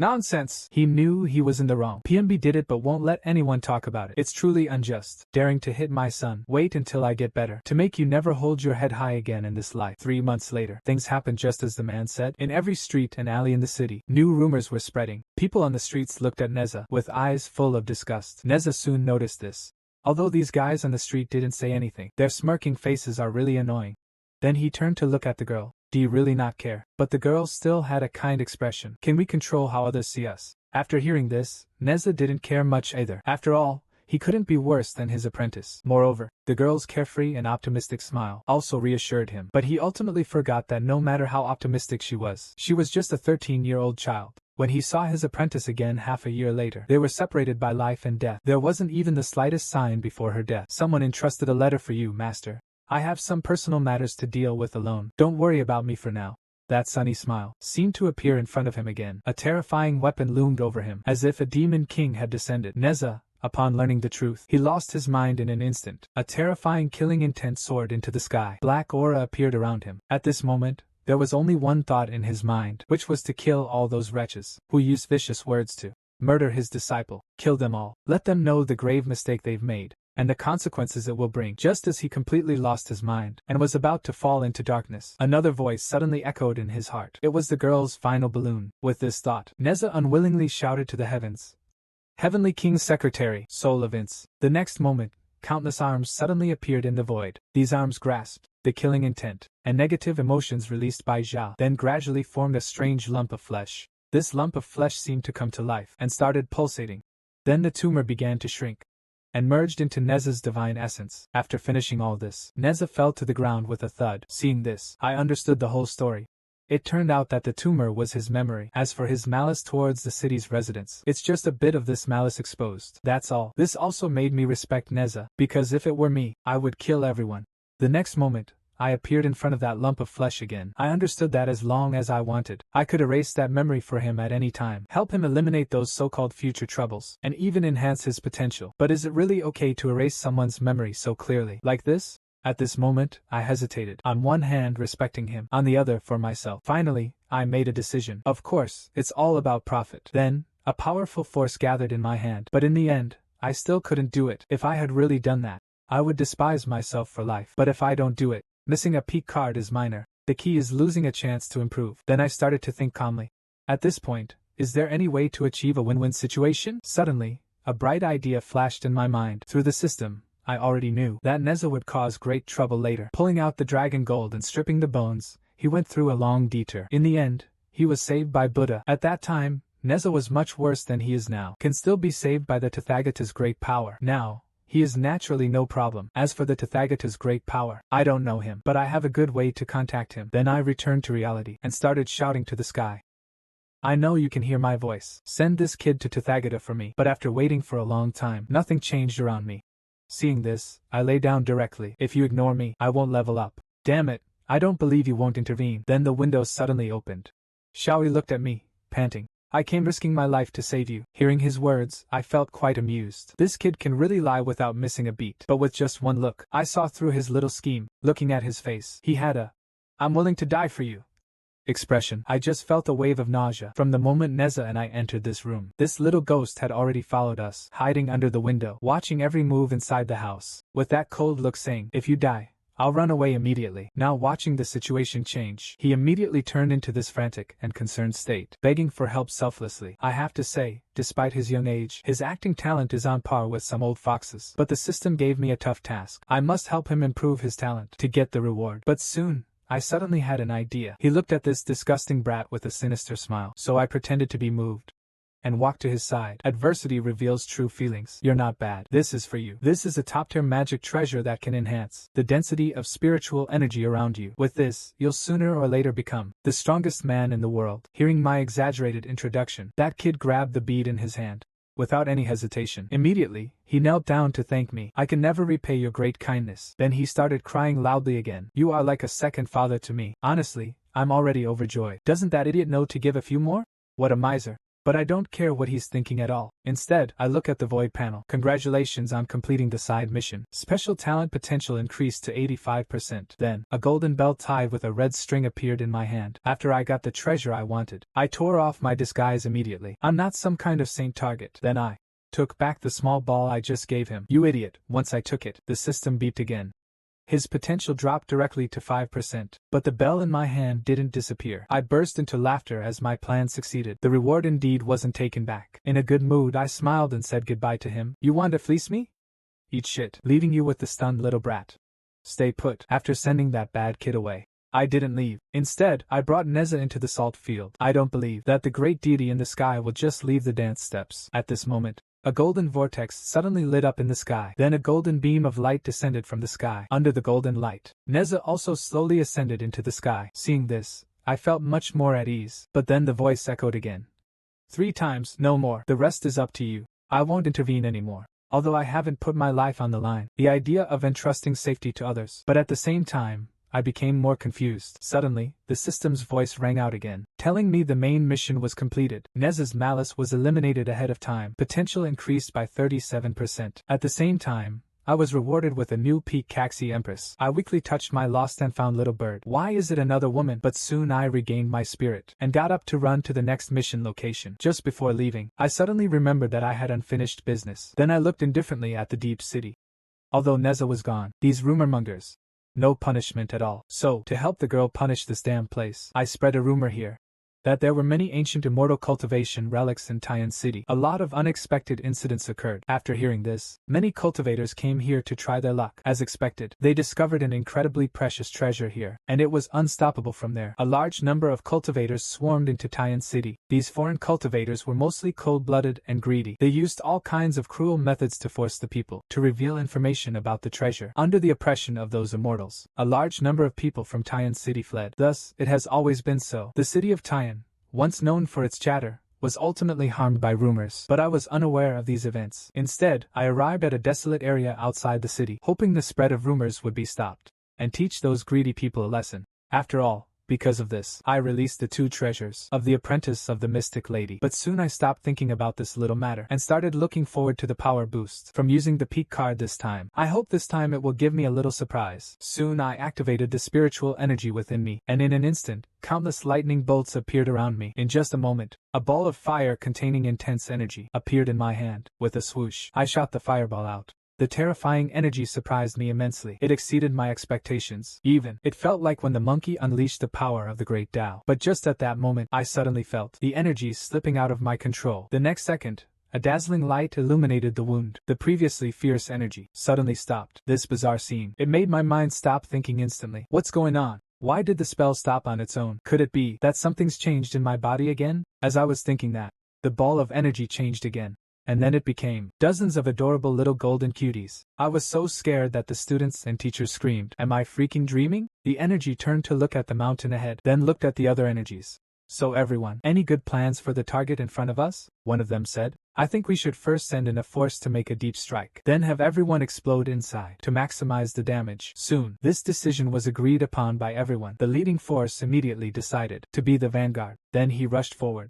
Speaker 1: Nonsense! He knew he was in the wrong. PMB did it but won't let anyone talk about it. It's truly unjust. Daring to hit my son. Wait until I get better. To make you never hold your head high again in this life. 3 months later, things happened just as the man said. In every street and alley in the city, new rumors were spreading. People on the streets looked at Neza with eyes full of disgust. Neza soon noticed this. Although these guys on the street didn't say anything, their smirking faces are really annoying. Then he turned to look at the girl. Do you really not care? But the girl still had a kind expression. Can we control how others see us? After hearing this, Neza didn't care much either. After all, he couldn't be worse than his apprentice. Moreover, the girl's carefree and optimistic smile also reassured him. But he ultimately forgot that no matter how optimistic she was just a 13-year-old child. When he saw his apprentice again half a year later, they were separated by life and death. There wasn't even the slightest sign before her death. Someone entrusted a letter for you, master. I have some personal matters to deal with alone. Don't worry about me for now. That sunny smile seemed to appear in front of him again. A terrifying weapon loomed over him, as if a demon king had descended. Neza, upon learning the truth, he lost his mind in an instant. A terrifying killing intent soared into the sky. Black aura appeared around him. At this moment, there was only one thought in his mind, which was to kill all those wretches who used vicious words to murder his disciple. Kill them all. Let them know the grave mistake they've made and the consequences it will bring. Just as he completely lost his mind and was about to fall into darkness, another voice suddenly echoed in his heart. It was the girl's final balloon. With this thought, Neza unwillingly shouted to the heavens, "Heavenly King's secretary, soul of Ince." The next moment, countless arms suddenly appeared in the void. These arms grasped the killing intent, and negative emotions released by Zhao then gradually formed a strange lump of flesh. This lump of flesh seemed to come to life and started pulsating. Then the tumor began to shrink and merged into Neza's divine essence. After finishing all this, Neza fell to the ground with a thud. Seeing this, I understood the whole story. It turned out that the tumor was his memory. As for his malice towards the city's residents, it's just a bit of this malice exposed. That's all. This also made me respect Neza, because if it were me, I would kill everyone. The next moment, I appeared in front of that lump of flesh again. I understood that as long as I wanted, I could erase that memory for him at any time, help him eliminate those so-called future troubles, and even enhance his potential. But is it really okay to erase someone's memory so clearly, like this? At this moment, I hesitated, on one hand respecting him, on the other for myself. Finally, I made a decision. Of course, it's all about profit. Then, a powerful force gathered in my hand, but in the end, I still couldn't do it. If I had really done that, I would despise myself for life. But if I don't do it, missing a peak card is minor. The key is losing a chance to improve. Then I started to think calmly. At this point, is there any way to achieve a win-win situation? Suddenly, a bright idea flashed in my mind. Through the system, I already knew that Neza would cause great trouble later. Pulling out the dragon gold and stripping the bones, he went through a long detour. In the end, he was saved by Buddha. At that time, Neza was much worse than he is now. Can still be saved by the Tathagata's great power. Now, he is naturally no problem. As for the Tathagata's great power, I don't know him, but I have a good way to contact him. Then I returned to reality and started shouting to the sky. I know you can hear my voice. Send this kid to Tathagata for me. But after waiting for a long time, nothing changed around me. Seeing this, I lay down directly. If you ignore me, I won't level up. Damn it, I don't believe you won't intervene. Then the window suddenly opened. Xiaoyi looked at me, panting. I came risking my life to save you. Hearing his words, I felt quite amused. This kid can really lie without missing a beat. But with just one look, I saw through his little scheme. Looking at his face, he had a "I'm willing to die for you" expression. I just felt a wave of nausea from the moment Neza and I entered this room. This little ghost had already followed us, hiding under the window, watching every move inside the house, with that cold look saying, "If you die, I'll run away immediately." Now watching the situation change, he immediately turned into this frantic and concerned state, begging for help selflessly. I have to say, despite his young age, his acting talent is on par with some old foxes. But the system gave me a tough task. I must help him improve his talent to get the reward. But soon, I suddenly had an idea. He looked at this disgusting brat with a sinister smile, so I pretended to be moved and walked to his side. Adversity reveals true feelings. You're not bad. This is for you. This is a top-tier magic treasure that can enhance the density of spiritual energy around you. With this, you'll sooner or later become the strongest man in the world. Hearing my exaggerated introduction, that kid grabbed the bead in his hand. Without any hesitation, immediately, he knelt down to thank me. I can never repay your great kindness. Then he started crying loudly again. You are like a second father to me. Honestly, I'm already overjoyed. Doesn't that idiot know to give a few more? What a miser. But I don't care what he's thinking at all. Instead, I look at the void panel. Congratulations on completing the side mission. Special talent potential increased to 85%. Then, a golden belt tied with a red string appeared in my hand. After I got the treasure I wanted, I tore off my disguise immediately. I'm not some kind of saint target. Then I took back the small ball I just gave him. You idiot. Once I took it, the system beeped again. His potential dropped directly to 5%, but the bell in my hand didn't disappear. I burst into laughter as my plan succeeded. The reward indeed wasn't taken back. In a good mood, I smiled and said goodbye to him. You want to fleece me? Eat shit. Leaving you with the stunned little brat. Stay put. After sending that bad kid away, I didn't leave. Instead, I brought Neza into the salt field. I don't believe that the great deity in the sky will just leave the dance steps. At this moment, a golden vortex suddenly lit up in the sky. Then a golden beam of light descended from the sky. Under the golden light, Neza also slowly ascended into the sky. Seeing this, I felt much more at ease. But then the voice echoed again. 3 times, no more. The rest is up to you. I won't intervene anymore. Although I haven't put my life on the line, the idea of entrusting safety to others. But at the same time, I became more confused. Suddenly, the system's voice rang out again, telling me the main mission was completed. Neza's malice was eliminated ahead of time. Potential increased by 37%. At the same time, I was rewarded with a new peak Caxi Empress. I weakly touched my lost and found little bird. Why is it another woman? But soon I regained my spirit and got up to run to the next mission location. Just before leaving, I suddenly remembered that I had unfinished business. Then I looked indifferently at the deep city. Although Neza was gone, these rumor-mongers, no punishment at all. So, to help the girl punish this damn place, I spread a rumor here. that there were many ancient immortal cultivation relics in Taiyan City. A lot of unexpected incidents occurred. After hearing this, many cultivators came here to try their luck. As expected, they discovered an incredibly precious treasure here, and it was unstoppable from there. A large number of cultivators swarmed into Taiyan City. These foreign cultivators were mostly cold-blooded and greedy. They used all kinds of cruel methods to force the people to reveal information about the treasure. Under the oppression of those immortals, a large number of people from Taiyan City fled. Thus, it has always been so. The city of Taiyan, once known for its chatter, was ultimately harmed by rumors. But I was unaware of these events. Instead, I arrived at a desolate area outside the city, hoping the spread of rumors would be stopped, and teach those greedy people a lesson. After all, because of this, I released the 2 treasures of the apprentice of the mystic lady. But soon I stopped thinking about this little matter and started looking forward to the power boost from using the peak card this time. I hope this time it will give me a little surprise. Soon I activated the spiritual energy within me, and in an instant, countless lightning bolts appeared around me. In just a moment, a ball of fire containing intense energy appeared in my hand. With a swoosh, I shot the fireball out. The terrifying energy surprised me immensely. It exceeded my expectations. It felt like when the monkey unleashed the power of the great Tao. But just at that moment, I suddenly felt the energy slipping out of my control. The next second, a dazzling light illuminated the wound. The previously fierce energy suddenly stopped. This bizarre scene, it made my mind stop thinking instantly. What's going on? Why did the spell stop on its own? Could it be that something's changed in my body again? As I was thinking that, the ball of energy changed again. And then it became dozens of adorable little golden cuties. I was so scared that the students and teachers screamed, "Am I freaking dreaming?" The energy turned to look at the mountain ahead, then looked at the other energies. "So everyone, any good plans for the target in front of us?" one of them said. "I think we should first send in a force to make a deep strike, then have everyone explode inside to maximize the damage." Soon, this decision was agreed upon by everyone. The leading force immediately decided to be the vanguard. Then he rushed forward.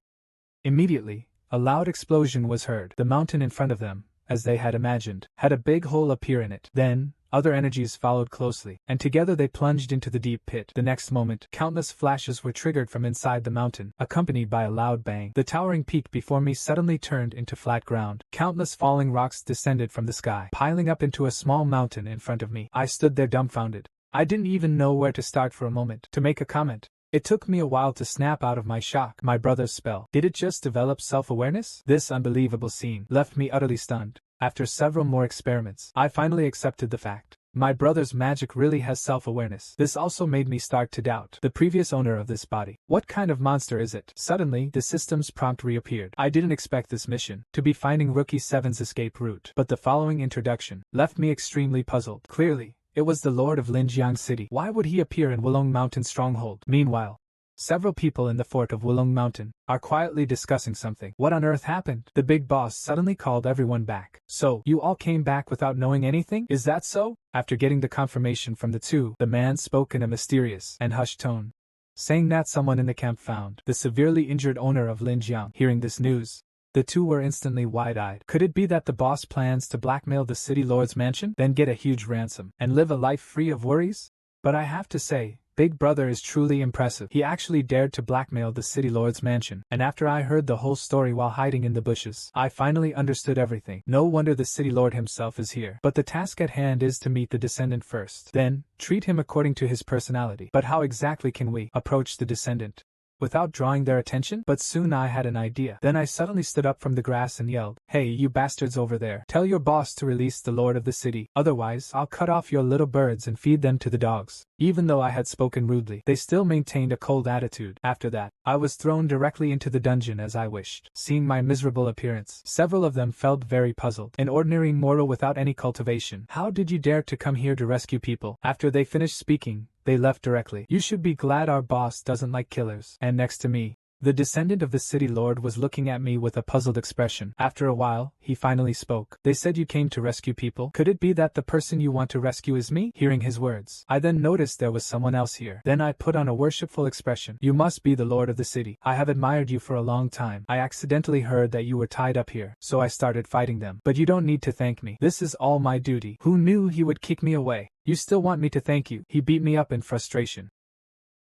Speaker 1: Immediately, a loud explosion was heard. The mountain in front of them, as they had imagined, had a big hole appear in it. Then, other energies followed closely, and together they plunged into the deep pit. The next moment, countless flashes were triggered from inside the mountain, accompanied by a loud bang. The towering peak before me suddenly turned into flat ground. Countless falling rocks descended from the sky, piling up into a small mountain in front of me. I stood there dumbfounded. I didn't even know where to start for a moment to make a comment. It took me a while to snap out of my shock. My brother's spell. Did it just develop self-awareness? This unbelievable scene left me utterly stunned. After several more experiments, I finally accepted the fact. My brother's magic really has self-awareness. This also made me start to doubt the previous owner of this body. What kind of monster is it? Suddenly, the system's prompt reappeared. I didn't expect this mission to be finding Rookie 7's escape route, but the following introduction left me extremely puzzled. Clearly, it was the Lord of Linjiang City. Why would he appear in Wulong Mountain stronghold? Meanwhile, several people in the fort of Wulong Mountain are quietly discussing something. What on earth happened? The big boss suddenly called everyone back. "So, you all came back without knowing anything? Is that so?" After getting the confirmation from the two, the man spoke in a mysterious and hushed tone, saying that someone in the camp found the severely injured owner of Linjiang. Hearing this news, the two were instantly wide-eyed. Could it be that the boss plans to blackmail the city lord's mansion, then get a huge ransom, and live a life free of worries? But I have to say, Big Brother is truly impressive. He actually dared to blackmail the city lord's mansion, and after I heard the whole story while hiding in the bushes, I finally understood everything. No wonder the city lord himself is here. But the task at hand is to meet the descendant first. Then, treat him according to his personality. But how exactly can we approach the descendant without drawing their attention? But soon I had an idea. Then I suddenly stood up from the grass and yelled, "Hey, you bastards over there. Tell your boss to release the lord of the city. Otherwise, I'll cut off your little birds and feed them to the dogs." Even though I had spoken rudely, they still maintained a cold attitude. After that, I was thrown directly into the dungeon as I wished. Seeing my miserable appearance, several of them felt very puzzled. An ordinary mortal without any cultivation. How did you dare to come here to rescue people? After they finished speaking, they left directly. "You should be glad our boss doesn't like killers." And next to me, the descendant of the city lord was looking at me with a puzzled expression. After a while, he finally spoke. "They said you came to rescue people. Could it be that the person you want to rescue is me?" Hearing his words, I then noticed there was someone else here. Then I put on a worshipful expression. "You must be the lord of the city. I have admired you for a long time. I accidentally heard that you were tied up here, so I started fighting them. But you don't need to thank me. This is all my duty." Who knew he would kick me away? "You still want me to thank you?" He beat me up in frustration.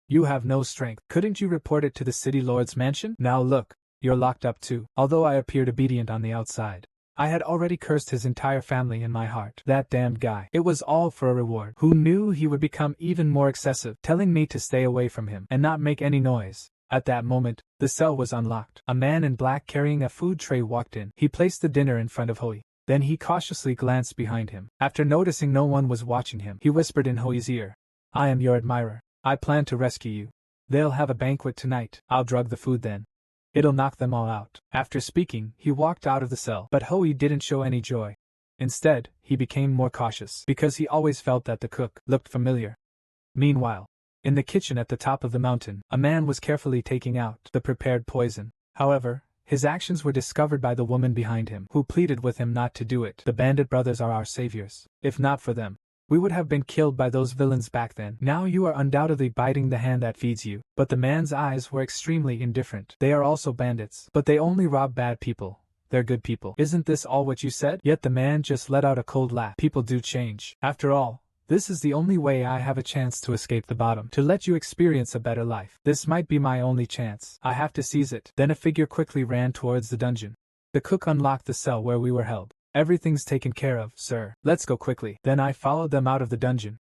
Speaker 1: "You have no strength. Couldn't you report it to the city lord's mansion? Now look, you're locked up too." Although I appeared obedient on the outside, I had already cursed his entire family in my heart. That damned guy. It was all for a reward. Who knew he would become even more excessive, telling me to stay away from him and not make any noise. At that moment, the cell was unlocked. A man in black carrying a food tray walked in. He placed the dinner in front of Hoi. Then he cautiously glanced behind him. After noticing no one was watching him, he whispered in Hoi's ear, "I am your admirer. I plan to rescue you. They'll have a banquet tonight. I'll drug the food then. It'll knock them all out." After speaking, he walked out of the cell, but Hoi didn't show any joy. Instead, he became more cautious, because he always felt that the cook looked familiar. Meanwhile, in the kitchen at the top of the mountain, a man was carefully taking out the prepared poison. However, his actions were discovered by the woman behind him, who pleaded with him not to do it. "The bandit brothers are our saviors. If not for them, we would have been killed by those villains back then. Now you are undoubtedly biting the hand that feeds you." But the man's eyes were extremely indifferent. "They are also bandits, but they only rob bad people. They're good people. Isn't this all what you said?" Yet the man just let out a cold laugh. "People do change. After all, this is the only way I have a chance to escape the bottom, to let you experience a better life. This might be my only chance. I have to seize it." Then a figure quickly ran towards the dungeon. The cook unlocked the cell where we were held. "Everything's taken care of, sir. Let's go quickly." Then I followed them out of the dungeon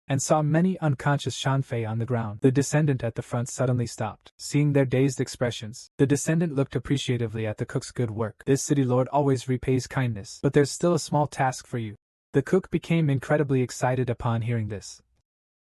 Speaker 1: and saw many unconscious Shanfei on the ground. The descendant at the front suddenly stopped. Seeing their dazed expressions, the descendant looked appreciatively at the cook's good work. "This city lord always repays kindness, but there's still a small task for you." The cook became incredibly excited upon hearing this.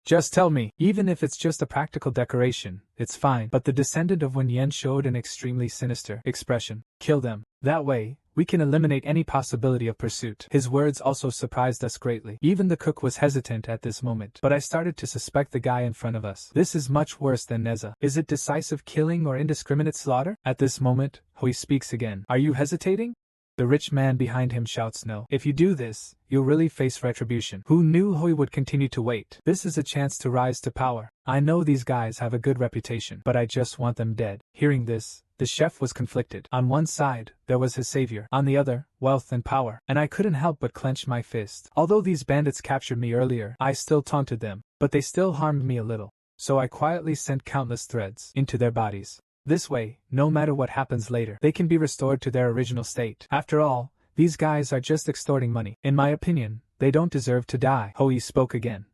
Speaker 1: "Just tell me, even if it's just a practical decoration, it's fine." But the descendant of Wen Yen showed an extremely sinister expression. "Kill them. That way, we can eliminate any possibility of pursuit." His words also surprised us greatly. Even the cook was hesitant at this moment, but I started to suspect the guy in front of us. This is much worse than Neza. Is it decisive killing or indiscriminate slaughter? At this moment, Hoi speaks again. "Are you hesitating?" The rich man behind him shouts, "No. If you do this, you'll really face retribution." Who knew Hoi would continue to wait? This is a chance to rise to power. I know these guys have a good reputation, but I just want them dead. Hearing this, the chef was conflicted. On one side, there was his savior. On the other, wealth and power. And I couldn't help but clench my fist. Although these bandits captured me earlier, I still taunted them, but they still harmed me a little. So I quietly sent countless threads into their bodies. This way, no matter what happens later, they can be restored to their original state. After all, these guys are just extorting money. In my opinion, they don't deserve to die. Hoi spoke again.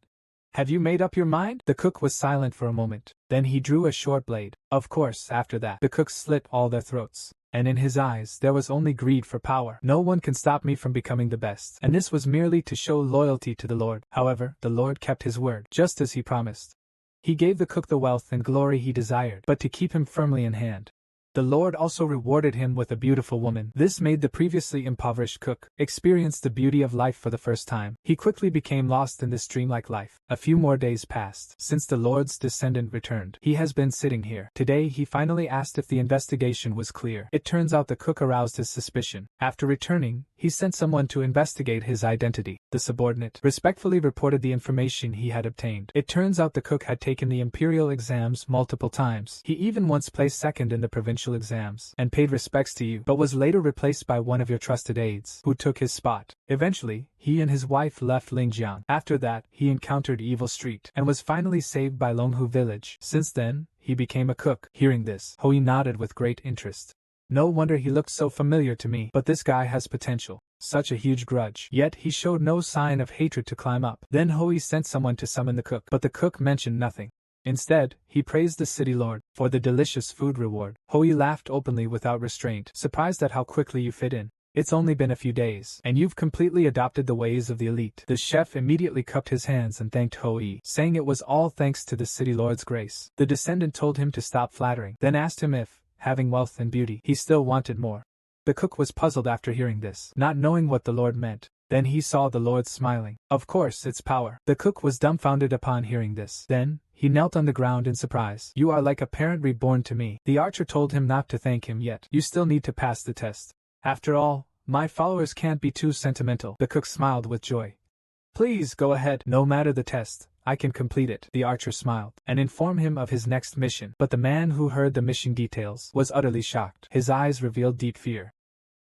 Speaker 1: "Have you made up your mind?" The cook was silent for a moment. Then he drew a short blade. Of course, after that, the cook slit all their throats. And in his eyes there was only greed for power. "No one can stop me from becoming the best." And this was merely to show loyalty to the Lord. However, the Lord kept his word, just as he promised. He gave the cook the wealth and glory he desired, but to keep him firmly in hand. The Lord also rewarded him with a beautiful woman. This made the previously impoverished cook experience the beauty of life for the first time. He quickly became lost in this dreamlike life. A few more days passed since the Lord's descendant returned. He has been sitting here. Today he finally asked if the investigation was clear. It turns out the cook aroused his suspicion. After returning, he sent someone to investigate his identity. The subordinate respectfully reported the information he had obtained. It turns out the cook had taken the imperial exams multiple times. He even once placed second in the provincial exams and paid respects to you, but was later replaced by one of your trusted aides, who took his spot. Eventually, he and his wife left Lingjiang. After that, he encountered Evil Street and was finally saved by Longhu village. Since then, he became a cook. Hearing this, Hoi nodded with great interest. No wonder he looked so familiar to me. But this guy has potential. Such a huge grudge. Yet he showed no sign of hatred to climb up. Then Hoi sent someone to summon the cook, but the cook mentioned nothing. Instead, he praised the city lord for the delicious food reward. Hoi laughed openly without restraint, surprised at how quickly you fit in. "It's only been a few days, and you've completely adopted the ways of the elite." The chef immediately cupped his hands and thanked Hoi, saying it was all thanks to the city lord's grace. The descendant told him to stop flattering, then asked him if, having wealth and beauty, he still wanted more. The cook was puzzled after hearing this, not knowing what the Lord meant. Then he saw the Lord smiling. "Of course, it's power." The cook was dumbfounded upon hearing this. Then, he knelt on the ground in surprise. "You are like a parent reborn to me." The archer told him not to thank him yet. "You still need to pass the test. After all, my followers can't be too sentimental." The cook smiled with joy. "Please go ahead. No matter the test, I can complete it." The archer smiled and informed him of his next mission. But the man who heard the mission details was utterly shocked. His eyes revealed deep fear.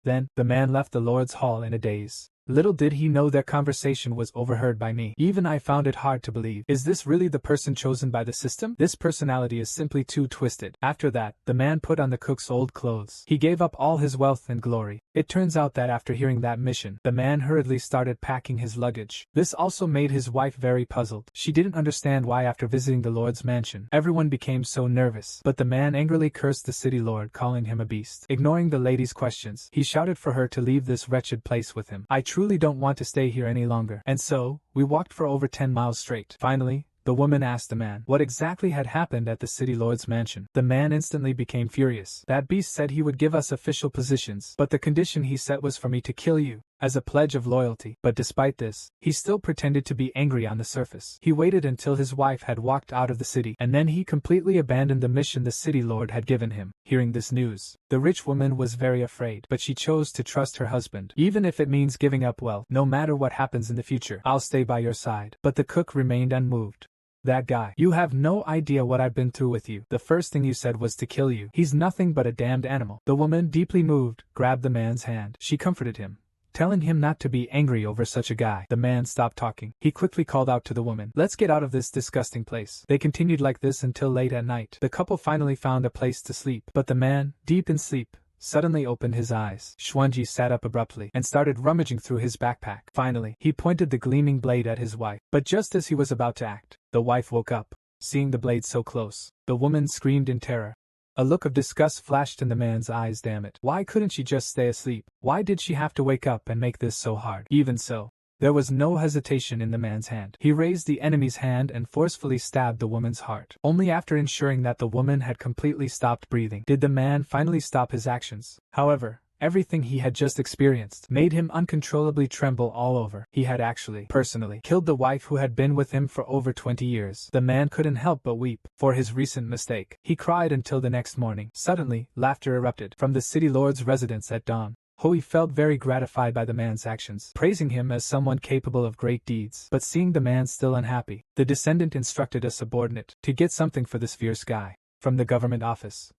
Speaker 1: Then, the man left the Lord's hall in a daze. Little did he know their conversation was overheard by me. Even I found it hard to believe. Is this really the person chosen by the system? This personality is simply too twisted. After that, the man put on the cook's old clothes. He gave up all his wealth and glory. It turns out that after hearing that mission, the man hurriedly started packing his luggage. This also made his wife very puzzled. She didn't understand why after visiting the Lord's mansion, everyone became so nervous. But the man angrily cursed the city lord, calling him a beast. Ignoring the lady's questions, he shouted for her to leave this wretched place with him. I truly don't want to stay here any longer. And so, we walked for over 10 miles straight. Finally, the woman asked the man what exactly had happened at the city lord's mansion. The man instantly became furious. That beast said he would give us official positions, but the condition he set was for me to kill you, as a pledge of loyalty. But despite this, he still pretended to be angry on the surface. He waited until his wife had walked out of the city, and then he completely abandoned the mission the city lord had given him. Hearing this news, the rich woman was very afraid, but she chose to trust her husband. Even if it means giving up wealth, no matter what happens in the future, I'll stay by your side. But the cook remained unmoved. That guy. You have no idea what I've been through with you. The first thing you said was to kill you. He's nothing but a damned animal. The woman, deeply moved, grabbed the man's hand. She comforted him, telling him not to be angry over such a guy. The man stopped talking. He quickly called out to the woman, "Let's get out of this disgusting place." They continued like this until late at night. The couple finally found a place to sleep, but the man, deep in sleep, suddenly opened his eyes. Xuanji sat up abruptly and started rummaging through his backpack. Finally, he pointed the gleaming blade at his wife. But just as he was about to act, the wife woke up. Seeing the blade so close, the woman screamed in terror. A look of disgust flashed in the man's eyes. Damn it. Why couldn't she just stay asleep? Why did she have to wake up and make this so hard? Even so, there was no hesitation in the man's hand. He raised the enemy's hand and forcefully stabbed the woman's heart. Only after ensuring that the woman had completely stopped breathing did the man finally stop his actions. However, everything he had just experienced made him uncontrollably tremble all over. He had actually, personally, killed the wife who had been with him for over 20 years. The man couldn't help but weep for his recent mistake. He cried until the next morning. Suddenly, laughter erupted from the city lord's residence at dawn. Hui felt very gratified by the man's actions, praising him as someone capable of great deeds. But seeing the man still unhappy, the descendant instructed a subordinate to get something for this fierce guy from the government office.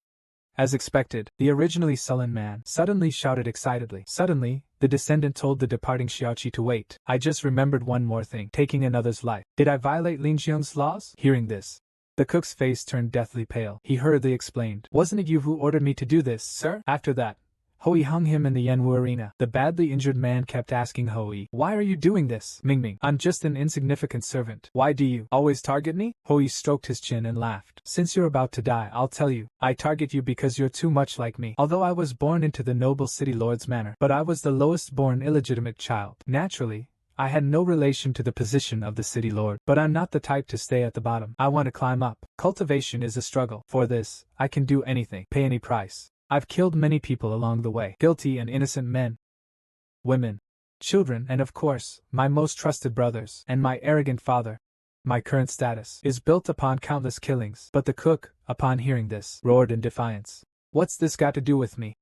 Speaker 1: As expected, the originally sullen man suddenly shouted excitedly. Suddenly, the descendant told the departing Xiaoqi to wait. I just remembered one more thing. Taking another's life. Did I violate Lin Xiong's laws? Hearing this, the cook's face turned deathly pale. He hurriedly explained. Wasn't it you who ordered me to do this, sir? After that, Hui hung him in the Yanwu arena. The badly injured man kept asking Hui, "Why are you doing this?" Mingming, "I'm just an insignificant servant. Why do you always target me?" Hui stroked his chin and laughed. "Since you're about to die, I'll tell you. I target you because you're too much like me. Although I was born into the noble city lord's manor, but I was the lowest born illegitimate child. Naturally, I had no relation to the position of the city lord. But I'm not the type to stay at the bottom. I want to climb up. Cultivation is a struggle. For this, I can do anything, pay any price. I've killed many people along the way, guilty and innocent men, women, children, and of course, my most trusted brothers, and my arrogant father. My current status is built upon countless killings." But the cook, upon hearing this, roared in defiance. "What's this got to do with me?